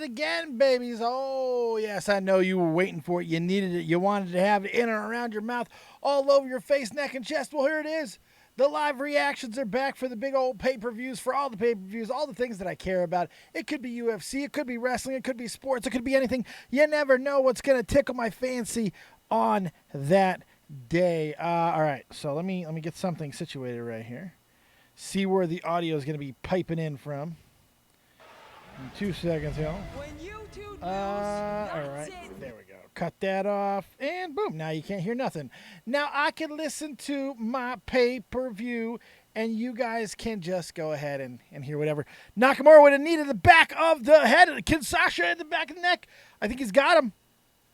it again, babies. Oh, yes, I know you were waiting for it. You needed it. You wanted to have it in and around your mouth, all over your face, neck, and chest. Well, here it is. The live reactions are back for the big old pay-per-views, for all the pay-per-views, all the things that I care about. It could be UFC, it could be wrestling, it could be sports, it could be anything. You never know what's going to tickle my fancy on that day. All right, so let me get something situated right here. See where the audio is going to be piping in from. In 2 seconds, y'all. All right, there we go. Cut that off, and boom, now you can't hear nothing. Now I can listen to my pay-per-view, and you guys can just go ahead and hear whatever. Nakamura would have needed the back of the head. Kinshasa in the back of the neck. I think he's got him.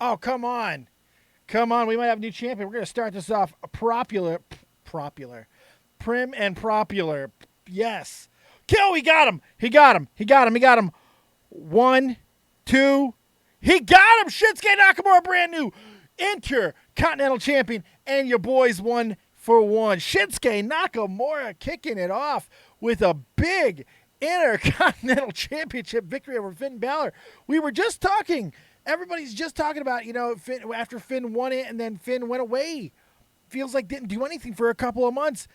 Oh, come on. Come on, we might have a new champion. We're going to start this off prim and popular. Yes. Kill, he got him. He got him. 1, 2. He got him. Shinsuke Nakamura, brand new Intercontinental Champion. And your boys 1 for 1. Shinsuke Nakamura kicking it off with a big Intercontinental Championship victory over Finn Balor. We were just talking. Everybody's just talking about, Finn, after Finn won it and then Finn went away. Feels like didn't do anything for a couple of months.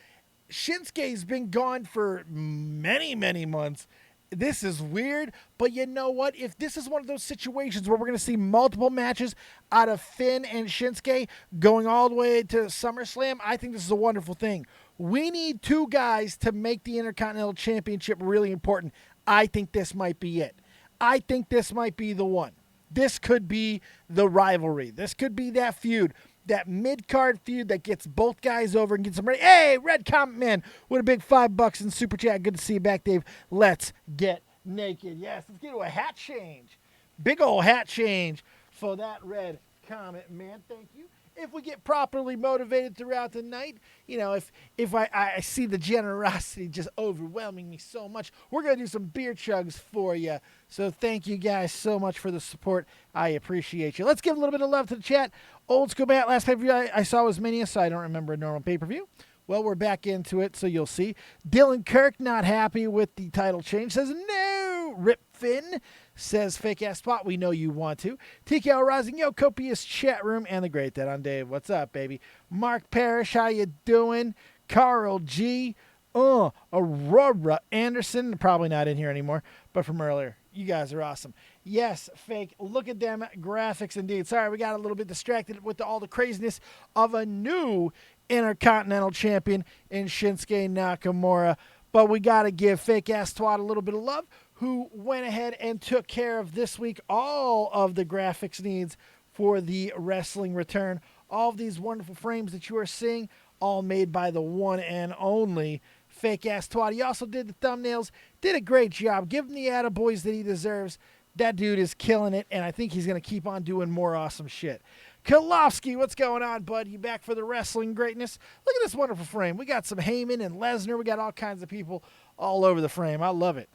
Shinsuke's been gone for many, many months. This is weird, but you know what? If this is one of those situations where we're going to see multiple matches out of Finn and Shinsuke going all the way to SummerSlam, I think this is a wonderful thing. We need two guys to make the Intercontinental Championship really important. I think this might be it. I think this might be the one. This could be the rivalry. This could be that feud. That mid-card feud that gets both guys over and gets them ready. Hey, Red Comment Man with a big $5 in Super Chat. Good to see you back, Dave. Let's get naked. Yes, let's get to a hat change. Big old hat change for that Red Comment Man. Thank you. If we get properly motivated throughout the night, if I see the generosity just overwhelming me so much, we're going to do some beer chugs for you. So thank you guys so much for the support. I appreciate you. Let's give a little bit of love to the chat. Old School Matt, last pay-per-view I saw was Mania, so I don't remember a normal pay-per-view. Well, we're back into it, so you'll see. Dylan Kirk, not happy with the title change, says, no, Rip Finn. Says, fake-ass spot, we know you want to. TKL Rising, yo, copious chat room, and the great Dead on Dave. What's up, baby? Mark Parrish, how you doing? Carl G. Aurora Anderson, probably not in here anymore, but from earlier. You guys are awesome. Yes, fake. Look at them graphics indeed. Sorry, we got a little bit distracted with all the craziness of a new Intercontinental Champion in Shinsuke Nakamura. But we got to give fake-ass twat a little bit of love, who went ahead and took care of this week all of the graphics needs for the wrestling return. All of these wonderful frames that you are seeing, all made by the one and only fake-ass twat. He also did the thumbnails, did a great job. Give him the attaboys that he deserves. That dude is killing it, and I think he's going to keep on doing more awesome shit. Kolofsky, what's going on, bud? You back for the wrestling greatness? Look at this wonderful frame. We got some Heyman and Lesnar. We got all kinds of people all over the frame. I love it.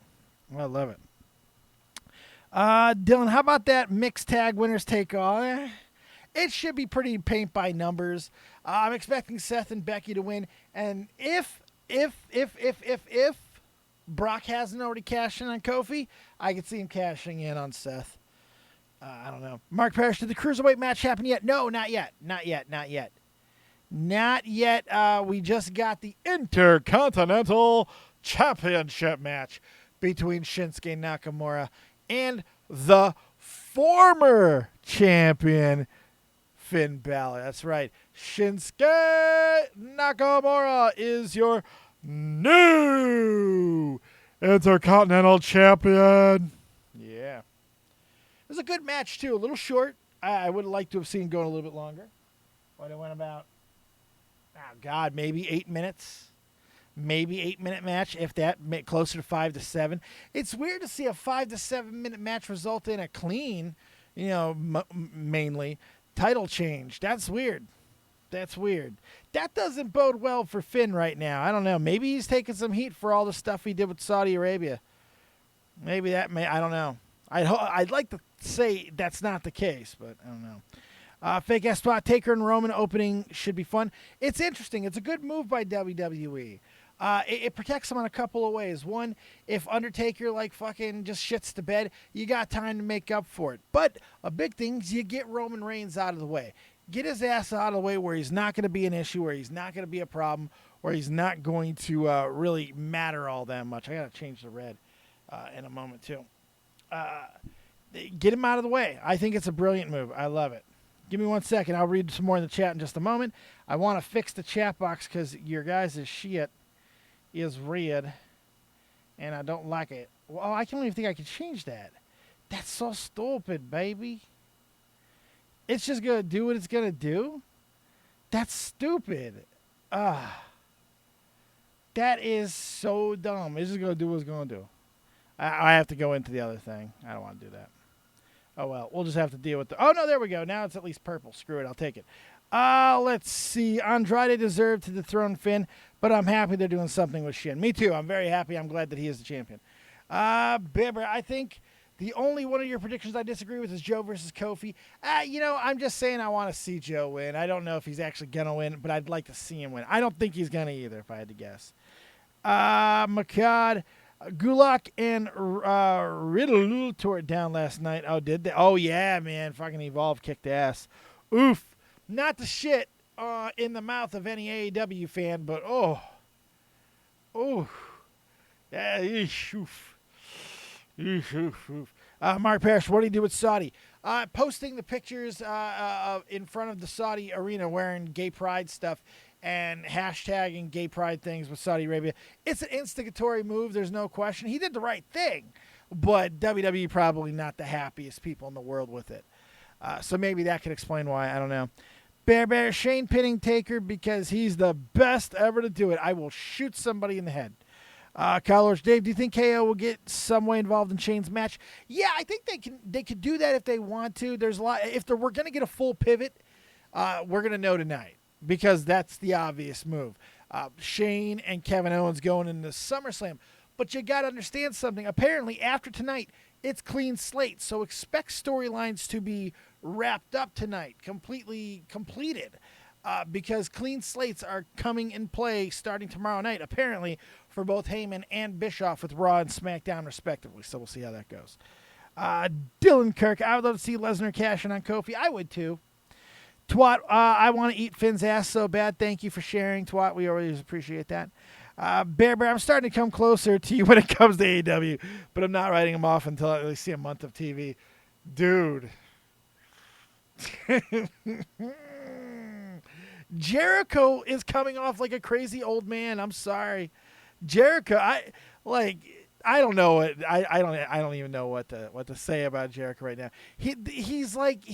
I love it. Dylan, how about that mixed tag winners take all? It should be pretty paint by numbers. I'm expecting Seth and Becky to win, and if Brock hasn't already cashed in on Kofi, I could see him cashing in on Seth. I don't know. Mark Parrish, did the Cruiserweight match happen yet? No, not yet. Not yet. We just got the Intercontinental Championship match between Shinsuke Nakamura and the former champion, Finn Balor. That's right. Shinsuke Nakamura is your new Intercontinental Champion. Yeah. It was a good match, too. A little short. I would have liked to have seen going a little bit longer. But it went about, maybe 8 minutes. Maybe 8-minute match, if that, closer to 5 to 7. It's weird to see a 5 to 7 minute match result in a clean, mainly title change. That's weird. That doesn't bode well for Finn right now. I don't know. Maybe he's taking some heat for all the stuff he did with Saudi Arabia. I don't know. I'd like to say that's not the case, but I don't know. Fake ass spot, Taker and Roman opening should be fun. It's interesting. It's a good move by WWE. It protects him on a couple of ways. One, if Undertaker like fucking just shits the bed, you got time to make up for it. But a big thing is you get Roman Reigns out of the way. Get his ass out of the way where he's not going to be an issue, where he's not going to be a problem, where he's not going to really matter all that much. I got to change the red in a moment too. Get him out of the way. I think it's a brilliant move. I love it. Give me 1 second. I'll read some more in the chat in just a moment. I want to fix the chat box because your guys' shit is red, and I don't like it. Well, I can't even think I can change that. That's so stupid, baby. It's just going to do what it's going to do? That's stupid. That is so dumb. It's just going to do what it's going to do. I have to go into the other thing. I don't want to do that. Oh, well. We'll just have to deal with the... Oh, no, there we go. Now it's at least purple. Screw it. I'll take it. Let's see. Andrade deserved to dethrone Finn, but I'm happy they're doing something with Shin. Me too. I'm very happy. I'm glad that he is the champion. Bibber, I think the only one of your predictions I disagree with is Joe versus Kofi. I'm just saying I want to see Joe win. I don't know if he's actually going to win, but I'd like to see him win. I don't think he's going to either, if I had to guess. Makad, Gulak and Riddle tore it down last night. Oh, did they? Oh, yeah, man. Fucking Evolve kicked ass. Oof. Not the shit in the mouth of any AEW fan, but yeah, oof. Mark Parrish, what do you do with Saudi? Posting the pictures in front of the Saudi arena wearing gay pride stuff and hashtagging gay pride things with Saudi Arabia. It's an instigatory move. There's no question. He did the right thing, but WWE probably not the happiest people in the world with it. So maybe that could explain why. I don't know. Bear, Shane pinning Taker because he's the best ever to do it. I will shoot somebody in the head. Kyle Orch, Dave, do you think KO will get some way involved in Shane's match? Yeah, I think they could do that if they want to. There's a lot. If we're going to get a full pivot, we're going to know tonight because that's the obvious move. Shane and Kevin Owens going into SummerSlam. But you got to understand something. Apparently, after tonight, it's clean slate. So expect storylines to be wrapped up tonight, completely completed. Because clean slates are coming in play starting tomorrow night, apparently, for both Heyman and Bischoff with Raw and SmackDown, respectively. So we'll see how that goes. Dylan Kirk, I would love to see Lesnar cash in on Kofi. I would, too. Twat, I want to eat Finn's ass so bad. Thank you for sharing, Twat. We always appreciate that. Bear, I'm starting to come closer to you when it comes to AEW, but I'm not writing him off until I see a month of TV. Dude. Jericho is coming off like a crazy old man. I'm sorry. Jericho, I don't know what I don't even know what to say about Jericho right now. He's like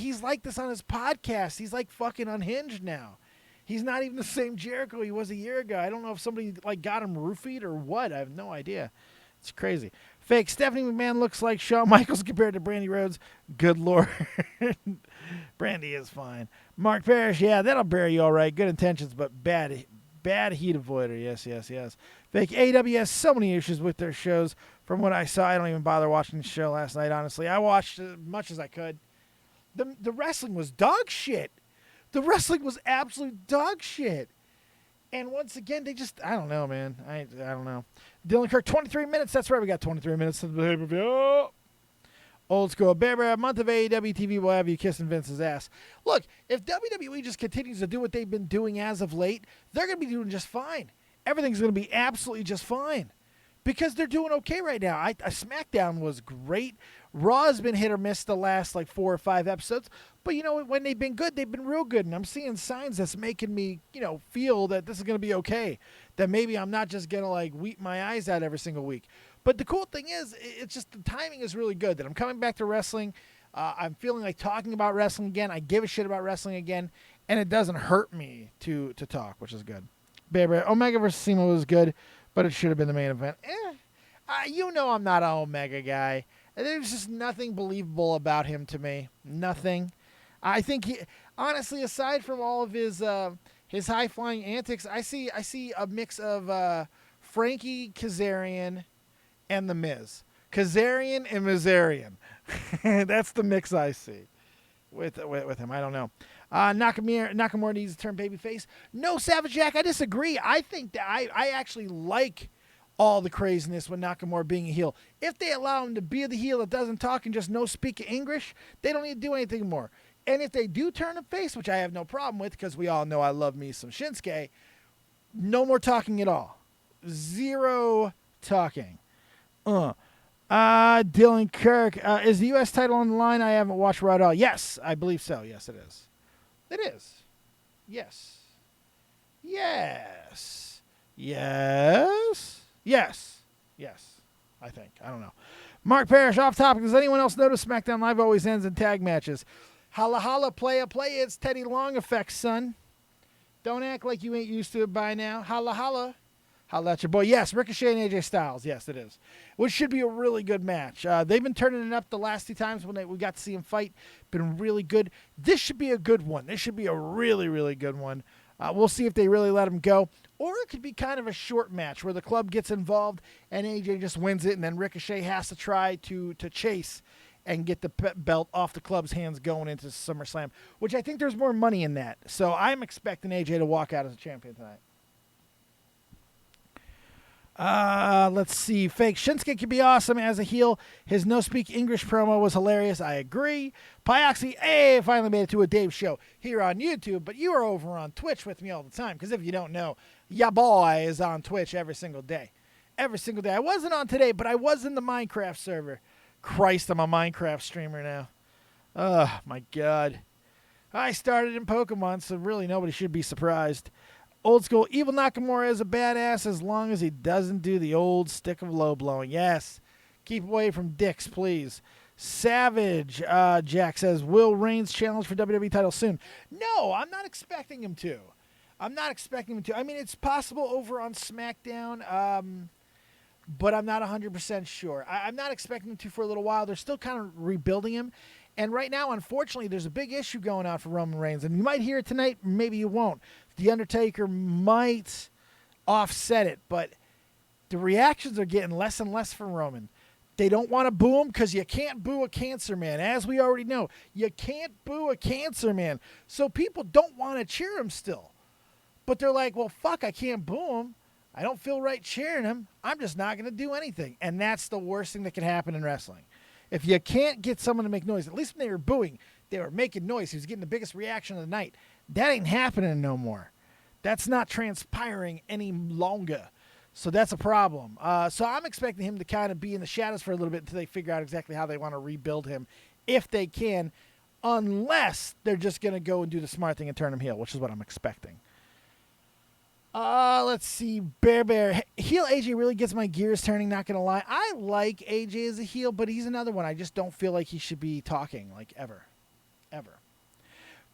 this on his podcast. He's like fucking unhinged now. He's not even the same Jericho he was a year ago. I don't know if somebody like got him roofied or what. I have no idea. It's crazy. Fake. Stephanie McMahon looks like Shawn Michaels compared to Brandy Rhodes. Good Lord. Brandy is fine. Mark Parrish, yeah, that'll bury you all right. Good intentions, but bad heat avoider. Yes. Fake. AEW has so many issues with their shows. From what I saw, I don't even bother watching the show last night, honestly. I watched as much as I could. The wrestling was dog shit. The wrestling was absolute dog shit. And once again, they just, I don't know, man. I don't know. Dylan Kirk, 23 minutes. That's right. We got 23 minutes to the pay-per-view. Old school. Bear, a month of AEW TV will have you kissing Vince's ass. Look, if WWE just continues to do what they've been doing as of late, they're going to be doing just fine. Everything's going to be absolutely just fine. Because they're doing okay right now. SmackDown was great. Raw has been hit or miss the last 4 or 5 episodes. But, when they've been good, they've been real good. And I'm seeing signs that's making me, feel that this is going to be okay. That maybe I'm not just going to, weep my eyes out every single week. But the cool thing is, it's just the timing is really good. That I'm coming back to wrestling. I'm feeling like talking about wrestling again. I give a shit about wrestling again. And it doesn't hurt me to talk, which is good. Baby, Omega versus Cena was good. But it should have been the main event. I'm not an Omega guy. There's just nothing believable about him to me. Nothing. I think he, honestly, aside from all of his high-flying antics, I see a mix of Frankie Kazarian and The Miz. Kazarian and Mizarian. That's the mix I see with him. I don't know. Nakamura needs to turn babyface. No, Savage Jack, I disagree. I think that I actually like all the craziness with Nakamura being a heel. If they allow him to be the heel that doesn't talk and just no speak English, they don't need to do anything more. And if they do turn him face, which I have no problem with because we all know I love me some Shinsuke, no more talking at all. Zero talking. Dylan Kirk, is the U.S. title on the line? I haven't watched Raw at all. Yes, I believe so. Yes, it is. It is. Yes. Yes. Yes. Yes. Yes. I think. I don't know. Mark Parrish, off topic. Does anyone else notice SmackDown Live always ends in tag matches? Holla holla, playa playa. It's Teddy Long effect, son. Don't act like you ain't used to it by now. Holla holla. Holla at your boy. Yes, Ricochet and AJ Styles. Yes, it is. Which should be a really good match. They've been turning it up the last 2 times when we got to see them fight. Been really good. This should be a good one. This should be a really, really good one. We'll see if they really let him go. Or it could be kind of a short match where the club gets involved and AJ just wins it, and then Ricochet has to try to chase and get the belt off the club's hands going into SummerSlam, which I think there's more money in that. So I'm expecting AJ to walk out as a champion tonight. Let's see. Fake Shinsuke could be awesome as a heel. His no-speak English promo was hilarious. I agree. Pyoxy, hey, finally made it to a Dave show here on YouTube, but you are over on Twitch with me all the time, because if you don't know, ya boy is on Twitch every single day. Every single day. I wasn't on today, but I was in the Minecraft server. Christ, I'm a Minecraft streamer now. Oh, my God. I started in Pokemon, so really nobody should be surprised. Old school, Evil Nakamura is a badass as long as he doesn't do the old stick of low blowing. Yes. Keep away from dicks, please. Savage, Jack says, will Reigns challenge for WWE title soon? No, I'm not expecting him to. I mean, it's possible over on SmackDown, but I'm not 100% sure. I'm not expecting him to for a little while. They're still kind of rebuilding him. And right now, unfortunately, there's a big issue going on for Roman Reigns. And you might hear it tonight, maybe you won't. The Undertaker might offset it, but the reactions are getting less and less from Roman. They don't want to boo him because you can't boo a cancer man. As we already know, you can't boo a cancer man. So people don't want to cheer him still. But they're like, well, fuck, I can't boo him. I don't feel right cheering him. I'm just not going to do anything. And that's the worst thing that can happen in wrestling. If you can't get someone to make noise, at least when they were booing, they were making noise. He was getting the biggest reaction of the night. That ain't happening no more. That's not transpiring any longer. So that's a problem. So I'm expecting him to kind of be in the shadows for a little bit until they figure out exactly how they want to rebuild him, if they can, unless they're just going to go and do the smart thing and turn him heel, which is what I'm expecting. Let's see. Bear. Heel AJ really gets my gears turning, not going to lie. I like AJ as a heel, but he's another one. I just don't feel like he should be talking, like, ever. Ever.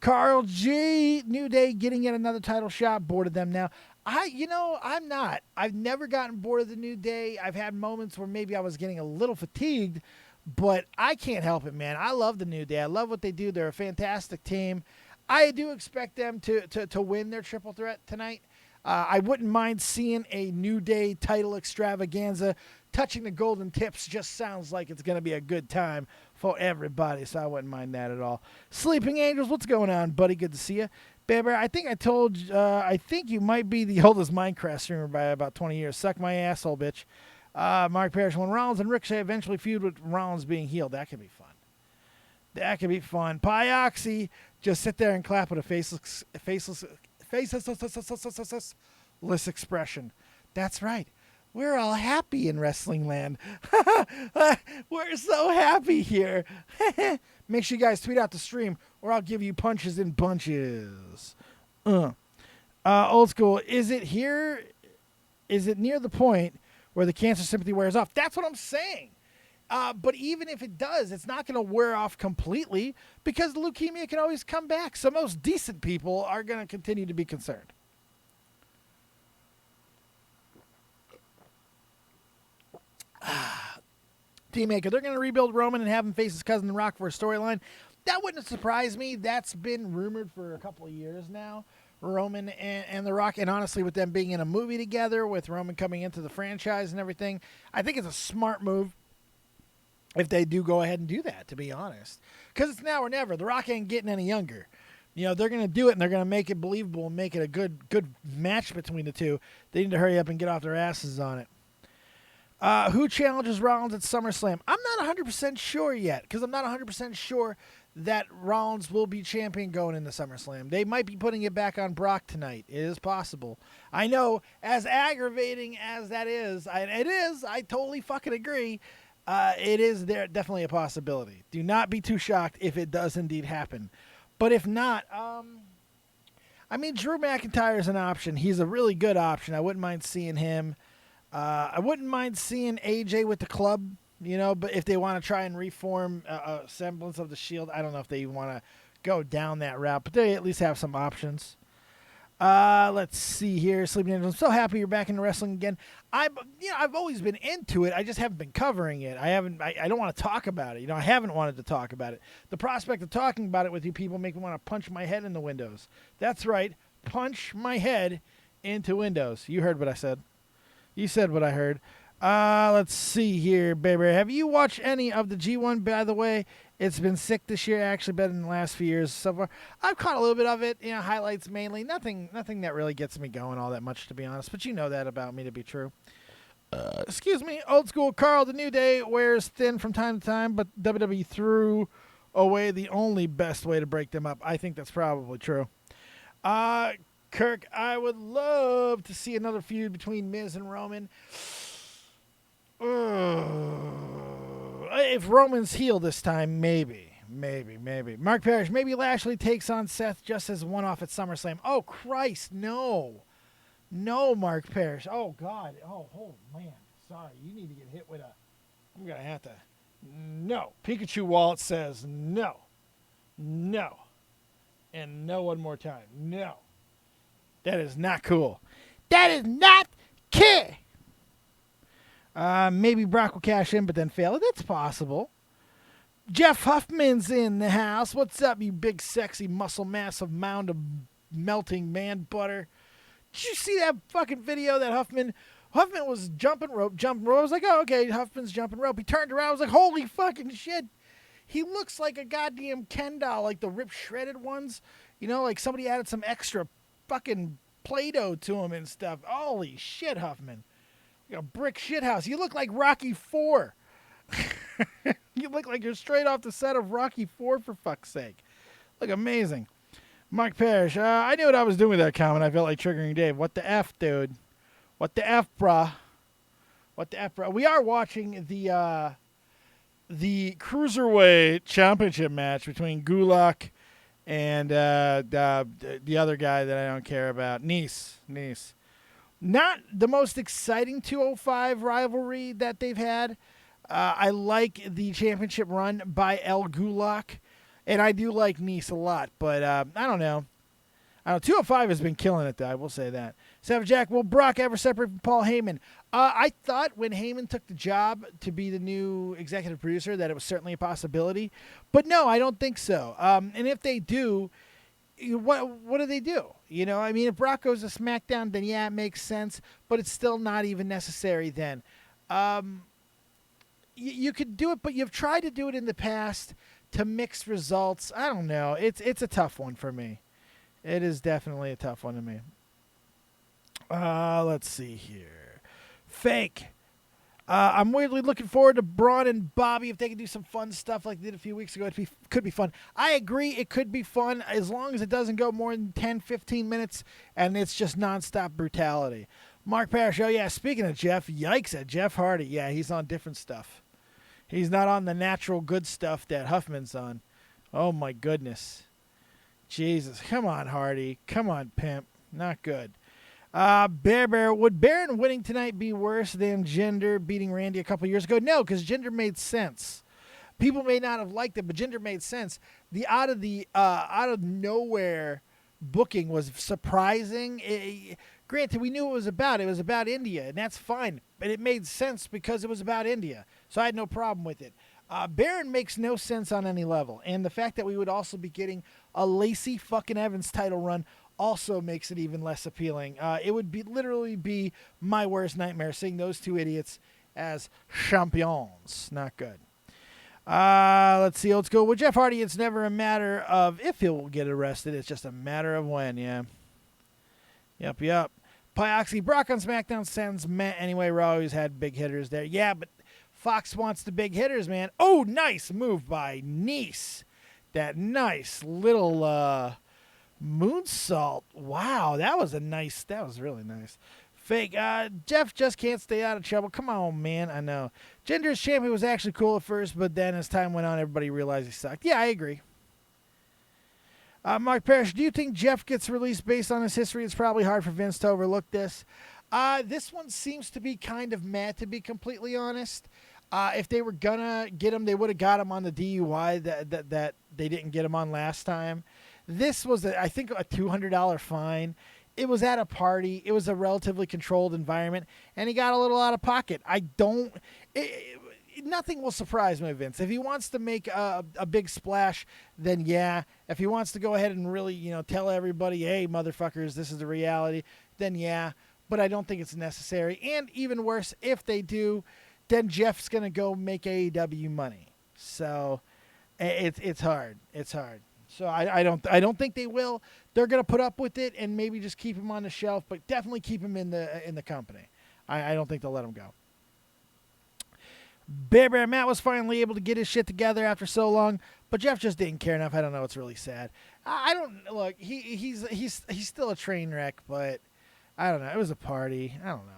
Carl G. New Day getting yet another title shot. Bored of them now. I'm not. I've never gotten bored of the New Day. I've had moments where maybe I was getting a little fatigued, but I can't help it, man. I love the New Day. I love what they do. They're a fantastic team. I do expect them to win their triple threat tonight. I wouldn't mind seeing a New Day title extravaganza. Touching the golden tips just sounds like it's going to be a good time for everybody, so I wouldn't mind that at all. Sleeping Angels, what's going on, buddy? Good to see you. Bear, I think I think you might be the oldest Minecraft streamer by about 20 years. Suck my asshole, bitch. Mark Parrish, when Rollins and Ricochet eventually feud with Rollins being healed, that could be fun. That could be fun. Pyoxy, just sit there and clap with a faceless expression. That's right. We're all happy in wrestling land. We're so happy here. Make sure you guys tweet out the stream, or I'll give you punches in bunches. Old school. Is it here? Is it near the point where the cancer sympathy wears off? That's what I'm saying. But even if it does, it's not going to wear off completely because the leukemia can always come back. So most decent people are going to continue to be concerned. Teammaker, they're going to rebuild Roman and have him face his cousin The Rock for a storyline. That wouldn't surprise me. That's been rumored for a couple of years now. Roman and The Rock, and honestly, with them being in a movie together, with Roman coming into the franchise and everything, I think it's a smart move if they do go ahead and do that, to be honest. Because it's now or never. The Rock ain't getting any younger. They're going to do it, and they're going to make it believable and make it a good match between the two. They need to hurry up and get off their asses on it. Who challenges Rollins at SummerSlam? I'm not 100% sure yet, because I'm not 100% sure that Rollins will be champion going into SummerSlam. They might be putting it back on Brock tonight. It is possible. I know, as aggravating as that is, I totally fucking agree. It is there, definitely a possibility. Do not be too shocked if it does indeed happen. But if not, Drew McIntyre is an option. He's a really good option. I wouldn't mind seeing him. I wouldn't mind seeing AJ with the club, but if they want to try and reform a semblance of the Shield, I don't know if they even want to go down that route, but they at least have some options. Let's see here. Sleeping Angel, I'm so happy you're back into wrestling again. I've always been into it. I just haven't been covering it. I don't want to talk about it. I haven't wanted to talk about it. The prospect of talking about it with you people make me want to punch my head in the windows. That's right. Punch my head into windows. You heard what I said. You said what I heard. Let's see here, baby. Have you watched any of the G1, by the way? It's been sick this year, actually better than the last few years so far. I've caught a little bit of it, highlights mainly. Nothing that really gets me going all that much, to be honest. But you know that about me to be true. Excuse me, old school Carl. The New Day wears thin from time to time, but WWE threw away the only best way to break them up. I think that's probably true. Kirk, I would love to see another feud between Miz and Roman. If Roman's heel this time, maybe. Mark Parrish, maybe Lashley takes on Seth just as one-off at SummerSlam. Oh, Christ, no. No, Mark Parrish. Oh, God. Oh, man. Sorry, you need to get hit with I'm going to have to. No. Pikachu Wallet says no. No. And no one more time. No. That is not cool. That is not cool. Maybe Brock will cash in, but then fail. That's possible. Jeff Huffman's in the house. What's up, you big, sexy, muscle, massive mound of melting man butter? Did you see that fucking video that Huffman was jumping rope. I was like, oh, okay, Huffman's jumping rope. He turned around. I was like, holy fucking shit. He looks like a goddamn Ken doll, like the Rip Shredded ones. Like somebody added some extra fucking Play-Doh to him and stuff. Holy shit, Huffman. A brick shithouse. You look like Rocky IV. You look like you're straight off the set of Rocky IV, for fuck's sake. Look amazing. Mark Parrish, I knew what I was doing with that comment. I felt like triggering Dave. What the F, dude? What the F, brah? What the F, brah? We are watching the Cruiserweight Championship match between Gulak and the other guy that I don't care about. Nice. Not the most exciting 205 rivalry that they've had. I like the championship run by El Gulak, and I do like Nice a lot, but I don't know. 205 has been killing it, though. I will say that. Savage Jack, will Brock ever separate from Paul Heyman? I thought when Heyman took the job to be the new executive producer that it was certainly a possibility, but no, I don't think so. And if they do, what do they do? If Brock goes to SmackDown, then yeah, it makes sense, but it's still not even necessary then. You could do it, but you've tried to do it in the past to mix results. I don't know. It's a tough one for me. It is definitely a tough one to me. Let's see here. Fake. I'm weirdly looking forward to Braun and Bobby. If they could do some fun stuff like they did a few weeks ago, could be fun. I agree, it could be fun as long as it doesn't go more than 10, 15 minutes and it's just nonstop brutality. Mark Parrish, oh yeah, speaking of Jeff, yikes at Jeff Hardy. Yeah, he's on different stuff. He's not on the natural good stuff that Huffman's on. Oh my goodness. Jesus, come on, Hardy. Come on, pimp. Not good. Bear, would Baron winning tonight be worse than Jinder beating Randy a couple years ago? No, because Jinder made sense. People may not have liked it, but Jinder made sense. The out of nowhere booking was surprising. Granted, we knew what it was about. It was about India, and that's fine. But it made sense because it was about India, so I had no problem with it. Baron makes no sense on any level, and the fact that we would also be getting a Lacey fucking Evans title run also makes it even less appealing. It would literally be my worst nightmare seeing those two idiots as champions. Not good. Let's see, old school. With Jeff Hardy, it's never a matter of if he'll get arrested. It's just a matter of when, yeah. Yep. Pyoxy, Brock on SmackDown sends Matt anyway. Raw always had big hitters there. Yeah, but Fox wants the big hitters, man. Oh, nice move by Nice. That nice little moonsault. Wow, that was really nice. Fake. Jeff just can't stay out of trouble. Come on, man. I know. Ginger's champion was actually cool at first, but then as time went on, everybody realized he sucked. Yeah, I agree. Mark Parrish, do you think Jeff gets released based on his history? It's probably hard for Vince to overlook this. This one seems to be kind of mad, to be completely honest. If they were gonna get him, they would have got him on the DUI that they didn't get him on last time. This was, I think, a $200 fine. It was at a party. It was a relatively controlled environment, and he got a little out of pocket. Nothing will surprise me, Vince. If he wants to make a big splash, then yeah. If he wants to go ahead and really, tell everybody, hey, motherfuckers, this is the reality, then yeah. But I don't think it's necessary. And even worse, if they do, then Jeff's going to go make AEW money. So it's hard. It's hard. So I don't think they will. They're going to put up with it and maybe just keep him on the shelf, but definitely keep him in the company. I don't think they'll let him go. Bear Matt was finally able to get his shit together after so long, but Jeff just didn't care enough. I don't know. It's really sad. I don't look. He's still a train wreck, but I don't know. It was a party. I don't know.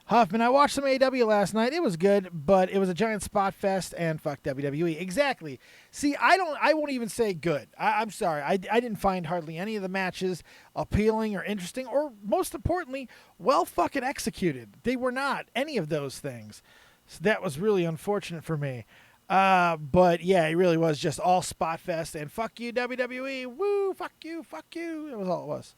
Huffman, I watched some AEW last night. It was good, but it was a giant spot fest, and fuck WWE. Exactly. See, I won't even say good. I'm sorry. I didn't find hardly any of the matches appealing or interesting, or most importantly, well fucking executed. They were not any of those things. So that was really unfortunate for me. But yeah, it really was just all spot fest, and fuck you, WWE. Woo, fuck you. That was all it was.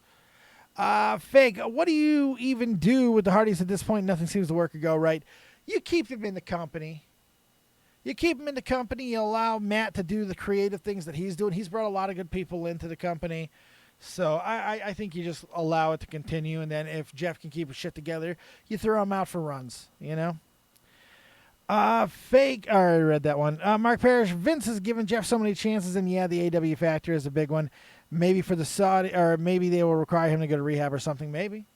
Fake, what do you even do with the Hardys at this point? Nothing seems to work or go right. You keep them in the company. You allow Matt to do the creative things that he's doing. He's brought a lot of good people into the company. So I think you just allow it to continue, and then if Jeff can keep his shit together, you throw him out for runs, Fake, I already read that one. Mark Parrish, Vince has given Jeff so many chances, and yeah, the AW factor is a big one. Maybe for the Saudi, or maybe they will require him to go to rehab or something. Maybe.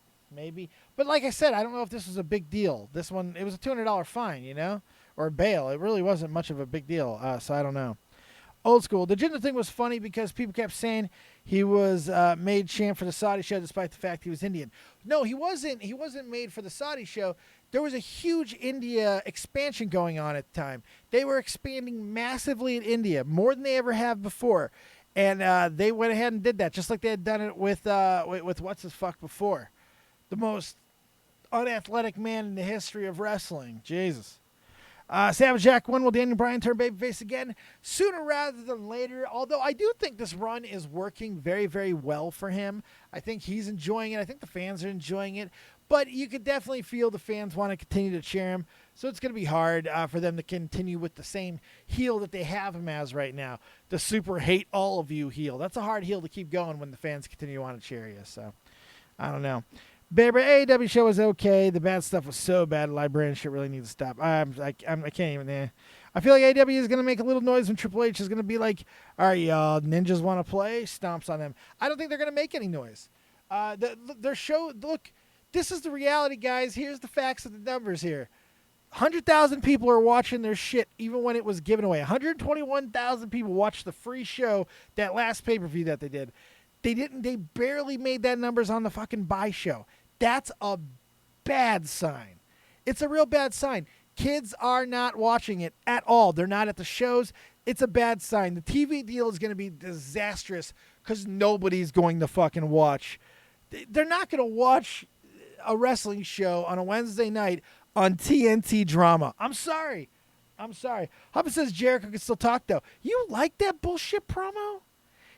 But like I said, I don't know if this was a big deal. This one, it was a $200 fine, or bail. It really wasn't much of a big deal, so I don't know. Old school. The Jinder thing was funny because people kept saying he was made champ for the Saudi show despite the fact he was Indian. No, he wasn't. He wasn't made for the Saudi show. There was a huge India expansion going on at the time. They were expanding massively in India, more than they ever have before. And they went ahead and did that, just like they had done it with what's his fuck before. The most unathletic man in the history of wrestling. Jesus. Savage Jack, when will Daniel Bryan turn babyface again? Sooner rather than later, although I do think this run is working very, very well for him. I think he's enjoying it. I think the fans are enjoying it. But you could definitely feel the fans want to continue to cheer him. So it's going to be hard for them to continue with the same heel that they have him as right now. The super hate all of you heel. That's a hard heel to keep going when the fans continue to want to cheer you. So, I don't know. Baby, AEW show was okay. The bad stuff was so bad. The librarian shit really needs to stop. I can't even. I feel like AEW is going to make a little noise when Triple H is going to be like, all right, y'all, ninjas want to play? Stomps on them. I don't think they're going to make any noise. Their show, look, this is the reality, guys. Here's the facts of the numbers here. 100,000 people are watching their shit even when it was given away. 121,000 people watched the free show, that last pay-per-view that they did. They barely made that numbers on the fucking buy show. That's a bad sign. It's a real bad sign. Kids are not watching it at all. They're not at the shows. It's a bad sign. The TV deal is going to be disastrous because nobody's going to fucking watch. They're not going to watch a wrestling show on a Wednesday night on TNT drama. I'm sorry. Hubba says Jericho can still talk, though. You like that bullshit promo?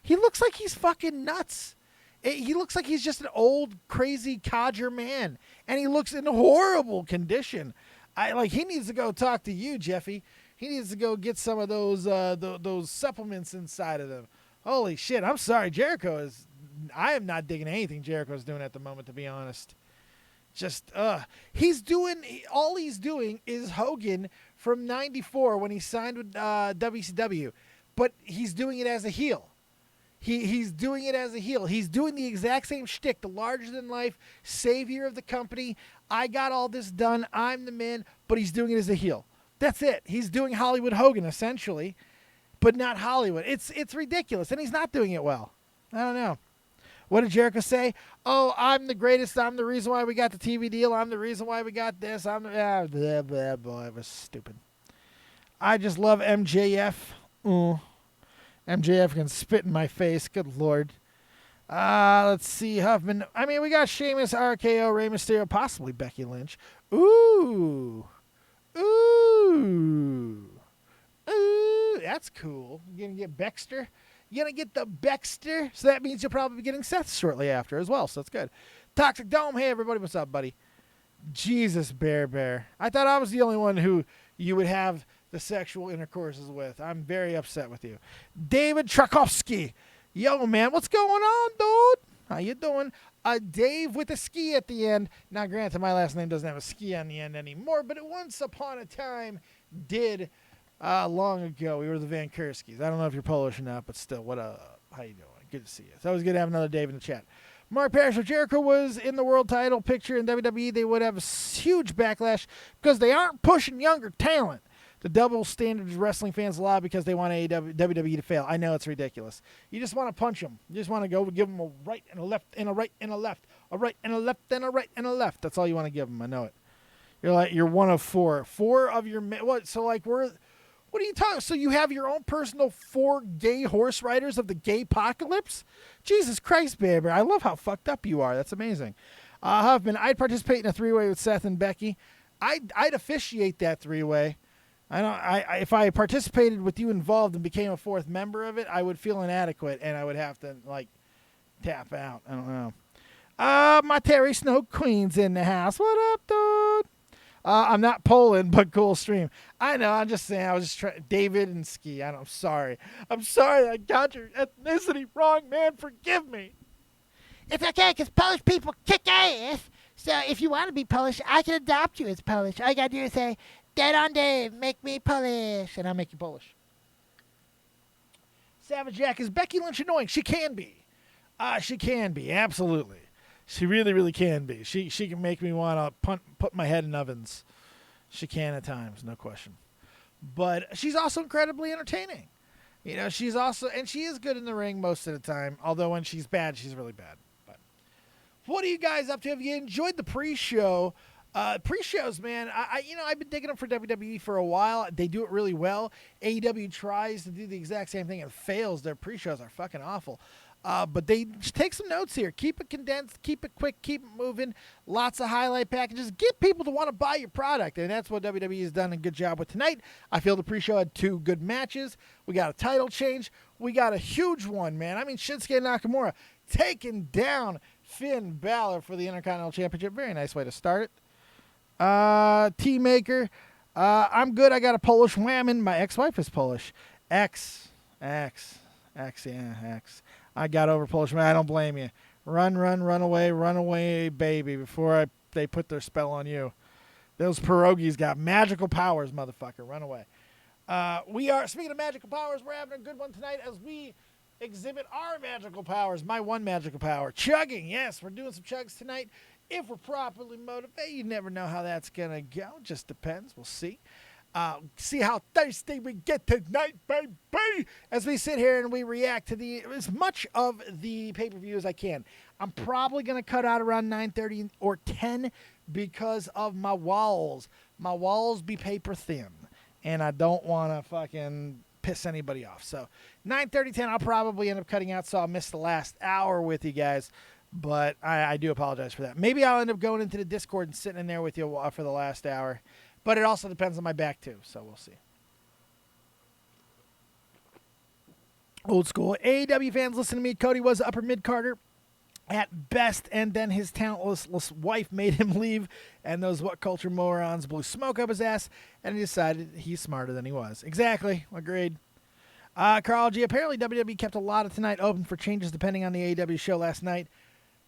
He looks like he's fucking nuts. He looks like he's just an old, crazy codger man. And he looks in horrible condition. He needs to go talk to you, Jeffy. He needs to go get some of those supplements inside of him. Holy shit, I'm sorry. I am not digging anything Jericho's doing at the moment, to be honest. Just, all he's doing is Hogan from 94 when he signed with WCW, but he's doing it as a heel. He's doing it as a heel. He's doing the exact same shtick, the larger-than-life savior of the company. I got all this done. I'm the man, but he's doing it as a heel. That's it. He's doing Hollywood Hogan, essentially, but not Hollywood. It's ridiculous, and he's not doing it well. I don't know. What did Jericho say? Oh, I'm the greatest. I'm the reason why we got the TV deal. I'm the reason why we got this. I'm the... blah, blah, blah. It was stupid. I just love MJF. MJF can spit in my face. Good Lord. Let's see. Huffman. I mean, we got Sheamus, RKO, Rey Mysterio, possibly Becky Lynch. Ooh. That's cool. You're going to get Baxter? You're going to get the Baxter? So that means you'll probably be getting Seth shortly after as well. So that's good. Toxic Dome. Hey, everybody. What's up, buddy? Jesus, Bear. I thought I was the only one who you would have the sexual intercourses with. I'm very upset with you. David Tchaikovsky. Yo, man, what's going on, dude? How you doing? Dave with a ski at the end. Now, granted, my last name doesn't have a ski on the end anymore, but it once upon a time did long ago. We were the Van Kurskis. I don't know if you're Polish or not, but still, what up? How you doing? Good to see you. It's always good to have another Dave in the chat. Mark Parrish, if Jericho was in the world title picture in WWE, they would have a huge backlash because they aren't pushing younger talent. The double standards wrestling fans allow because they want WWE to fail. I know it's ridiculous. You just want to punch them. You just want to go give them a right and a left and a right and a left, a right and a left and a right and a left. That's all you want to give them. I know it. You're one of four. Four of your what? So like what are you talking? So you have your own personal 4 gay horse riders of the gay apocalypse? Jesus Christ, baby! I love how fucked up you are. That's amazing. Huffman, I'd participate in a 3-way with Seth and Becky. I'd officiate that 3-way. If I participated with you involved and became a 4th member of it, I would feel inadequate and I would have to tap out. I don't know. My Terry Snow Queen's in the house. What up, dude? I'm not Poland, but cool stream. I know. I'm just saying. I was just trying. David and Ski. I'm sorry. I'm sorry I got your ethnicity wrong, man. Forgive me. It's okay, because Polish people kick ass. So if you want to be Polish, I can adopt you as Polish. All you got to do is say, Deadondave, make me Polish, and I'll make you Polish. Savage Jack, is Becky Lynch annoying? She can be. She can be, absolutely. She really, really can be. She can make me want to put my head in ovens. She can at times, no question. But she's also incredibly entertaining. You know, she's also, and she is good in the ring most of the time, although when she's bad, she's really bad. But what are you guys up to? Have you enjoyed the pre-show? Pre-shows, man, I've been digging them for WWE for a while. They do it really well. AEW tries to do the exact same thing and fails. Their pre-shows are fucking awful. But they take some notes here. Keep it condensed, keep it quick, keep it moving. Lots of highlight packages. Get people to want to buy your product, and that's what WWE has done a good job with tonight. I feel the pre-show had 2 good matches. We got a title change. We got a huge one, man. I mean, Shinsuke Nakamura taking down Finn Balor for the Intercontinental Championship. Very nice way to start it. T-Maker. I'm good. I got a Polish whammon. My ex-wife is Polish. X. I got over Polish man. I don't blame you. Run away, baby, before they put their spell on you. Those pierogies got magical powers, motherfucker. Run away. Speaking of magical powers, we're having a good one tonight as we exhibit our magical powers. My one magical power, chugging. Yes, we're doing some chugs tonight. If we're properly motivated, you never know how that's going to go. Just depends. We'll see. See how thirsty we get tonight, baby, as we sit here and we react to as much of the pay-per-view as I can. I'm probably going to cut out around 9:30 or 10 because of my walls. My walls be paper thin, and I don't want to fucking piss anybody off. So 9:30, 10, I'll probably end up cutting out, so I'll miss the last hour with you guys. But I do apologize for that. Maybe I'll end up going into the Discord and sitting in there with you for the last hour. But it also depends on my back, too, so we'll see. Old school. AEW fans, listen to me. Cody was upper mid-carder at best, and then his talentless wife made him leave, and those what culture morons blew smoke up his ass, and he decided he's smarter than he was. Exactly. Agreed. Carl G. Apparently, WWE kept a lot of tonight open for changes depending on the AEW show last night.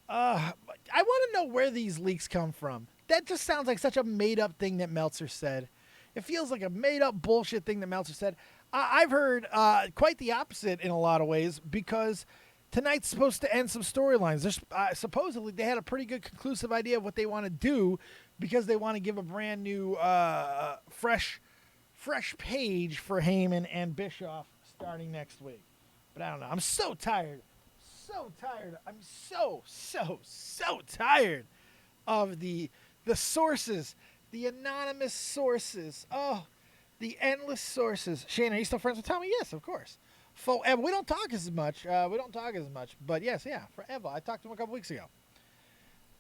I want to know where these leaks come from. That just sounds like such a made-up thing that Meltzer said. It feels like a made-up bullshit thing that Meltzer said. I've heard quite the opposite in a lot of ways because tonight's supposed to end some storylines. There's supposedly they had a pretty good conclusive idea of what they want to do because they want to give a brand new, fresh page for Heyman and Bischoff starting next week. But I don't know. I'm so tired. So tired. I'm so tired of the sources, the anonymous sources. Oh, the endless sources. Shane, are you still friends with Tommy? Yes, of course. Forever. We don't talk as much. But yes, yeah, forever. I talked to him a couple weeks ago.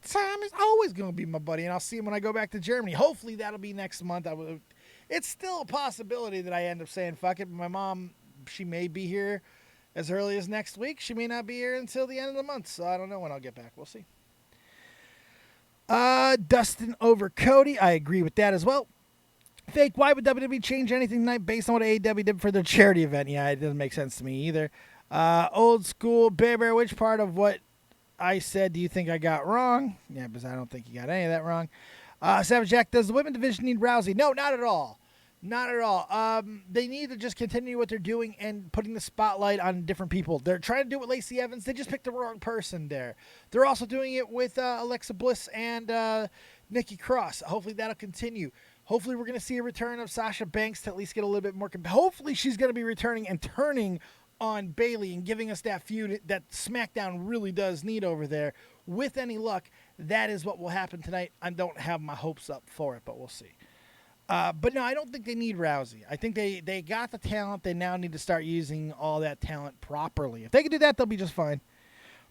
Tom is always going to be my buddy, and I'll see him when I go back to Germany. Hopefully that'll be next month. It's still a possibility that I end up saying fuck it. My mom, she may be here as early as next week. She may not be here until the end of the month, so I don't know when I'll get back. We'll see. Dustin over Cody. I agree with that as well. Fake, why would WWE change anything tonight based on what AEW did for their charity event? Yeah, it doesn't make sense to me either. Old school, Bear, which part of what I said do you think I got wrong? Yeah, because I don't think you got any of that wrong. Savage Jack, does the women's division need Rousey? No, not at all. Not at all. They need to just continue what they're doing and putting the spotlight on different people. They're trying to do it with Lacey Evans. They just picked the wrong person there. They're also doing it with Alexa Bliss and Nikki Cross. Hopefully that'll continue. Hopefully we're going to see a return of Sasha Banks to at least get a little bit more. Hopefully she's going to be returning and turning on Bayley and giving us that feud that SmackDown really does need over there. With any luck, that is what will happen tonight. I don't have my hopes up for it, but we'll see. But no, I don't think they need Rousey. I think they got the talent. They now need to start using all that talent properly. If they can do that, they'll be just fine.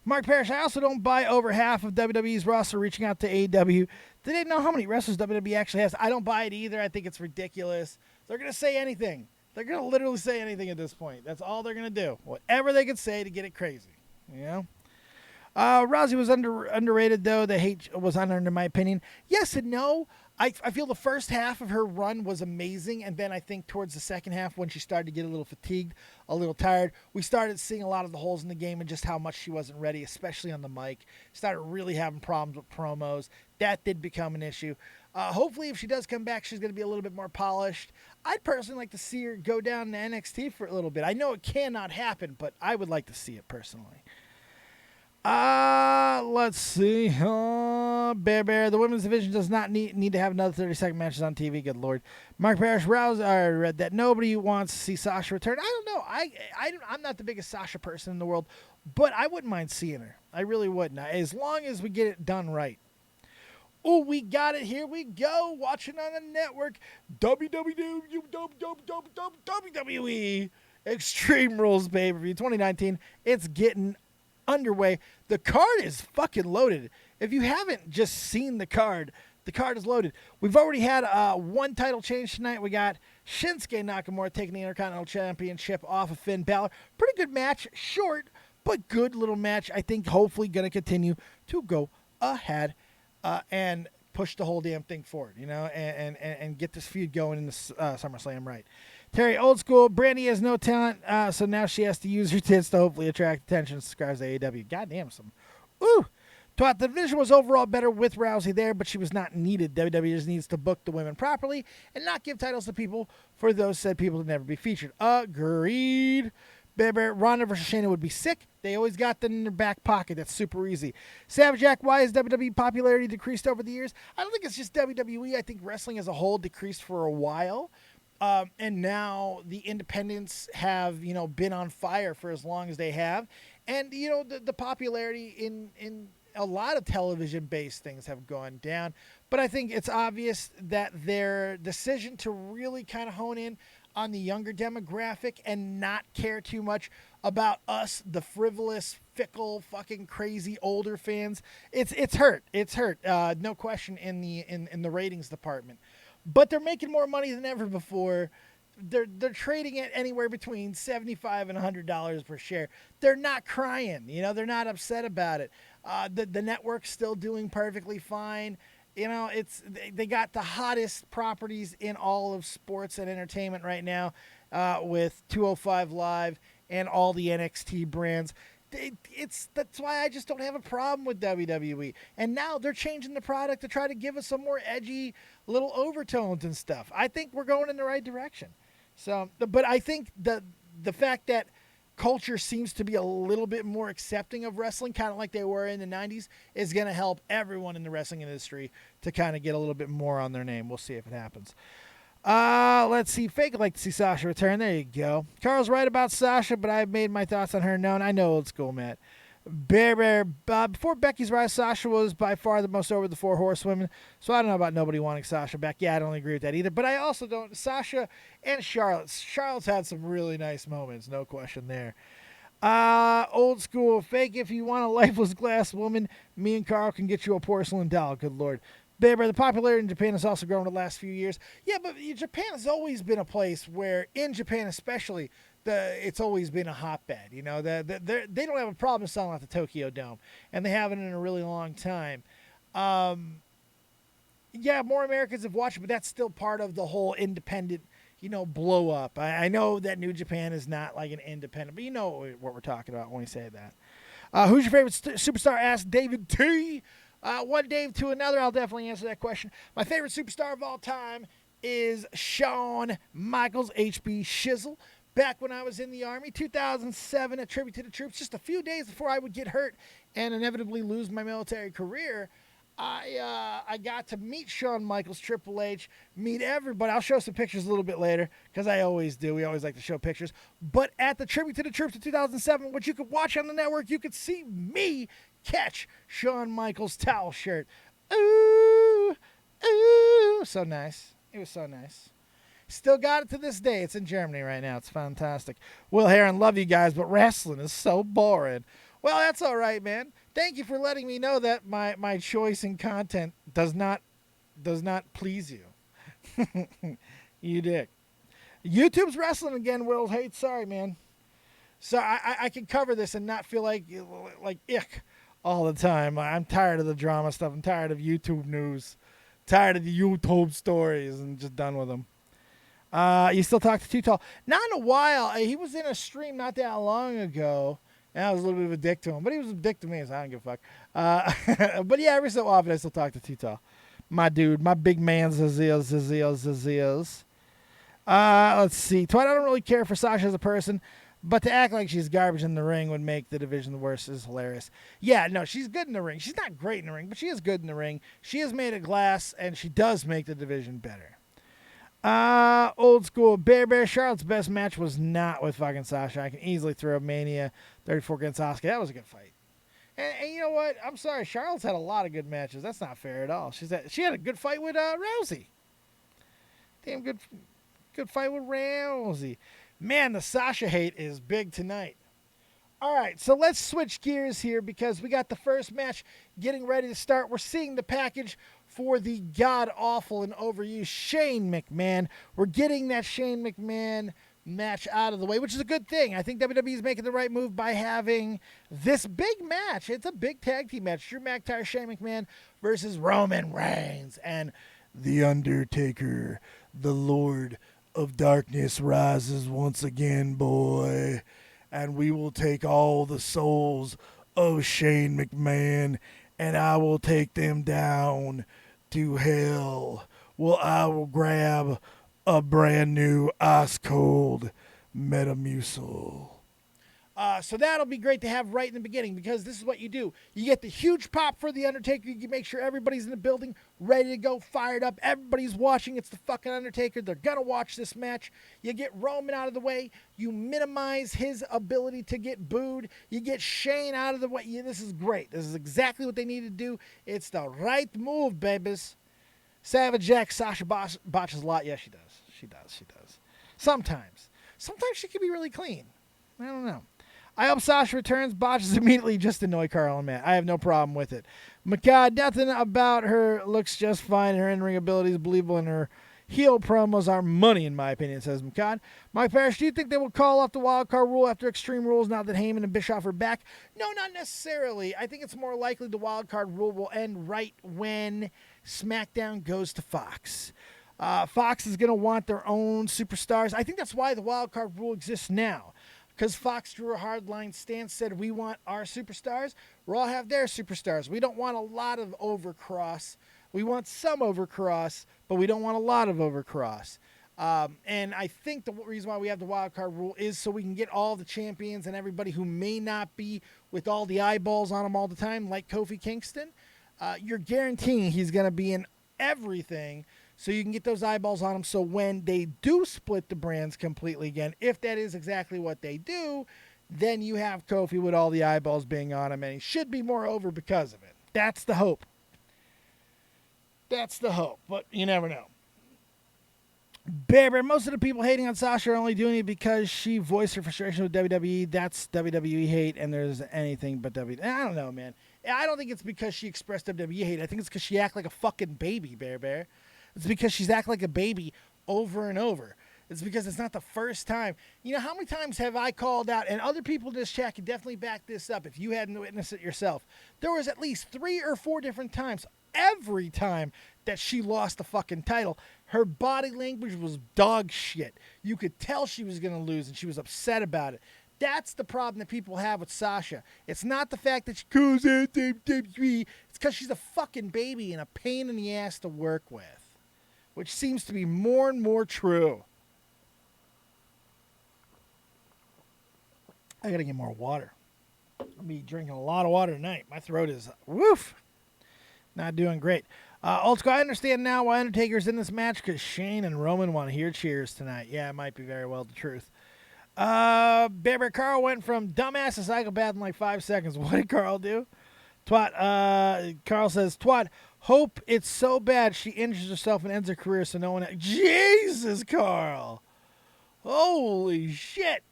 Mark Parrish, I also don't buy over half of WWE's roster reaching out to AEW. They didn't know how many wrestlers WWE actually has. I don't buy it either. I think it's ridiculous. They're going to say anything. They're going to literally say anything at this point. That's all they're going to do. Whatever they can say to get it crazy. You know? Rousey was underrated, though. The hate was unearned, in my opinion. Yes and no. I feel the first half of her run was amazing, and then I think towards the second half when she started to get a little fatigued, a little tired, we started seeing a lot of the holes in the game and just how much she wasn't ready, especially on the mic. Started really having problems with promos. That did become an issue. Hopefully, if she does come back, she's going to be a little bit more polished. I'd personally like to see her go down to NXT for a little bit. I know it cannot happen, but I would like to see it personally. Let's see. Bear. The women's division does not need to have another 30-second matches on TV. Good Lord. Mark Parrish, Rouse, I read that nobody wants to see Sasha return. I don't know. I'm not the biggest Sasha person in the world, but I wouldn't mind seeing her. I really wouldn't. As long as we get it done right. Oh, we got it. Here we go. Watching on the network. WWE Extreme Rules pay-per-view 2019. It's getting underway. The card is fucking loaded. If you haven't just seen the card is loaded. We've already had one title change tonight. We got Shinsuke Nakamura taking the Intercontinental Championship off of Finn Balor. Pretty good match. Short, but good little match. I think hopefully going to continue to go ahead and push the whole damn thing forward, you know, and get this feud going in the SummerSlam right. Terry, old school. Brandy has no talent, so now she has to use her tits to hopefully attract attention. Subscribes to AEW. Goddamn, some. Ooh. Thought the division was overall better with Rousey there, but she was not needed. WWE just needs to book the women properly and not give titles to people for those said people to never be featured. Agreed. Ronda versus Shayna would be sick. They always got that in their back pocket. That's super easy. Savage Jack, why has WWE popularity decreased over the years? I don't think it's just WWE. I think wrestling as a whole decreased for a while. And now the independents have, you know, been on fire for as long as they have. And, you know, the popularity in a lot of television-based things have gone down. But I think it's obvious that their decision to really kind of hone in on the younger demographic and not care too much about us, the frivolous, fickle, fucking crazy older fans, it's hurt. It's hurt. No question in the ratings department. But they're making more money than ever before. They're trading it anywhere between $75 and $100 per share. They're not crying, you know. They're not upset about it. The network's still doing perfectly fine. You know, they got the hottest properties in all of sports and entertainment right now with 205 Live and all the NXT brands. that's why I just don't have a problem with WWE. And now they're changing the product to try to give us some more edgy little overtones and stuff. I think we're going in the right direction. So, but I think the fact that culture seems to be a little bit more accepting of wrestling, kind of like they were in the 90s, is going to help everyone in the wrestling industry to kind of get a little bit more on their name. We'll see if it happens. Let's see. Fake would like to see Sasha return. There you go. Carl's right about Sasha, but I've made my thoughts on her known. I know old school, Matt. Before Becky's rise, Sasha was by far the most over the 4 horsewomen, so I don't know about nobody wanting Sasha back. Yeah, I don't agree with that either, but I also don't. Sasha and Charlotte's had some really nice moments, no question there. Old school. Fake, if you want a lifeless glass woman, me and Carl can get you a porcelain doll. Good Lord. Baby, the popularity in Japan has also grown in the last few years. Yeah, but Japan has always been a place where, in Japan especially, it's always been a hotbed. You know, they don't have a problem selling out the Tokyo Dome, and they haven't in a really long time. Yeah, more Americans have watched it, but that's still part of the whole independent, blow up. I know that New Japan is not like an independent, but you know what we're talking about when we say that. Who's your favorite superstar? Asked David T. One Dave to another, I'll definitely answer that question. My favorite superstar of all time is Shawn Michaels, HB Shizzle. Back when I was in the Army, 2007, a tribute to the troops, just a few days before I would get hurt and inevitably lose my military career, I got to meet Shawn Michaels, Triple H, meet everybody. I'll show some pictures a little bit later, because I always do. We always like to show pictures. But at the tribute to the troops of 2007, which you could watch on the network, you could see me catch Shawn Michaels' towel shirt. Ooh, ooh. So nice. It was so nice. Still got it to this day. It's in Germany right now. It's fantastic. Will Heron, love you guys, but wrestling is so boring. Well, that's all right, man. Thank you for letting me know that my choice in content does not please you. You dick. YouTube's wrestling again, Will. Hey, sorry, man. So I can cover this and not feel like ick all the time. I'm tired of the drama stuff. I'm tired of YouTube news. Tired of the YouTube stories and just done with them. You still talk to Too Tall? Not in a while. He was in a stream not that long ago, and I was a little bit of a dick to him. But he was a dick to me, so I don't give a fuck. But yeah, every so often I still talk to Too Tall. My dude, my big man, Zazils. Let's see. Twilight, I don't really care for Sasha as a person, but to act like she's garbage in the ring would make the division worse is hilarious. Yeah, no, she's good in the ring. She's not great in the ring, but she is good in the ring. She is made of glass, and she does make the division better. Old school. Bear Charlotte's best match was not with fucking Sasha. I can easily throw Mania 34 against Asuka. That was a good fight. And you know what? I'm sorry. Charlotte's had a lot of good matches. That's not fair at all. She had a good fight with Rousey. Damn good fight with Rousey. Man, the Sasha hate is big tonight. All right, so let's switch gears here because we got the first match getting ready to start. We're seeing the package for the god-awful and overused Shane McMahon. We're getting that Shane McMahon match out of the way, which is a good thing. I think WWE is making the right move by having this big match. It's a big tag team match. Drew McIntyre, Shane McMahon versus Roman Reigns. And The Undertaker, the Lord of Darkness, rises once again, boy. And we will take all the souls of Shane McMahon, and I will take them down to hell. Well, I will grab a brand new ice cold Metamucil. So that'll be great to have right in the beginning because this is what you do. You get the huge pop for The Undertaker. You make sure everybody's in the building, ready to go, fired up. Everybody's watching. It's the fucking Undertaker. They're going to watch this match. You get Roman out of the way. You minimize his ability to get booed. You get Shane out of the way. Yeah, this is great. This is exactly what they need to do. It's the right move, babies. Savage Jack, Sasha botches a lot. Yeah, she does. She does. Sometimes she can be really clean. I don't know. I hope Sasha returns, botches immediately, just annoy Carl and Matt. I have no problem with it. McCod, nothing about her looks just fine. Her in-ring ability is believable, and her heel promos are money, in my opinion, says McCod. Mike Parrish, do you think they will call off the wild card rule after Extreme Rules now that Heyman and Bischoff are back? No, not necessarily. I think it's more likely the wild card rule will end right when SmackDown goes to Fox. Fox is going to want their own superstars. I think that's why the wild card rule exists now. because Fox drew a hardline stance, said we want our superstars. Raw have their superstars. We don't want a lot of overcross. We want some overcross, but we don't want a lot of overcross. And I think the reason why we have the wild card rule is so we can get all the champions and everybody who may not be with all the eyeballs on them all the time, like Kofi Kingston. You're guaranteeing he's going to be in everything, so you can get those eyeballs on him. So when they do split the brands completely again, if that is exactly what they do, then you have Kofi with all the eyeballs being on him, and he should be more over because of it. That's the hope. That's the hope, but you never know. Bear, most of the people hating on Sasha are only doing it because she voiced her frustration with WWE. That's WWE hate, and there's anything but WWE. I don't know, man. I don't think it's because she expressed WWE hate. I think it's because she acts like a fucking baby, Bear. It's because she's acting like a baby over and over. It's because it's not the first time. You know, how many times have I called out, and other people in this chat can definitely back this up if you hadn't witnessed it yourself. There was at least 3 or 4 different times, every time that she lost the fucking title, her body language was dog shit. You could tell she was going to lose, and she was upset about it. That's the problem that people have with Sasha. It's not the fact that she goes out WWE. It's because she's a fucking baby and a pain in the ass to work with, which seems to be more and more true. I got to get more water. I'll be drinking a lot of water tonight. My throat is, woof, not doing great. Old School, I understand now why Undertaker's in this match, because Shane and Roman want to hear cheers tonight. Yeah, it might be very well the truth. Bear Carl went from dumbass to psychopath in like 5 seconds. What did Carl do? Twat, Carl says, Twat, hope it's so bad she injures herself and ends her career so no one... Jesus, Carl. Holy shit.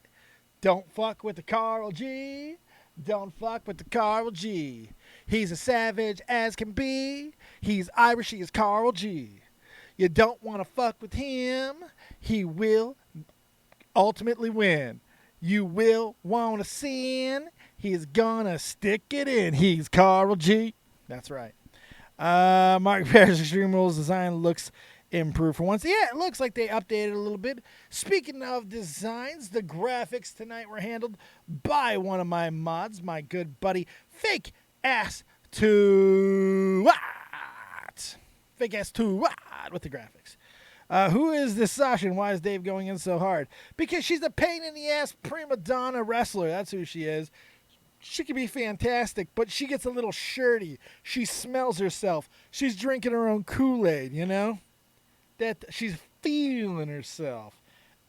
Don't fuck with the Carl G. Don't fuck with the Carl G. He's a savage as can be. He's Irish, he is Carl G. You don't want to fuck with him. He will ultimately win. You will want to sin. He's gonna stick it in. He's Carl G. That's right. Mark Perry's Extreme Rules design looks improved for once. Yeah, it looks like they updated a little bit. Speaking of designs, the graphics tonight were handled by one of my mods, my good buddy, Fake Ass to what? Fake Ass to what with the graphics. Who is this Sasha and why is Dave going in so hard? Because she's a pain in the ass prima donna wrestler. That's who she is. She can be fantastic, but she gets a little shirty. She smells herself. She's drinking her own Kool-Aid, you know? That she's feeling herself.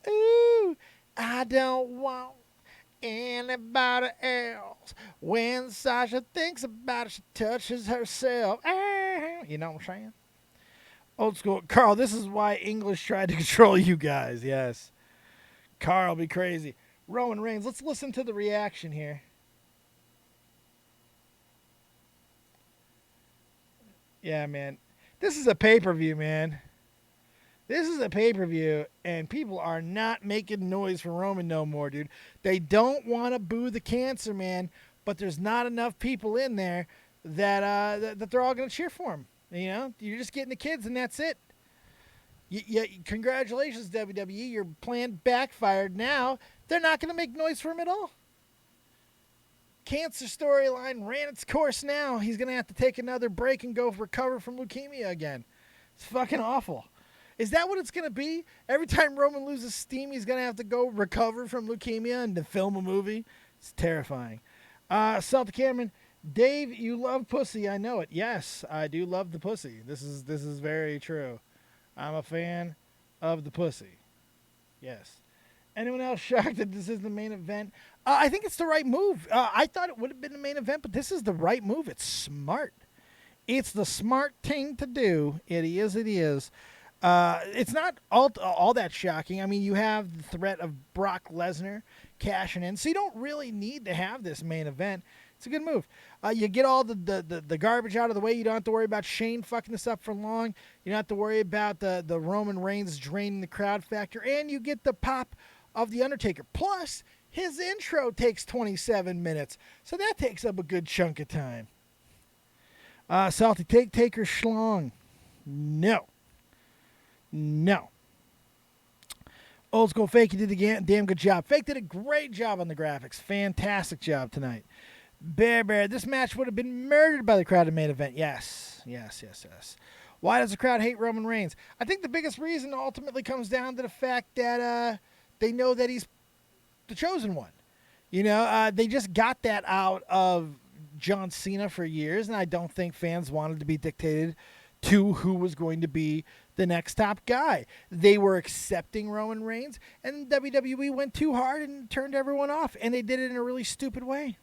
Ooh, I don't want anybody else. When Sasha thinks about it, she touches herself. You know what I'm saying? Old School. Carl, this is why English tried to control you guys. Yes. Carl, be crazy. Roman Reigns. Let's listen to the reaction here. Yeah, man. This is a pay-per-view, man. This is a pay-per-view, and people are not making noise for Roman no more, dude. They don't want to boo the cancer, man, but there's not enough people in there that they're all going to cheer for him. You know, you're just getting the kids, and that's it. Congratulations, WWE. Your plan backfired. Now they're not going to make noise for him at all. Cancer storyline ran its course now. He's going to have to take another break and go recover from leukemia again. It's fucking awful. Is that what it's going to be? Every time Roman loses steam, he's going to have to go recover from leukemia and to film a movie? It's terrifying. Celtic Cameron, Dave, you love pussy. I know it. Yes, I do love the pussy. This is very true. I'm a fan of the pussy. Yes. Anyone else shocked that this is the main event? I think it's the right move. I thought it would have been the main event, but this is the right move. It's smart. It's the smart thing to do. It is. It's not all that shocking. I mean, you have the threat of Brock Lesnar cashing in, so you don't really need to have this main event. It's a good move. You get all the garbage out of the way. You don't have to worry about Shane fucking this up for long. You don't have to worry about the Roman Reigns draining the crowd factor, and you get the pop of The Undertaker. Plus, his intro takes 27 minutes, so that takes up a good chunk of time. Salty Taker Schlong. No. Old School Fake, you did a damn good job. Fake did a great job on the graphics. Fantastic job tonight. Bear, this match would have been murdered by the crowd in main event. Yes. Why does the crowd hate Roman Reigns? I think the biggest reason ultimately comes down to the fact that they know that he's the chosen one. They just got that out of John Cena for years, and I don't think fans wanted to be dictated to who was going to be the next top guy. They were accepting Roman Reigns, and WWE went too hard and turned everyone off, and they did it in a really stupid way.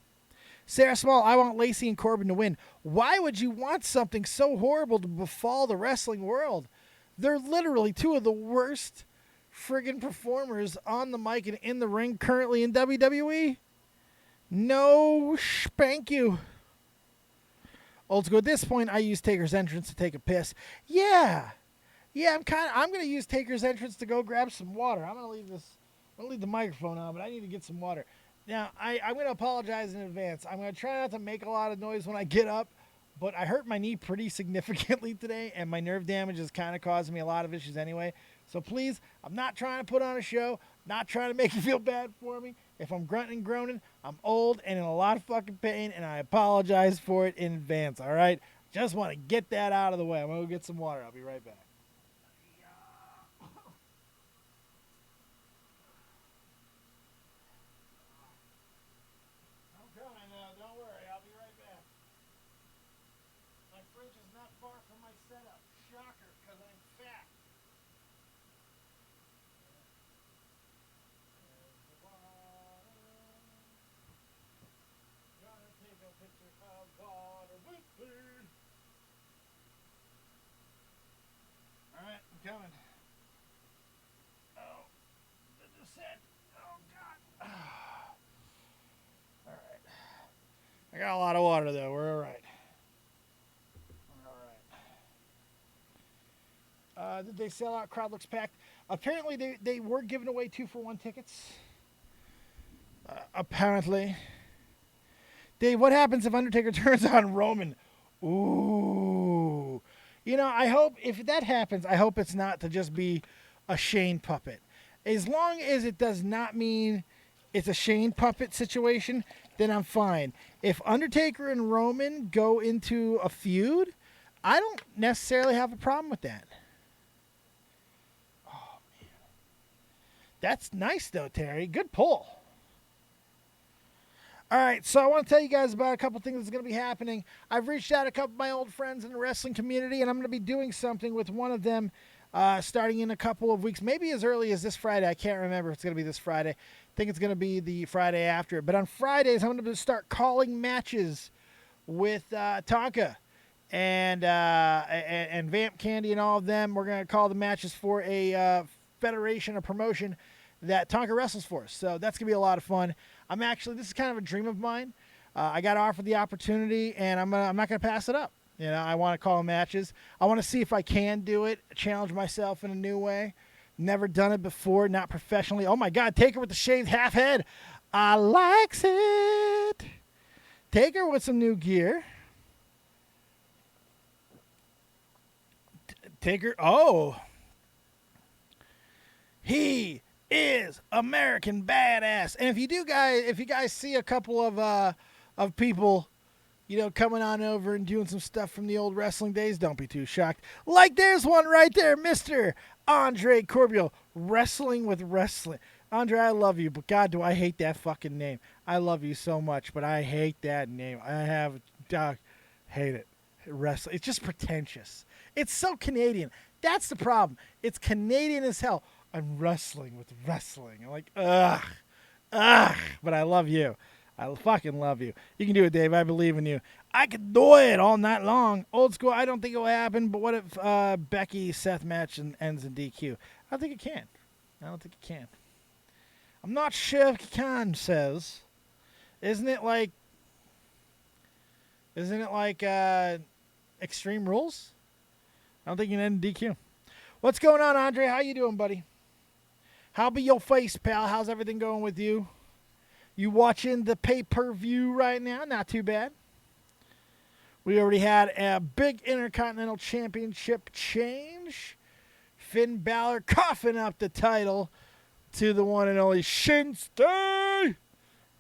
Sarah Small, I want Lacey and Corbin to win. Why would you want something so horrible to befall the wrestling world? They're literally two of the worst friggin' performers on the mic and in the ring currently in WWE. No spank you. Old School, at this point, I use Taker's entrance to take a piss. Yeah, I'm gonna use Taker's entrance to go grab some water. I'm gonna leave the microphone on, but I need to get some water. Now, I'm going to apologize in advance. I'm going to try not to make a lot of noise when I get up, but I hurt my knee pretty significantly today, and my nerve damage is kind of causing me a lot of issues anyway. So please, I'm not trying to put on a show, not trying to make you feel bad for me. If I'm grunting and groaning, I'm old and in a lot of fucking pain, and I apologize for it in advance, all right? Just want to get that out of the way. I'm going to go get some water. I'll be right back. Don't worry, I'll be right back. My fridge is not far from my setup. Shocker, because I'm fat. There's the water. Gonna take a picture of water with me. Alright, I'm coming. Oh, the descent. Oh, God. Alright. I got a lot of water, though. We're all right. Did they sell out? Crowd looks packed. Apparently, they were giving away 2-for-1 tickets. Apparently. Dave, what happens if Undertaker turns on Roman? Ooh. I hope, if that happens, I hope it's not to just be a Shane puppet. As long as it does not mean it's a Shane puppet situation, then I'm fine. If Undertaker and Roman go into a feud, I don't necessarily have a problem with that. Oh, man. That's nice, though, Terry. Good pull. All right, so I want to tell you guys about a couple things that's going to be happening. I've reached out to a couple of my old friends in the wrestling community, and I'm going to be doing something with one of them starting in a couple of weeks, maybe as early as this Friday. I can't remember if it's going to be this Friday. I think it's going to be the Friday after it. But on Fridays, I'm going to start calling matches with Tonka and Vamp Candy and all of them. We're going to call the matches for a federation, a promotion that Tonka wrestles for. So that's going to be a lot of fun. This is kind of a dream of mine. I got offered the opportunity, and I'm not going to pass it up. I want to call matches. I want to see if I can do it, challenge myself in a new way. Never done it before, not professionally. Oh, my God, Taker with the shaved half head. I likes it. Taker with some new gear. Taker, he is American badass. And if you guys see a couple of people, coming on over and doing some stuff from the old wrestling days, don't be too shocked. Like there's one right there, Mr. Andre Corbio, wrestling with wrestling. Andre, I love you, but God, do I hate that fucking name. I love you so much, but I hate that name. Hate it. Wrestling. It's just pretentious. It's so Canadian. That's the problem. It's Canadian as hell. I'm wrestling with wrestling. I'm like, ugh. But I love you. I fucking love you. You can do it, Dave. I believe in you. I could do it all night long. Old school, I don't think it will happen, but what if Becky-Seth match ends in DQ? I don't think it can. I'm not sure if it can, says. Isn't it like Extreme Rules? I don't think you can end in DQ. What's going on, Andre? How you doing, buddy? How be your face, pal? How's everything going with you? You watching the pay-per-view right now? Not too bad. We already had a big Intercontinental Championship change. Finn Balor coughing up the title to the one and only Shinsuke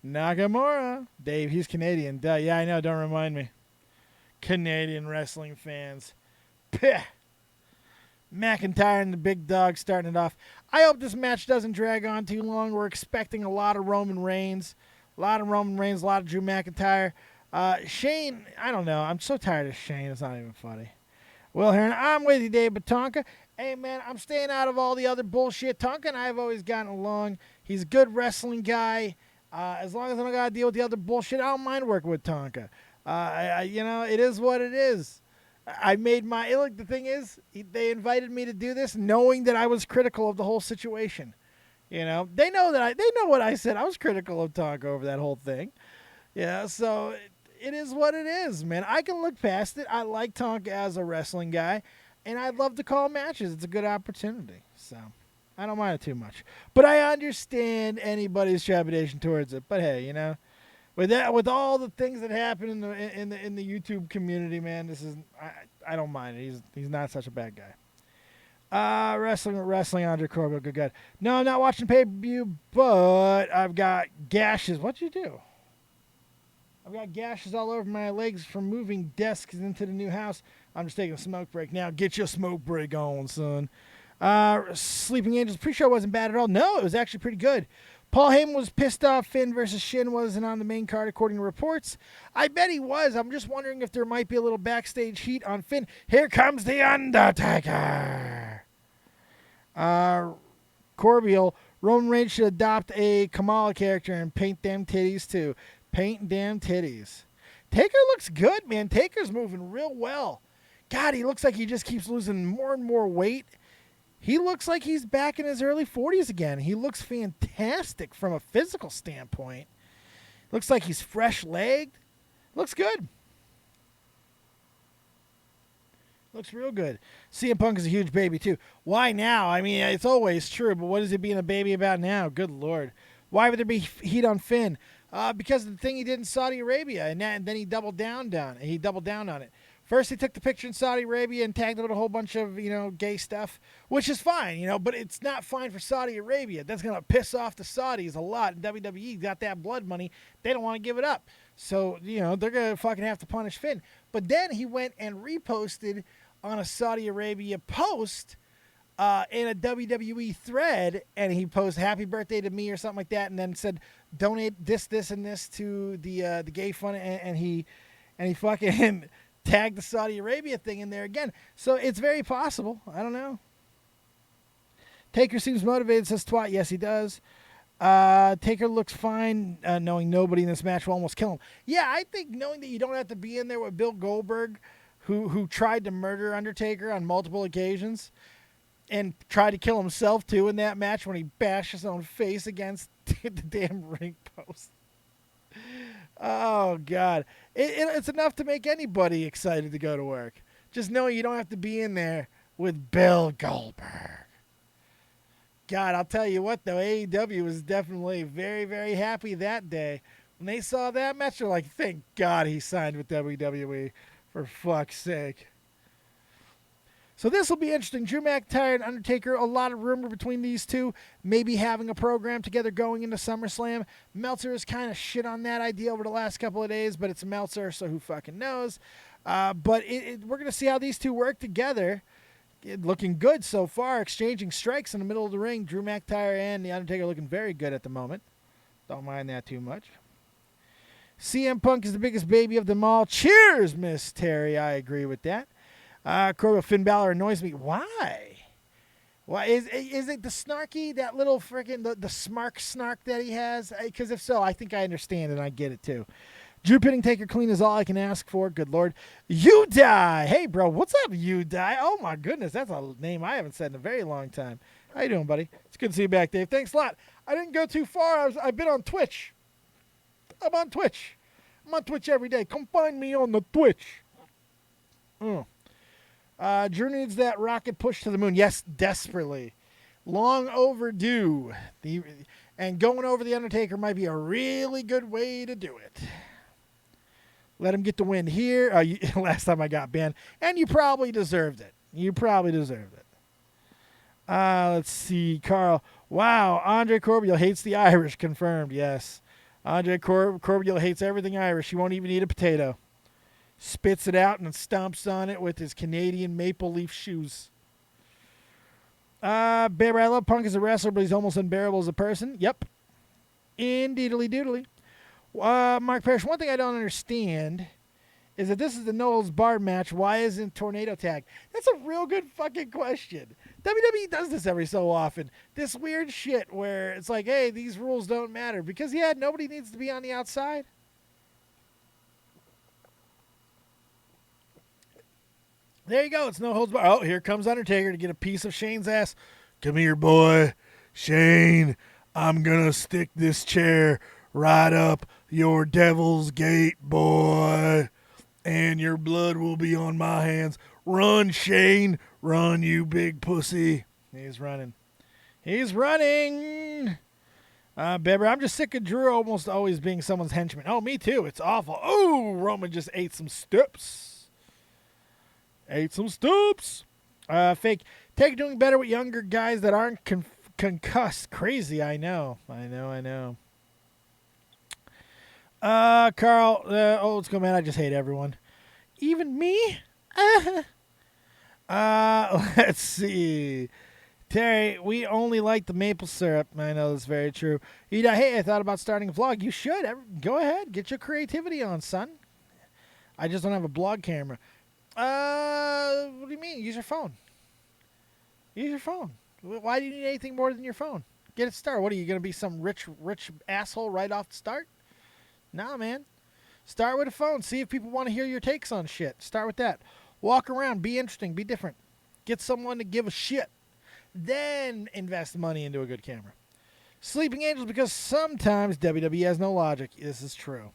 Nakamura. Dave, he's Canadian. Duh. Yeah, I know. Don't remind me. Canadian wrestling fans. Peh. McIntyre and the big dog starting it off. I hope this match doesn't drag on too long. We're expecting a lot of Roman Reigns. A lot of Drew McIntyre. Shane, I don't know. I'm so tired of Shane. It's not even funny. Well, Heron, I'm with you, Dave Batonka. Hey, man, I'm staying out of all the other bullshit. Tonka and I have always gotten along. He's a good wrestling guy. As long as I don't got to deal with the other bullshit, I don't mind working with Tonka. It is what it is. I made my look. The thing is, they invited me to do this, knowing that I was critical of the whole situation. You know, they know what I said. I was critical of Tonka over that whole thing. Yeah, so it is what it is, man. I can look past it. I like Tonka as a wrestling guy, and I'd love to call matches. It's a good opportunity, so I don't mind it too much. But I understand anybody's trepidation towards it. But hey, you know. With all the things that happen in the YouTube community, man, I don't mind it. He's not such a bad guy. Wrestling Andre Corbin, good God. No, I'm not watching pay-per-view, but I've got gashes. What'd you do? I've got gashes all over my legs from moving desks into the new house. I'm just taking a smoke break now. Get your smoke break on, son. Sleeping Angels pre-show wasn't bad at all. No, it was actually pretty good. Paul Heyman was pissed off Finn versus Shin wasn't on the main card according to reports. I bet he was. I'm just wondering if there might be a little backstage heat on Finn. Here comes The Undertaker. Corbeil, Roman Reigns should adopt a Kamala character and paint them titties too. Paint them titties. Taker looks good, man. Taker's moving real well. God, he looks like he just keeps losing more and more weight. He looks like he's back in his early 40s again. He looks fantastic from a physical standpoint. Looks like he's fresh-legged. Looks good. Looks real good. CM Punk is a huge baby, too. Why now? I mean, it's always true, but what is he being a baby about now? Good Lord. Why would there be heat on Finn? Because of the thing he did in Saudi Arabia, and then he doubled down on it. He doubled down on it. First, he took the picture in Saudi Arabia and tagged it with a whole bunch of, gay stuff, which is fine, but it's not fine for Saudi Arabia. That's going to piss off the Saudis a lot. And WWE got that blood money. They don't want to give it up. So, they're going to fucking have to punish Finn. But then he went and reposted on a Saudi Arabia post in a WWE thread, and he posted happy birthday to me or something like that, and then said donate this, and this to the gay fund, and he fucking tagged the Saudi Arabia thing in there again. So it's very possible. I don't know. Taker seems motivated, says Twat. Yes, he does. Taker looks fine, knowing nobody in this match will almost kill him. Yeah, I think knowing that you don't have to be in there with Bill Goldberg, who tried to murder Undertaker on multiple occasions and tried to kill himself, too, in that match when he bashed his own face against the damn ring post. Oh, God. It's enough to make anybody excited to go to work. Just knowing you don't have to be in there with Bill Goldberg. God, I'll tell you what, though. AEW was definitely very, very happy that day. When they saw that match, they're like, thank God he signed with WWE. For fuck's sake. So this will be interesting. Drew McIntyre and Undertaker, a lot of rumor between these two, maybe having a program together going into SummerSlam. Meltzer has kind of shit on that idea over the last couple of days, but it's Meltzer, so who fucking knows. But we're going to see how these two work together. Looking good so far, exchanging strikes in the middle of the ring. Drew McIntyre and The Undertaker looking very good at the moment. Don't mind that too much. CM Punk is the biggest baby of them all. Cheers, Miss Terry. I agree with that. Corbin Finn Balor annoys me. Why? Why is it the snarky, that little freaking the snark that he has? Because if so, I think I understand and I get it too. Drew pitting Taker clean is all I can ask for. Good Lord. You Die. Hey, bro. What's up, You Die? Oh, my goodness. That's a name I haven't said in a very long time. How you doing, buddy? It's good to see you back, Dave. Thanks a lot. I didn't go too far. I've been on Twitch. I'm on Twitch. I'm on Twitch every day. Come find me on the Twitch. Drew needs that rocket push to the moon. Yes, desperately. Long overdue. And going over The Undertaker might be a really good way to do it. Let him get the win here. Last time I got banned. And you probably deserved it. You probably deserved it. Let's see, Carl. Wow, Andre Corbiel hates the Irish. Confirmed. Yes, Andre Corbiel hates everything Irish. He won't even eat a potato. Spits it out and stomps on it with his Canadian maple leaf shoes. Baber, I love Punk as a wrestler, but he's almost unbearable as a person. Yep. Indeedly doodly. Mark Parrish, one thing I don't understand is that this is the no holds barred match. Why isn't Tornado Tag? That's a real good fucking question. WWE does this every so often. This weird shit where it's like, hey, these rules don't matter. Because, yeah, nobody needs to be on the outside. There you go. It's no holds barred. Oh, here comes Undertaker to get a piece of Shane's ass. Come here, boy. Shane, I'm going to stick this chair right up your devil's gate, boy. And your blood will be on my hands. Run, Shane. Run, you big pussy. He's running. He's running. Beber, I'm just sick of Drew almost always being someone's henchman. Oh, me too. It's awful. Oh, Roman just ate some steps. Fake. Take doing better with younger guys that aren't concussed. Crazy, I know. Carl, old school man, I just hate everyone. Even me? Let's see. Terry, we only like the maple syrup. I know that's very true. Hey, I thought about starting a vlog. You should. Go ahead. Get your creativity on, son. I just don't have a blog camera. What do you mean? Use your phone. Use your phone. Why do you need anything more than your phone? Get it started. What are you going to be, some rich asshole right off the start? Nah, man. Start with a phone. See if people want to hear your takes on shit. Start with that. Walk around. Be interesting. Be different. Get someone to give a shit. Then invest money into a good camera. Sleeping Angels, because sometimes WWE has no logic. This is true.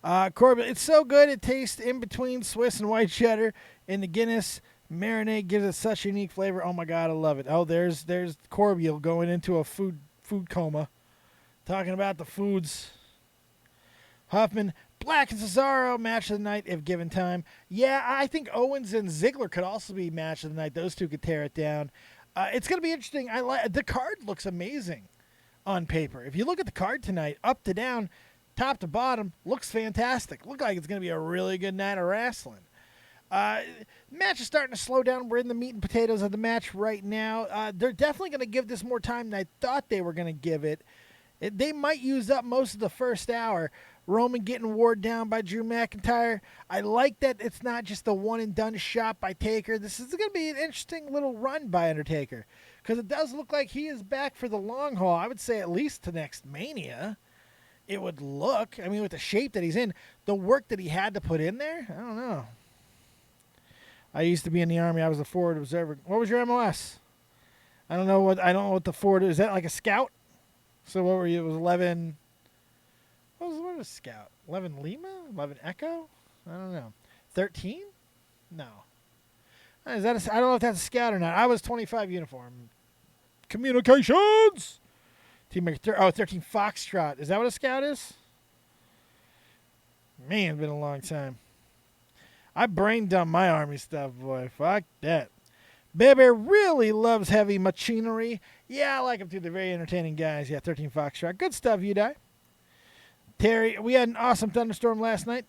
Corbin, it's so good. It tastes in between Swiss and white cheddar. And the Guinness marinade gives it such a unique flavor. Oh, my God, I love it. Oh, there's Corbiel going into a food coma. Talking about the foods. Huffman, Black and Cesaro, match of the night if given time. Yeah, I think Owens and Ziggler could also be match of the night. Those two could tear it down. It's going to be interesting. The card looks amazing on paper. If you look at the card tonight, up to down, top to bottom, looks fantastic. Look like it's going to be a really good night of wrestling. Match is starting to slow down. We're in the meat and potatoes of the match right now. They're definitely going to give this more time than I thought they were going to give it. They might use up most of the first hour. Roman getting wore down by Drew McIntyre. I like that it's not just a one-and-done shot by Taker. This is going to be an interesting little run by Undertaker because it does look like he is back for the long haul. I would say at least to next Mania. It would look. I mean, with the shape that he's in, the work that he had to put in there, I don't know. I used to be in the Army. I was a forward observer. What was your MOS? I don't know what the forward is. Is that like a scout? So what were you? It was 11. What was scout? 11 Lima? 11 Echo? I don't know. 13? No. I don't know if that's a scout or not. I was 25 uniform. Communications! Team 13 Foxtrot. Is that what a scout is? Man, it's been a long time. I brain dumped my Army stuff, boy. Fuck that. Bebe really loves heavy machinery. Yeah, I like them too. They're very entertaining guys. Yeah, 13 Foxtrot. Good stuff, you die. Terry, we had an awesome thunderstorm last night.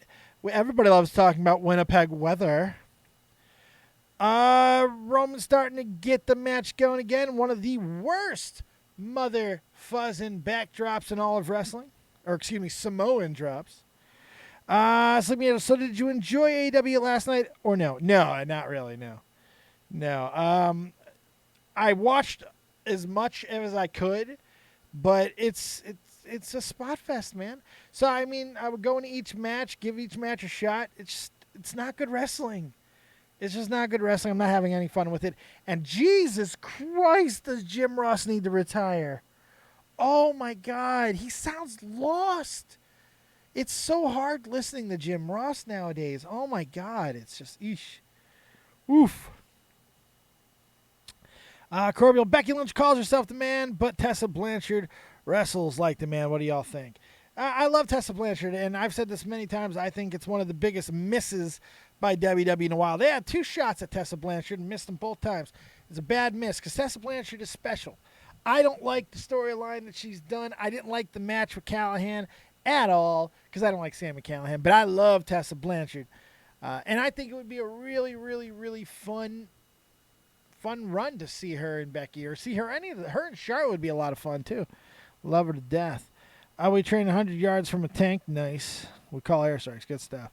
Everybody loves talking about Winnipeg weather. Roman starting to get the match going again. One of the worst mother fuzzing backdrops in all of wrestling. Or, excuse me, Samoan drops. So did you enjoy AEW last night or no? No, not really, no. No. I watched as much as I could, but it's a spot fest, man. So, I mean, I would go into each match, give each match a shot. It's not good wrestling. It's just not good wrestling. I'm not having any fun with it. And Jesus Christ, does Jim Ross need to retire? Oh, my God. He sounds lost. It's so hard listening to Jim Ross nowadays. Oh, my God. It's just, eesh. Oof. Corbiel, Becky Lynch calls herself the man, but Tessa Blanchard wrestles like the man. What do y'all think? I love Tessa Blanchard, and I've said this many times. I think it's one of the biggest misses by WWE in a while. They had 2 shots at Tessa Blanchard and missed them both times. It's a bad miss because Tessa Blanchard is special. I don't like the storyline that she's done. I didn't like the match with Callahan at all because I don't like Sami Callahan, but I love Tessa Blanchard. And I think it would be a really, really, really fun run to see her and Becky, or see her her and Charlotte would be a lot of fun too. Love her to death. We train 100 yards from a tank. Nice. We call air strikes. Good stuff.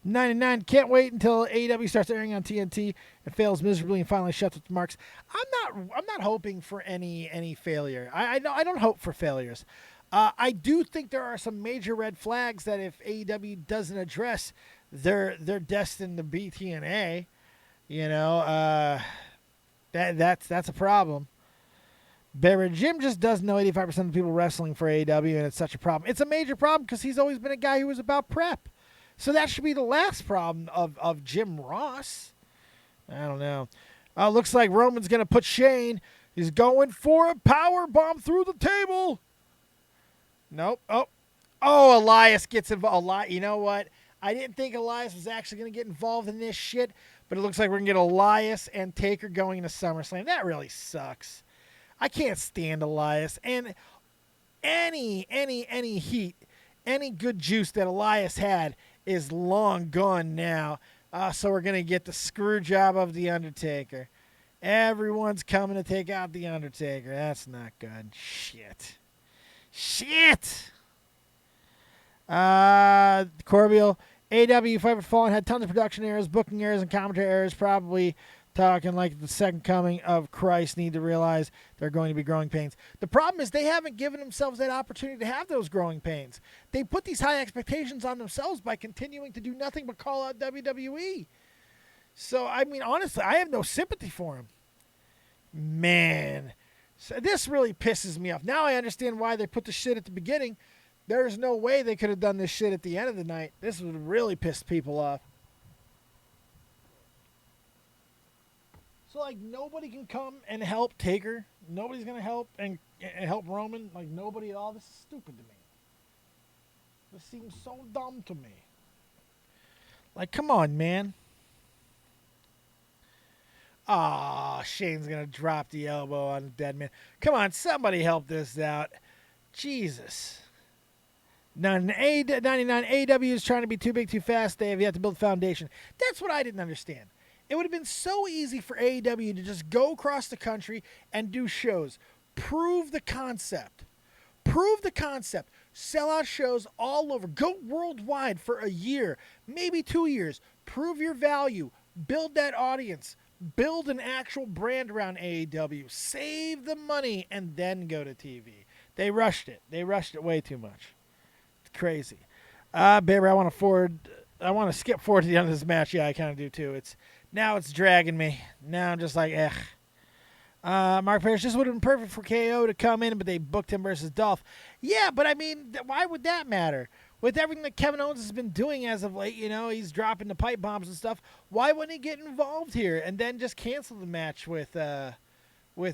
99. Can't wait until AEW starts airing on TNT and fails miserably and finally shuts its marks. I'm not hoping for any failure. I don't hope for failures. I do think there are some major red flags that if AEW doesn't address, they're destined to be TNA. That's a problem. But Jim just doesn't know 85% of the people wrestling for AEW, and it's such a problem. It's a major problem because he's always been a guy who was about prep. So that should be the last problem of Jim Ross. I don't know. Looks like Roman's going to put Shane. He's going for a power bomb through the table. Nope. Oh, Elias gets involved. You know what? I didn't think Elias was actually going to get involved in this shit, but it looks like we're going to get Elias and Taker going into SummerSlam. That really sucks. I can't stand Elias. And any heat, any good juice that Elias had is long gone now. So we're going to get the screw job of The Undertaker. Everyone's coming to take out The Undertaker. That's not good. Shit. Corbeil, AEW Fight for Fallen had tons of production errors, booking errors, and commentary errors. Probably talking like the second coming of Christ. Need to realize they're going to be growing pains. The problem is they haven't given themselves that opportunity to have those growing pains. They put these high expectations on themselves by continuing to do nothing but call out WWE. So, I mean, honestly, I have no sympathy for him. Man, so this really pisses me off. Now I understand why they put the shit at the beginning. There's no way they could have done this shit at the end of the night. This would have really pissed people off. So, like, nobody can come and help Taker. Nobody's going to help and help Roman. Like, nobody at all. This is stupid to me. This seems so dumb to me. Like, come on, man. Ah, Shane's going to drop the elbow on the dead man. Come on, somebody help this out. Jesus. 99 AEW is trying to be too big too fast. They have yet to build a foundation. That's what I didn't understand. It would have been so easy for AEW to just go across the country and do shows. Prove the concept. Sell out shows all over. Go worldwide for a year, maybe 2 years. Prove your value. Build that audience. Build an actual brand around AEW. Save the money and then go to TV. They rushed it. They rushed it way too much. It's crazy. Baby, I want to skip forward to the end of this match. Yeah, I kind of do too. Now it's dragging me. Now I'm just like, Mark Parrish, this would have been perfect for KO to come in, but they booked him versus Dolph. Yeah, but I mean, why would that matter? With everything that Kevin Owens has been doing as of late, he's dropping the pipe bombs and stuff. Why wouldn't he get involved here and then just cancel the match with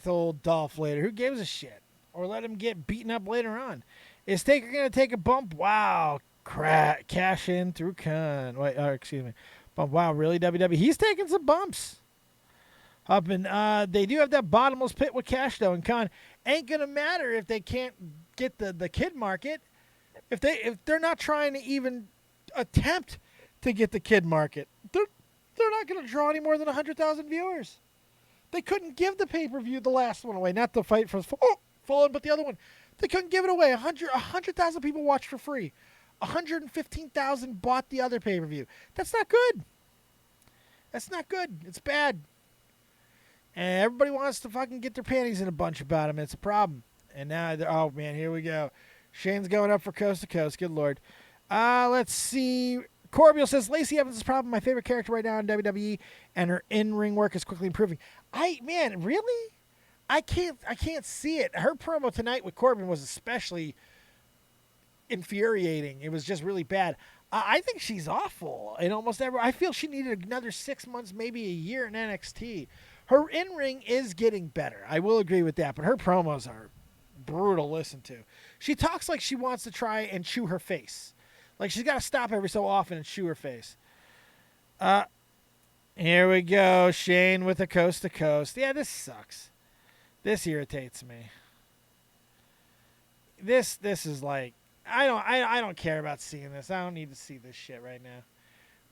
old Dolph later? Who gives a shit? Or let him get beaten up later on. Is Taker going to take a bump? Wow. Cash in through Khan. Wait, excuse me. Bump. Wow, really, WWE? He's taking some bumps. Up and they do have that bottomless pit with Cash, though, and Khan. Ain't going to matter if they can't get the kid market. If they're not trying to even attempt to get the kid market, they're not going to draw any more than 100,000 viewers. They couldn't give the pay-per-view, the last one, away. Not the fight for Fallen, but the other one. They couldn't give it away. 100,000 people watched for free. 115,000 bought the other pay-per-view. That's not good. It's bad. And everybody wants to fucking get their panties in a bunch about him. It's a problem. And now, oh, man, here we go. Shane's going up for coast to coast. Good Lord. Let's see. Corbeil says, Lacey Evans is probably my favorite character right now in WWE, and her in-ring work is quickly improving. Man, really? I can't see it. Her promo tonight with Corbin was especially infuriating. It was just really bad. I think she's awful in almost every. I feel she needed another 6 months, maybe a year in NXT. Her in-ring is getting better. I will agree with that, but her promos are brutal to listen to. She talks like she wants to try and chew her face. Like she's got to stop every so often and chew her face. Here we go. Shane with a coast to coast. Yeah, this sucks. This irritates me. This is like I don't care about seeing this. I don't need to see this shit right now.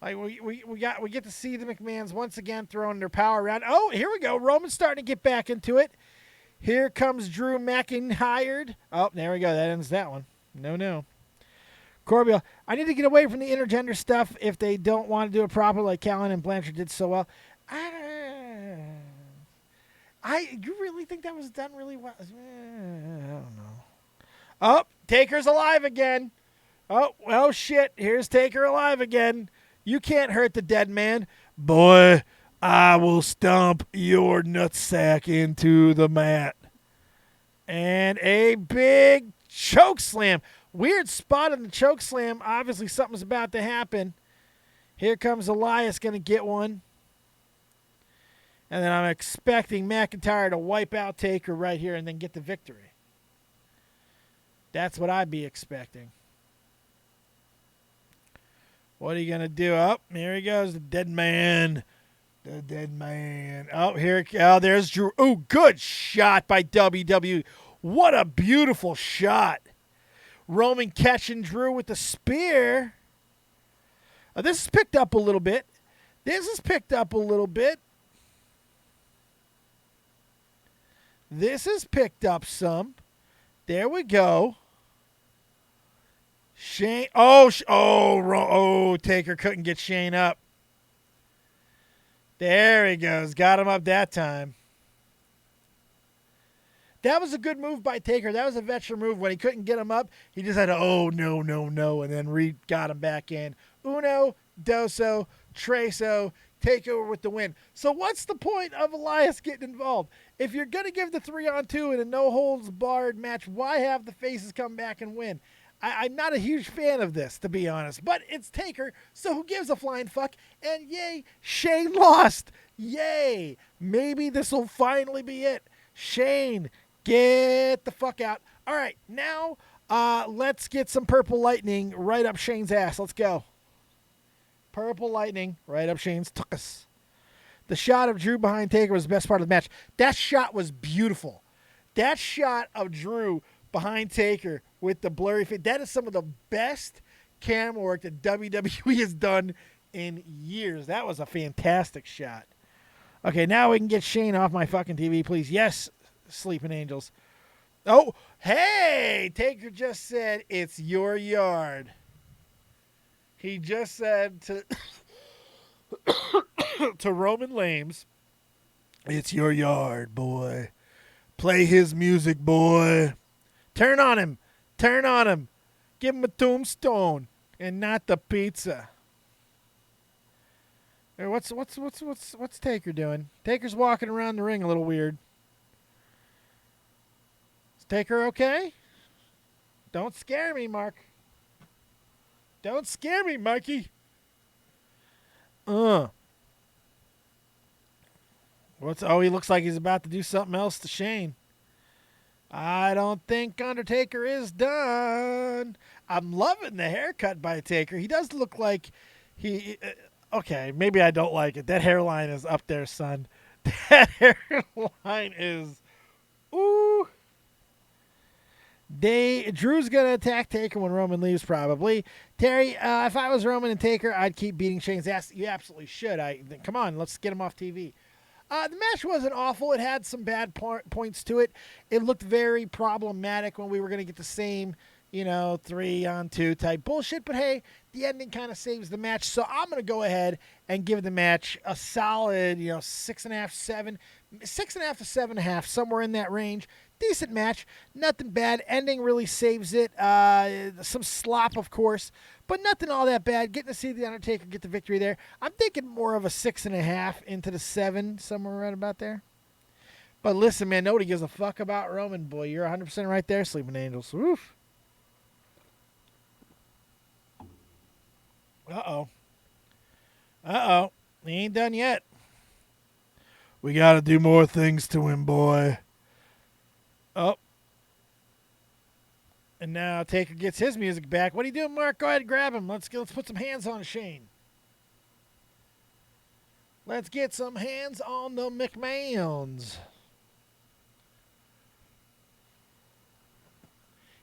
Like we get to see the McMahons once again throwing their power around. Oh, here we go. Roman's starting to get back into it. Here comes Drew McIntyre. Oh, there we go. That ends that one. No. Corbio, I need to get away from the intergender stuff if they don't want to do it proper like Callan and Blanchard did so well. You really think that was done really well? I don't know. Oh, Taker's alive again. Oh, well, shit. Here's Taker alive again. You can't hurt the dead man. Boy, I will stomp your nutsack into the mat. And a big choke slam. Weird spot in the choke slam. Obviously, something's about to happen. Here comes Elias going to get one. And then I'm expecting McIntyre to wipe out Taker right here and then get the victory. That's what I'd be expecting. What are you going to do? Oh, here he goes, the dead man. The dead man. Oh, there's Drew. Oh, good shot by WWE. What a beautiful shot. Roman catching Drew with the spear. This is picked up a little bit. This is picked up some. There we go. Shane. Taker couldn't get Shane up. There he goes. Got him up that time. That was a good move by Taker. That was a veteran move. When he couldn't get him up, he just had to, no, and then got him back in. Uno, doso, treso, Takeover with the win. So what's the point of Elias getting involved? If you're going to give the 3-on-2 in a no-holds-barred match, why have the faces come back and win? I'm not a huge fan of this, to be honest. But it's Taker, so who gives a flying fuck? And yay, Shane lost. Yay. Maybe this will finally be it. Shane, get the fuck out. All right, now let's get some Purple Lightning right up Shane's ass. Let's go. Purple Lightning right up Shane's tuchus. The shot of Drew behind Taker was the best part of the match. That shot was beautiful. That shot of Drew behind Taker with the blurry face, that is some of the best camera work that WWE has done in years. That was a fantastic shot. Okay, now we can get Shane off my fucking TV, please. Yes, Sleeping Angels. Oh, hey! Taker just said, it's your yard. He just said to Roman Reigns, it's your yard, boy. Play his music, boy. Turn on him. Turn on him. Give him a tombstone and not the pizza. Hey, what's Taker doing? Taker's walking around the ring a little weird. Is Taker okay? Don't scare me, Mark. Don't scare me, Mikey. He looks like he's about to do something else to Shane. I don't think Undertaker is done. I'm loving the haircut by Taker. He does look like he... okay, maybe I don't like it. That hairline is up there, son. That hairline is... ooh. Drew's going to attack Taker when Roman leaves, probably. Terry, if I was Roman and Taker, I'd keep beating Shane's ass. You absolutely should. Come on, let's get him off TV. The match wasn't awful. It had some bad points to it. It looked very problematic when we were going to get the same, 3-on-2 type bullshit. But hey, the ending kind of saves the match. So I'm going to go ahead and give the match a solid, 6.5, 7, 6.5 to 7.5, somewhere in that range. Decent match. Nothing bad. Ending really saves it. Some slop, of course, but nothing all that bad. Getting to see The Undertaker get the victory there. I'm thinking more of a 6.5 into the 7, somewhere right about there. But listen, man, nobody gives a fuck about Roman, boy. You're 100% right there, Sleeping Angels. Oof. Uh-oh. He ain't done yet. We got to do more things to him, boy. Oh. And now Taker gets his music back. What are you doing, Mark? Go ahead and grab him. Let's put some hands on Shane. Let's get some hands on the McMahons.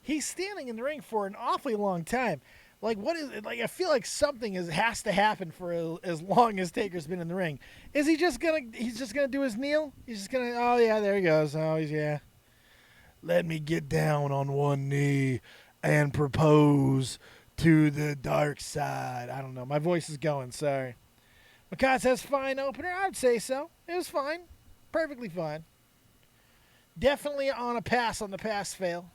He's standing in the ring for an awfully long time. Like, what is it? Like, I feel like something has to happen for as long as Taker's been in the ring. Is he just gonna? He's just gonna do his kneel? He's just gonna. Oh yeah, there he goes. Oh yeah. Let me get down on one knee and propose to the dark side. I don't know. My voice is going. Sorry. McCott says fine opener. I'd say so. It was fine. Perfectly fine. Definitely on a pass on the pass fail.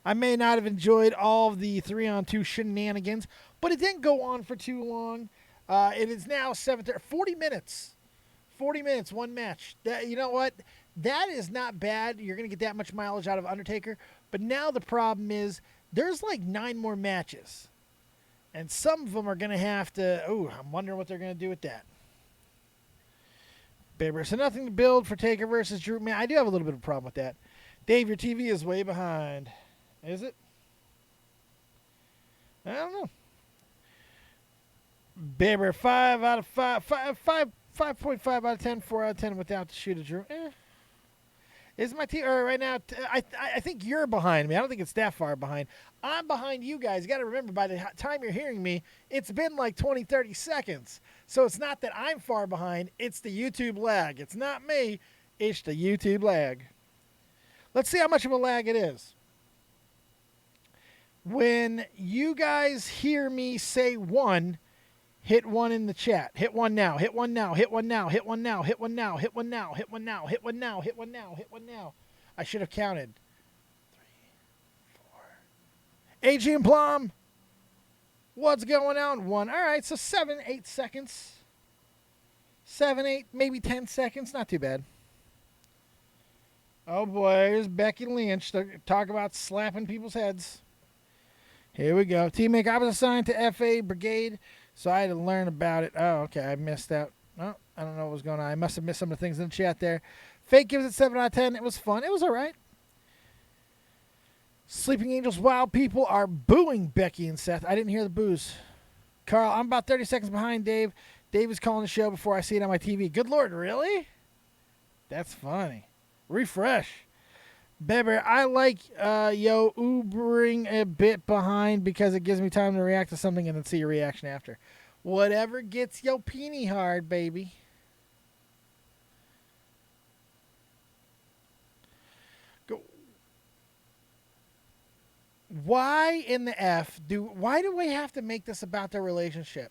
I may not have enjoyed all of the 3-on-2 shenanigans, but it didn't go on for too long. It is now 40 minutes. 40 minutes, one match. You know what? That is not bad. You're going to get that much mileage out of Undertaker. But now the problem is there's like 9 more matches. And some of them are going to have to... Oh, I'm wondering what they're going to do with that. Baber, so nothing to build for Taker versus Drew. Man, I do have a little bit of a problem with that. Dave, your TV is way behind. Is it? I don't know. Baber, 5 out of 5. 5.5 out of 10. 4 out of 10 without the shoot of Drew. Is my team right now? I think you're behind me. I don't think it's that far behind. I'm behind you guys. You got to remember, by the time you're hearing me, it's been like 20, 30 seconds. So it's not that I'm far behind. It's the YouTube lag. It's not me. It's the YouTube lag. Let's see how much of a lag it is. When you guys hear me say 1, hit 1 in the chat. Hit 1 now. Hit 1 now. Hit 1 now. Hit 1 now. Hit 1 now. Hit 1 now. Hit 1 now. Hit 1 now. Hit 1 now. Hit 1 now. I should have counted. 3, 4. Adrian Plum. What's going on? 1. All right, so 7, 8 seconds. 7, 8, maybe 10 seconds. Not too bad. Oh boy, here's Becky Lynch. Talk about slapping people's heads. Here we go. Teammate, I was assigned to FA Brigade, so I had to learn about it. Oh, okay, I missed out. Oh, I don't know what was going on. I must have missed some of the things in the chat there. Fake gives it 7 out of 10. It was fun. It was all right. Sleeping Angels Wild people are booing Becky and Seth. I didn't hear the boos. Carl, I'm about 30 seconds behind Dave. Dave is calling the show before I see it on my TV. Good Lord, really? That's funny. Refresh. Beber, I like yo Ubering a bit behind because it gives me time to react to something and then see your reaction after. Whatever gets yo peenie hard, baby. Go. Why in the F why do we have to make this about their relationship?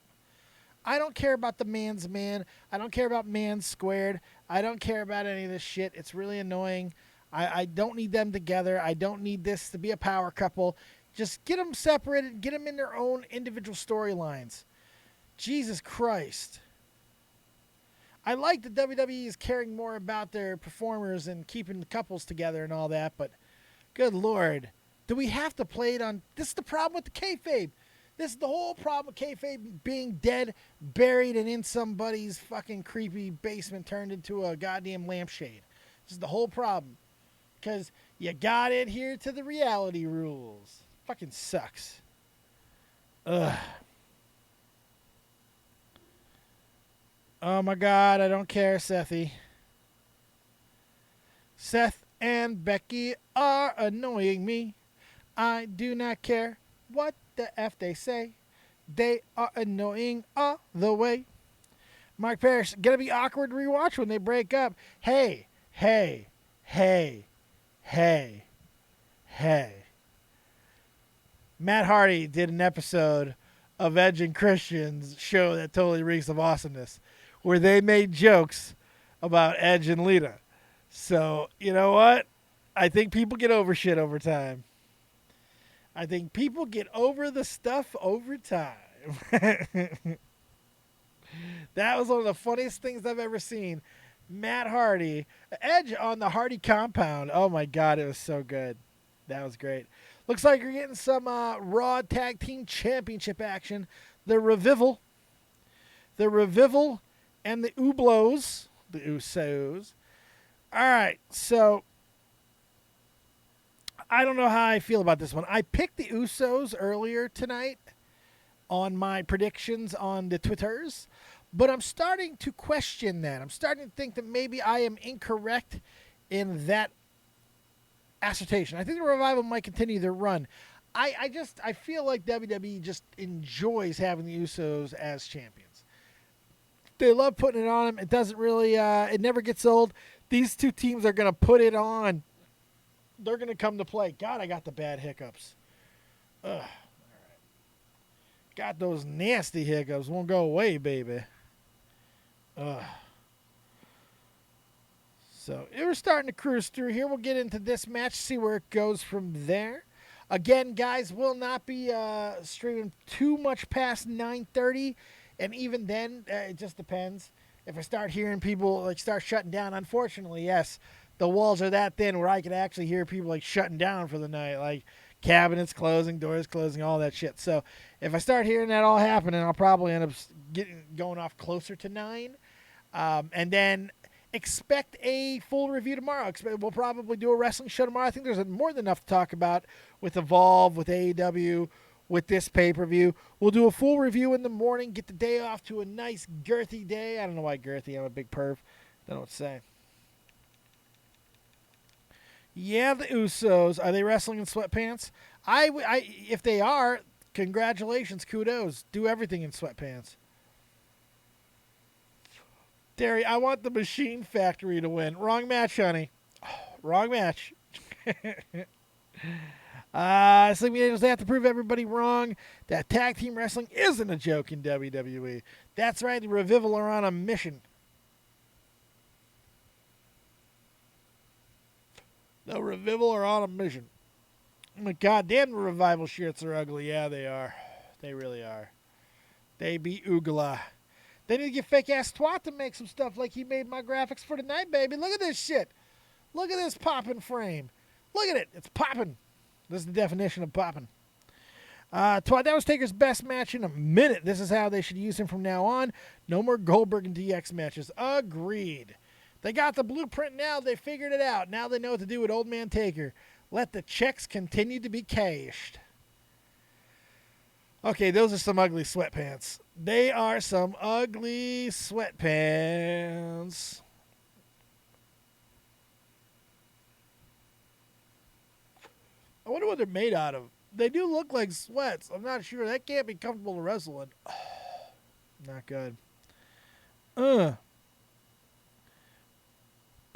I don't care about the man's man. I don't care about man squared. I don't care about any of this shit. It's really annoying. I don't need them together. I don't need this to be a power couple. Just get them separated. Get them in their own individual storylines. Jesus Christ. I like that WWE is caring more about their performers and keeping the couples together and all that, but good Lord. Do we have to play it on... This is the problem with the kayfabe. This is the whole problem with kayfabe being dead, buried, and in somebody's fucking creepy basement turned into a goddamn lampshade. This is the whole problem. Because you got to adhere to the reality rules. Fucking sucks. Ugh. Oh my God, I don't care, Sethy. Seth and Becky are annoying me. I do not care what the F they say. They are annoying all the way. Mark Parrish, gonna be awkward to rewatch when they break up. Hey. Matt Hardy did an episode of Edge and Christian's show that totally reeks of awesomeness, where they made jokes about Edge and Lita. So, you know what? I think people get over shit over time. I think people get over the stuff over time. That was one of the funniest things I've ever seen. Matt Hardy, Edge on the Hardy compound. Oh my God, it was so good. That was great. Looks like you're getting some Raw Tag Team Championship action. The Revival and the Ublos, the Usos. All right, so I don't know how I feel about this one. I picked the Usos earlier tonight on my predictions on the Twitters, But I'm starting to question that. I'm starting to think that maybe I am incorrect in that assertion. I think the Revival might continue their run. I feel like WWE just enjoys having the Usos as champions. They love putting it on them. It doesn't really, it never gets old. These two teams are going to put it on. They're going to come to play. God, I got the bad hiccups. Ugh. All right. Got those nasty hiccups. Won't go away, baby. Ugh. So we're starting to cruise through here. We'll get into this match, see where it goes from there. Again, guys, will not be streaming too much past 9:30, and even then, it just depends. If I start hearing people like start shutting down, unfortunately, yes, the walls are that thin where I can actually hear people like shutting down for the night, like cabinets closing, doors closing, all that shit. So if I start hearing that all happening, I'll probably end up going off closer to 9, and then expect a full review tomorrow. We'll probably do a wrestling show tomorrow. I think there's more than enough to talk about with Evolve, with AEW, with this pay-per-view. We'll do a full review in the morning, get the day off to a nice girthy day. I don't know why girthy. I'm a big perv. Don't know what to say. Yeah, the Usos. Are they wrestling in sweatpants? If they are, congratulations, kudos. Do everything in sweatpants. Derry, I want the Machine Factory to win. Wrong match, honey. Oh, wrong match. Sleeping Angels, they have to prove everybody wrong. That tag team wrestling isn't a joke in WWE. That's right, the Revival are on a mission. The Revival are on a mission. Oh my God, damn, the Revival shirts are ugly. Yeah, they are. They really are. They be oogla. They need to get fake-ass Twat to make some stuff like he made my graphics for tonight, baby. Look at this shit. Look at this popping frame. Look at it. It's popping. This is the definition of popping. Twat, that was Taker's best match in a minute. This is how they should use him from now on. No more Goldberg and DX matches. Agreed. They got the blueprint now. They figured it out. Now they know what to do with Old Man Taker. Let the checks continue to be cashed. Okay, those are some ugly sweatpants. They are some ugly sweatpants. I wonder what they're made out of. They do look like sweats. I'm not sure. That can't be comfortable to wrestle in. Not good.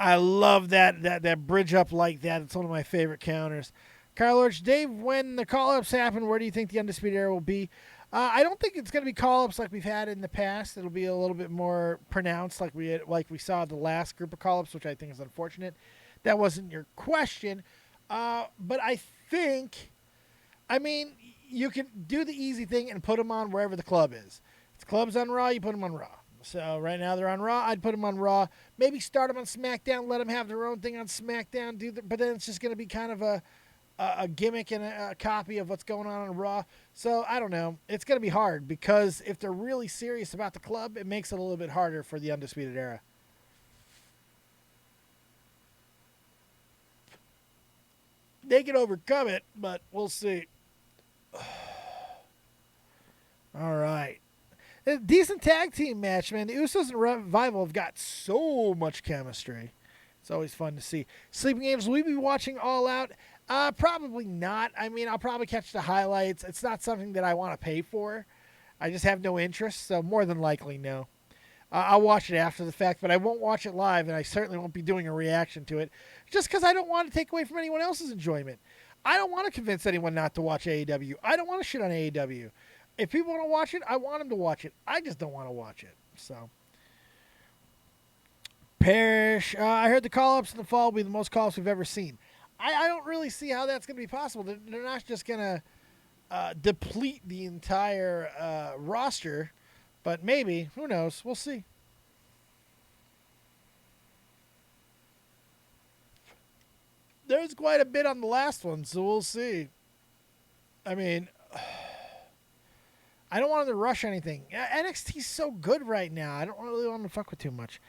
I love that bridge up like that. It's one of my favorite counters. Kyle Lorch, Dave, when the call-ups happen, where do you think the Undisputed Era will be? I don't think it's going to be call-ups like we've had in the past. It'll be a little bit more pronounced like we saw the last group of call-ups, which I think is unfortunate. That wasn't your question. But I think, you can do the easy thing and put them on wherever the club is. If the club's on Raw, you put them on Raw. So right now they're on Raw. I'd put them on Raw. Maybe start them on SmackDown. Let them have their own thing on SmackDown. But then it's just going to be kind of a gimmick and a copy of what's going on Raw. So I don't know. It's going to be hard because if they're really serious about the club, it makes it a little bit harder for the Undisputed Era. They can overcome it, but we'll see. All right. A decent tag team match, man. The Usos and Revival have got so much chemistry. It's always fun to see. Sleeping Angels, will we be watching All Out? Probably not. I'll probably catch the highlights. It's not something that I want to pay for. I just have no interest, so more than likely, no. I'll watch it after the fact, but I won't watch it live, and I certainly won't be doing a reaction to it, just because I don't want to take away from anyone else's enjoyment. I don't want to convince anyone not to watch AEW. I don't want to shit on AEW. If people want to watch it, I want them to watch it. I just don't want to watch it. So, Parrish, I heard the call-ups in the fall will be the most call-ups we've ever seen. I don't really see how that's going to be possible. They're not just going to deplete the entire roster, but maybe. Who knows? We'll see. There's quite a bit on the last one, so we'll see. I don't want them to rush anything. NXT's so good right now. I don't really want to fuck with too much.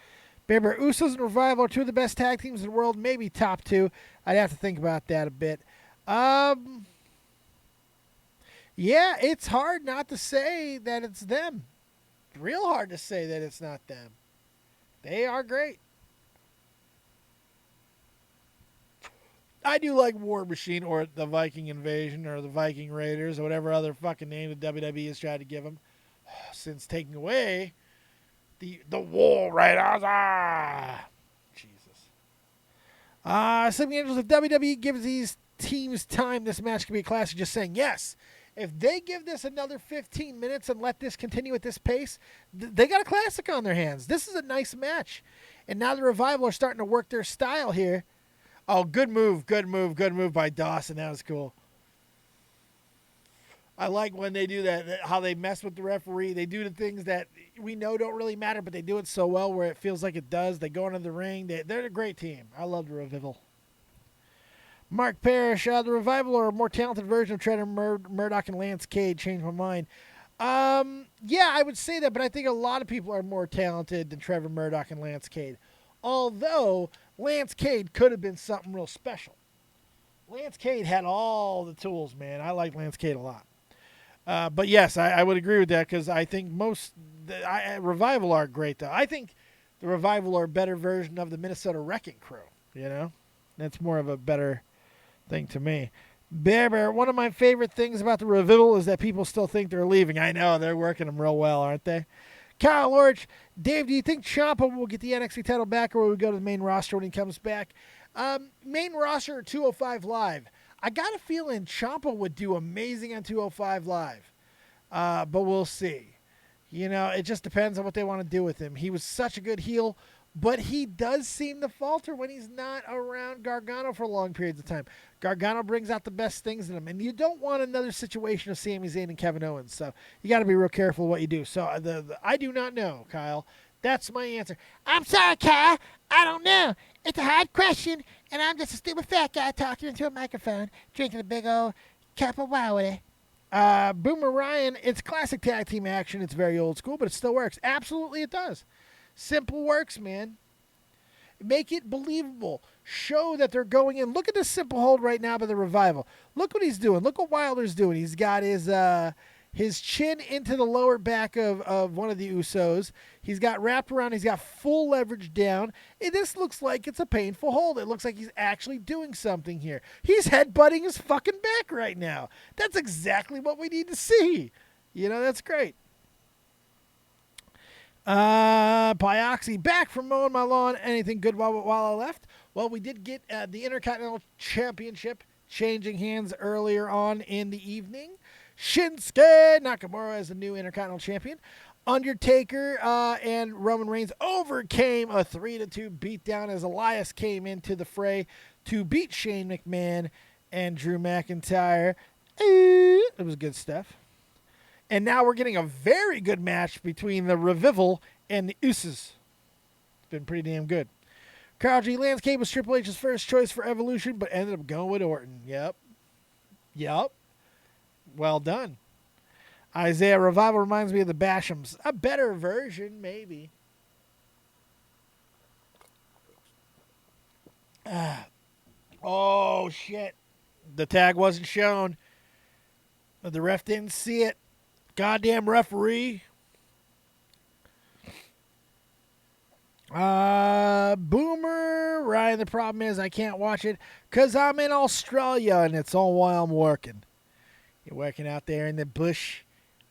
Remember, Usos and Revival are two of the best tag teams in the world, maybe top two. I'd have to think about that a bit. Yeah, it's hard not to say that it's them. real hard to say that it's not them. They are great. I do like War Machine or the Viking Invasion or the Viking Raiders or whatever other fucking name the WWE has tried to give them since taking away the War Raiders. Jesus. Sleeping Angels, if WWE gives these teams time, this match could be a classic. Just saying, yes. If they give this another 15 minutes and let this continue at this pace, they got a classic on their hands. This is a nice match. And now the Revival are starting to work their style here. Oh, good move by Dawson. That was cool. I like when they do that, how they mess with the referee. They do the things that we know don't really matter, but they do it so well where it feels like it does. They go into the ring. They're a great team. I love the Revival. Mark Parrish, the Revival are a more talented version of Trevor Murdoch and Lance Cade. Changed my mind. Yeah, I would say that, but I think a lot of people are more talented than Trevor Murdoch and Lance Cade. Although Lance Cade could have been something real special. Lance Cade had all the tools, man. I like Lance Cade a lot. But yes, I would agree with that because I think Revival are great, though. I think the Revival are a better version of the Minnesota Wrecking Crew, you know? That's more of a better thing to me. Bear, one of my favorite things about the Revival is that people still think they're leaving. I know, they're working them real well, aren't they? Kyle Lorch, Dave, do you think Ciampa will get the NXT title back or will we go to the main roster when he comes back? Main roster or 205 Live? I got a feeling Ciampa would do amazing on 205 Live, but we'll see. You know, it just depends on what they want to do with him. He was such a good heel, but he does seem to falter when he's not around Gargano for long periods of time. Gargano brings out the best things in him, and you don't want another situation of Sami Zayn and Kevin Owens, so you got to be real careful what you do. So I do not know, Kyle. That's my answer. I'm sorry, Kyle. I don't know. It's a hard question, and I'm just a stupid fat guy talking into a microphone, drinking a big old cup of Wowity. Boomer Ryan, it's classic tag team action. It's very old school, but it still works. Absolutely it does. Simple works, man. Make it believable. Show that they're going in. Look at this simple hold right now by the Revival. Look what he's doing. Look what Wilder's doing. He's got his chin into the lower back of one of the Usos. He's got wrapped around. He's got full leverage down. This looks like it's a painful hold. It looks like he's actually doing something here. He's headbutting his fucking back right now. That's exactly what we need to see. You know, that's great. Pyoxy, back from mowing my lawn. Anything good while I left? Well, we did get the Intercontinental Championship changing hands earlier on in the evening. Shinsuke Nakamura as the new Intercontinental Champion. Undertaker and Roman Reigns overcame a 3-2 beatdown as Elias came into the fray to beat Shane McMahon and Drew McIntyre. It was good stuff. And now we're getting a very good match between the Revival and the Usos. It's been pretty damn good. Carl G. Lance Cade was Triple H's first choice for Evolution, but ended up going with Orton. Yep. Well done. Isaiah, Revival reminds me of the Bashams. A better version, maybe. Oh, shit. The tag wasn't shown. The ref didn't see it. Goddamn referee. Boomer, Ryan, the problem is I can't watch it because I'm in Australia and it's all while I'm working. You're working out there in the bush.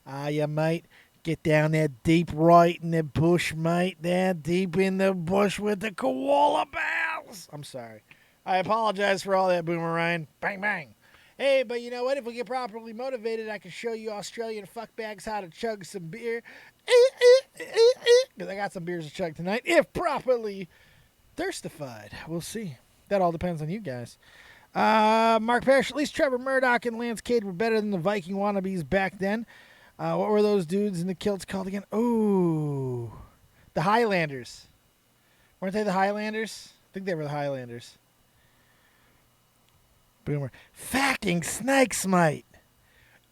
You mate. Get down there deep right in the bush, mate. There, deep in the bush with the koala bears. I'm sorry. I apologize for all that, Boomer Ryan. Bang, bang. Hey, but you know what? If we get properly motivated, I can show you Australian fuckbags how to chug some beer. Because I got some beers to chug tonight. If properly thirstified. We'll see. That all depends on you guys. Mark Parrish, at least Trevor Murdoch and Lance Cade were better than the Viking wannabes back then. What were those dudes in the kilts called again? Oh, the Highlanders. Weren't they the Highlanders? I think they were the Highlanders. Boomer. Fucking snakes, mate.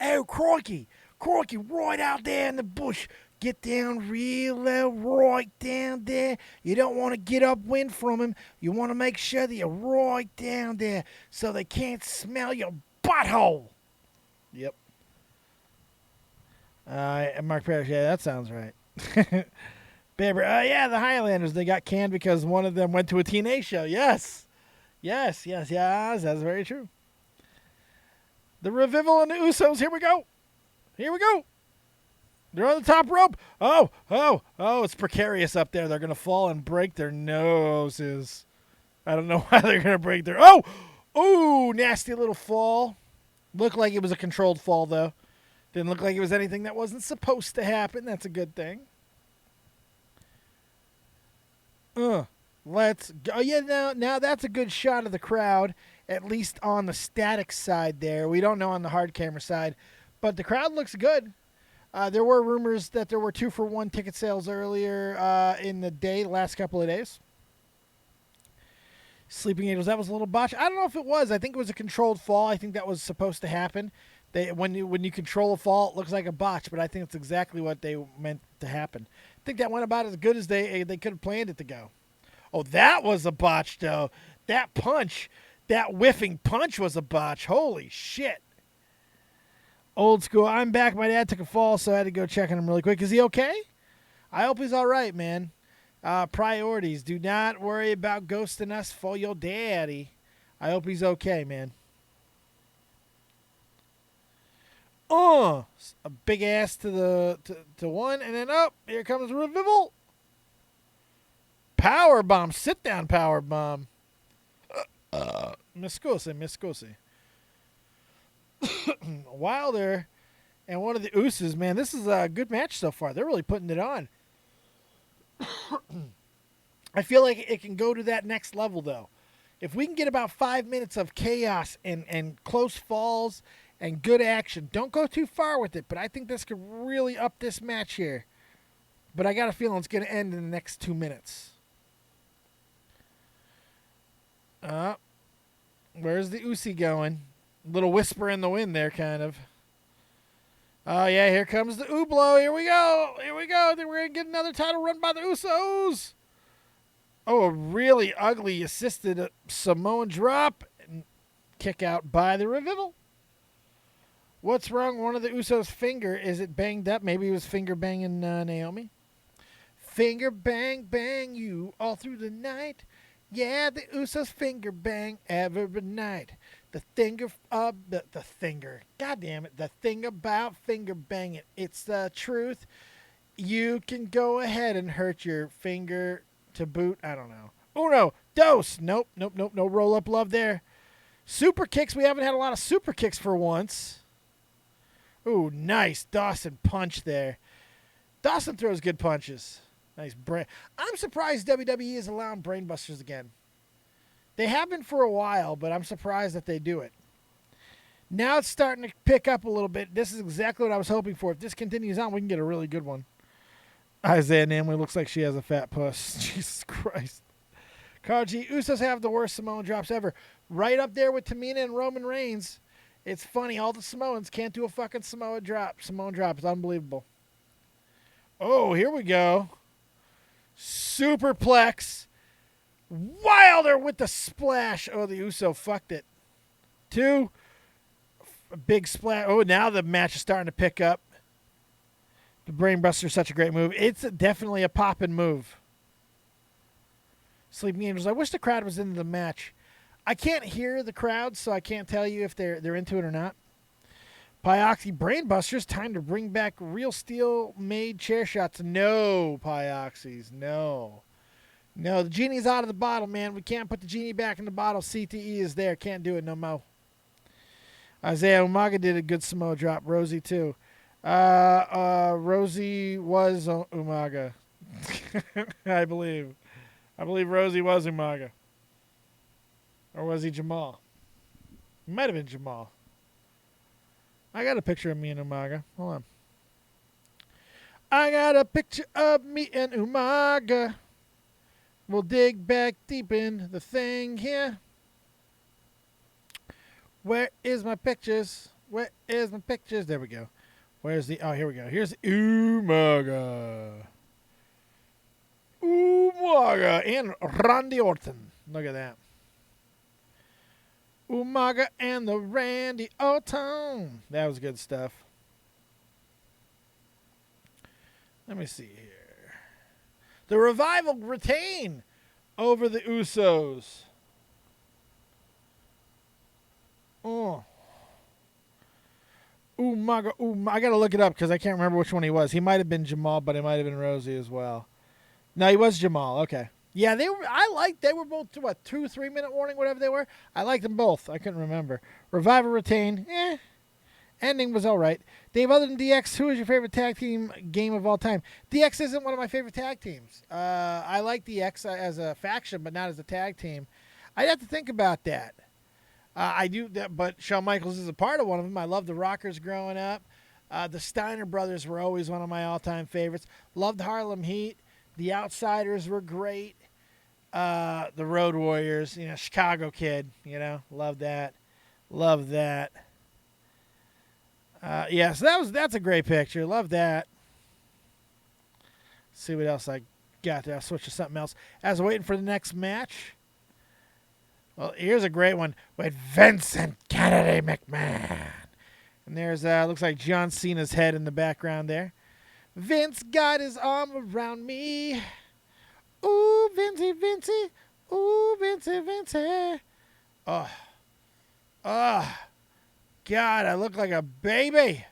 Oh, crikey. Crikey, right out there in the bush. Get down real low, right down there. You don't want to get upwind from him. You want to make sure that you're right down there so they can't smell your butthole. Yep. And Mark Parrish, yeah, that sounds right. Baber, yeah, the Highlanders, they got canned because one of them went to a TNA show. Yes. Yes, that's very true. The Revival and the Usos, here we go. Here we go. They're on the top rope. Oh, it's precarious up there. They're going to fall and break their noses. I don't know why they're going to break their... Oh, nasty little fall. Looked like it was a controlled fall, though. Didn't look like it was anything that wasn't supposed to happen. That's a good thing. Let's go. Yeah, now that's a good shot of the crowd, at least on the static side there. We don't know on the hard camera side, but the crowd looks good. There were rumors that there were 2-for-1 ticket sales earlier in the day, the last couple of days. Sleeping Angels, that was a little botch. I don't know if it was. I think it was a controlled fall. I think that was supposed to happen. When you control a fall, it looks like a botch, but I think it's exactly what they meant to happen. I think that went about as good as they could have planned it to go. Oh, that was a botch, though. That punch, that whiffing punch was a botch. Holy shit. Old school. I'm back. My dad took a fall, so I had to go check on him really quick. Is he okay? I hope he's all right, man. Priorities. Do not worry about ghosting us for your daddy. I hope he's okay, man. A big ass to one, and then up. Here comes the Revival. Power bomb. Sit down power bomb. Miscosi. Wilder and one of the Usos, man, this is a good match so far. They're really putting it on. I feel like it can go to that next level, though. If we can get about 5 minutes of chaos and close falls and good action, don't go too far with it, but I think this could really up this match here. But I got a feeling it's going to end in the next 2 minutes. Where's the Usi going? Little whisper in the wind there, kind of. Oh, yeah, here comes the Ooblo. Here we go. Then we're going to get another title run by the Usos. Oh, a really ugly assisted Samoan drop and kick out by the Revival. What's wrong? One of the Usos' finger, is it banged up? Maybe he was finger banging Naomi. Finger bang, bang you all through the night. Yeah, the Usos finger bang every night. The finger. God damn it. The thing about finger banging. It's the truth. You can go ahead and hurt your finger to boot. I don't know. Uno. Dos. Nope. No roll up love there. Super kicks. We haven't had a lot of super kicks for once. Ooh, nice. Dawson punch there. Dawson throws good punches. Nice brain. I'm surprised WWE is allowing brainbusters again. They have been for a while, but I'm surprised that they do it. Now it's starting to pick up a little bit. This is exactly what I was hoping for. If this continues on, we can get a really good one. Isaiah Namely looks like she has a fat puss. Jesus Christ. Carl G. Usos have the worst Samoan drops ever. Right up there with Tamina and Roman Reigns. It's funny. All the Samoans can't do a fucking Samoan drop. It's unbelievable. Oh, here we go. Superplex. Wilder with the splash. Oh, the Uso fucked it. 2. A big splash. Oh, now the match is starting to pick up. The Brainbuster is such a great move. It's definitely a poppin' move. Sleeping Angels. I wish the crowd was into the match. I can't hear the crowd, so I can't tell you if they're into it or not. Pyoxy Brainbusters. Time to bring back real steel-made chair shots. No, Pyoxys. No, the genie's out of the bottle, man. We can't put the genie back in the bottle. CTE is there. Can't do it no more. Isaiah Umaga did a good Samoa drop. Rosie, too. Rosie was Umaga. I believe Rosie was Umaga. Or was he Jamal? He might have been Jamal. I got a picture of me and Umaga. Hold on. I got a picture of me and Umaga. We'll dig back deep in the thing here. Where is my pictures? There we go. Where's the... Oh, here we go. Here's Umaga. And Randy Orton. Look at that. Umaga and the Randy Orton. That was good stuff. Let me see here. The Revival retain over the Usos. Oh. I got to look it up because I can't remember which one he was. He might have been Jamal, but he might have been Rosie as well. No, he was Jamal. Okay. Yeah, they were both, 2 3 minute warning, whatever they were. I liked them both. I couldn't remember. Revival retain. Ending was all right. Dave, other than DX, who is your favorite tag team game of all time? DX isn't one of my favorite tag teams. I like DX as a faction, but not as a tag team. I'd have to think about that. I do that, but Shawn Michaels is a part of one of them. I love the Rockers growing up. The Steiner brothers were always one of my all-time favorites. Loved Harlem Heat. The Outsiders were great. The Road Warriors, Chicago Kid, love that. Love that. So that's a great picture. Love that. Let's see what else I got there. I'll switch to something else. As I'm waiting for the next match. Well, here's a great one with Vincent Kennedy McMahon. And there's, looks like John Cena's head in the background there. Vince got his arm around me. Ooh, Vincey, Vincey. Ooh, Vincey, Vincey. Oh. God, I look like a baby.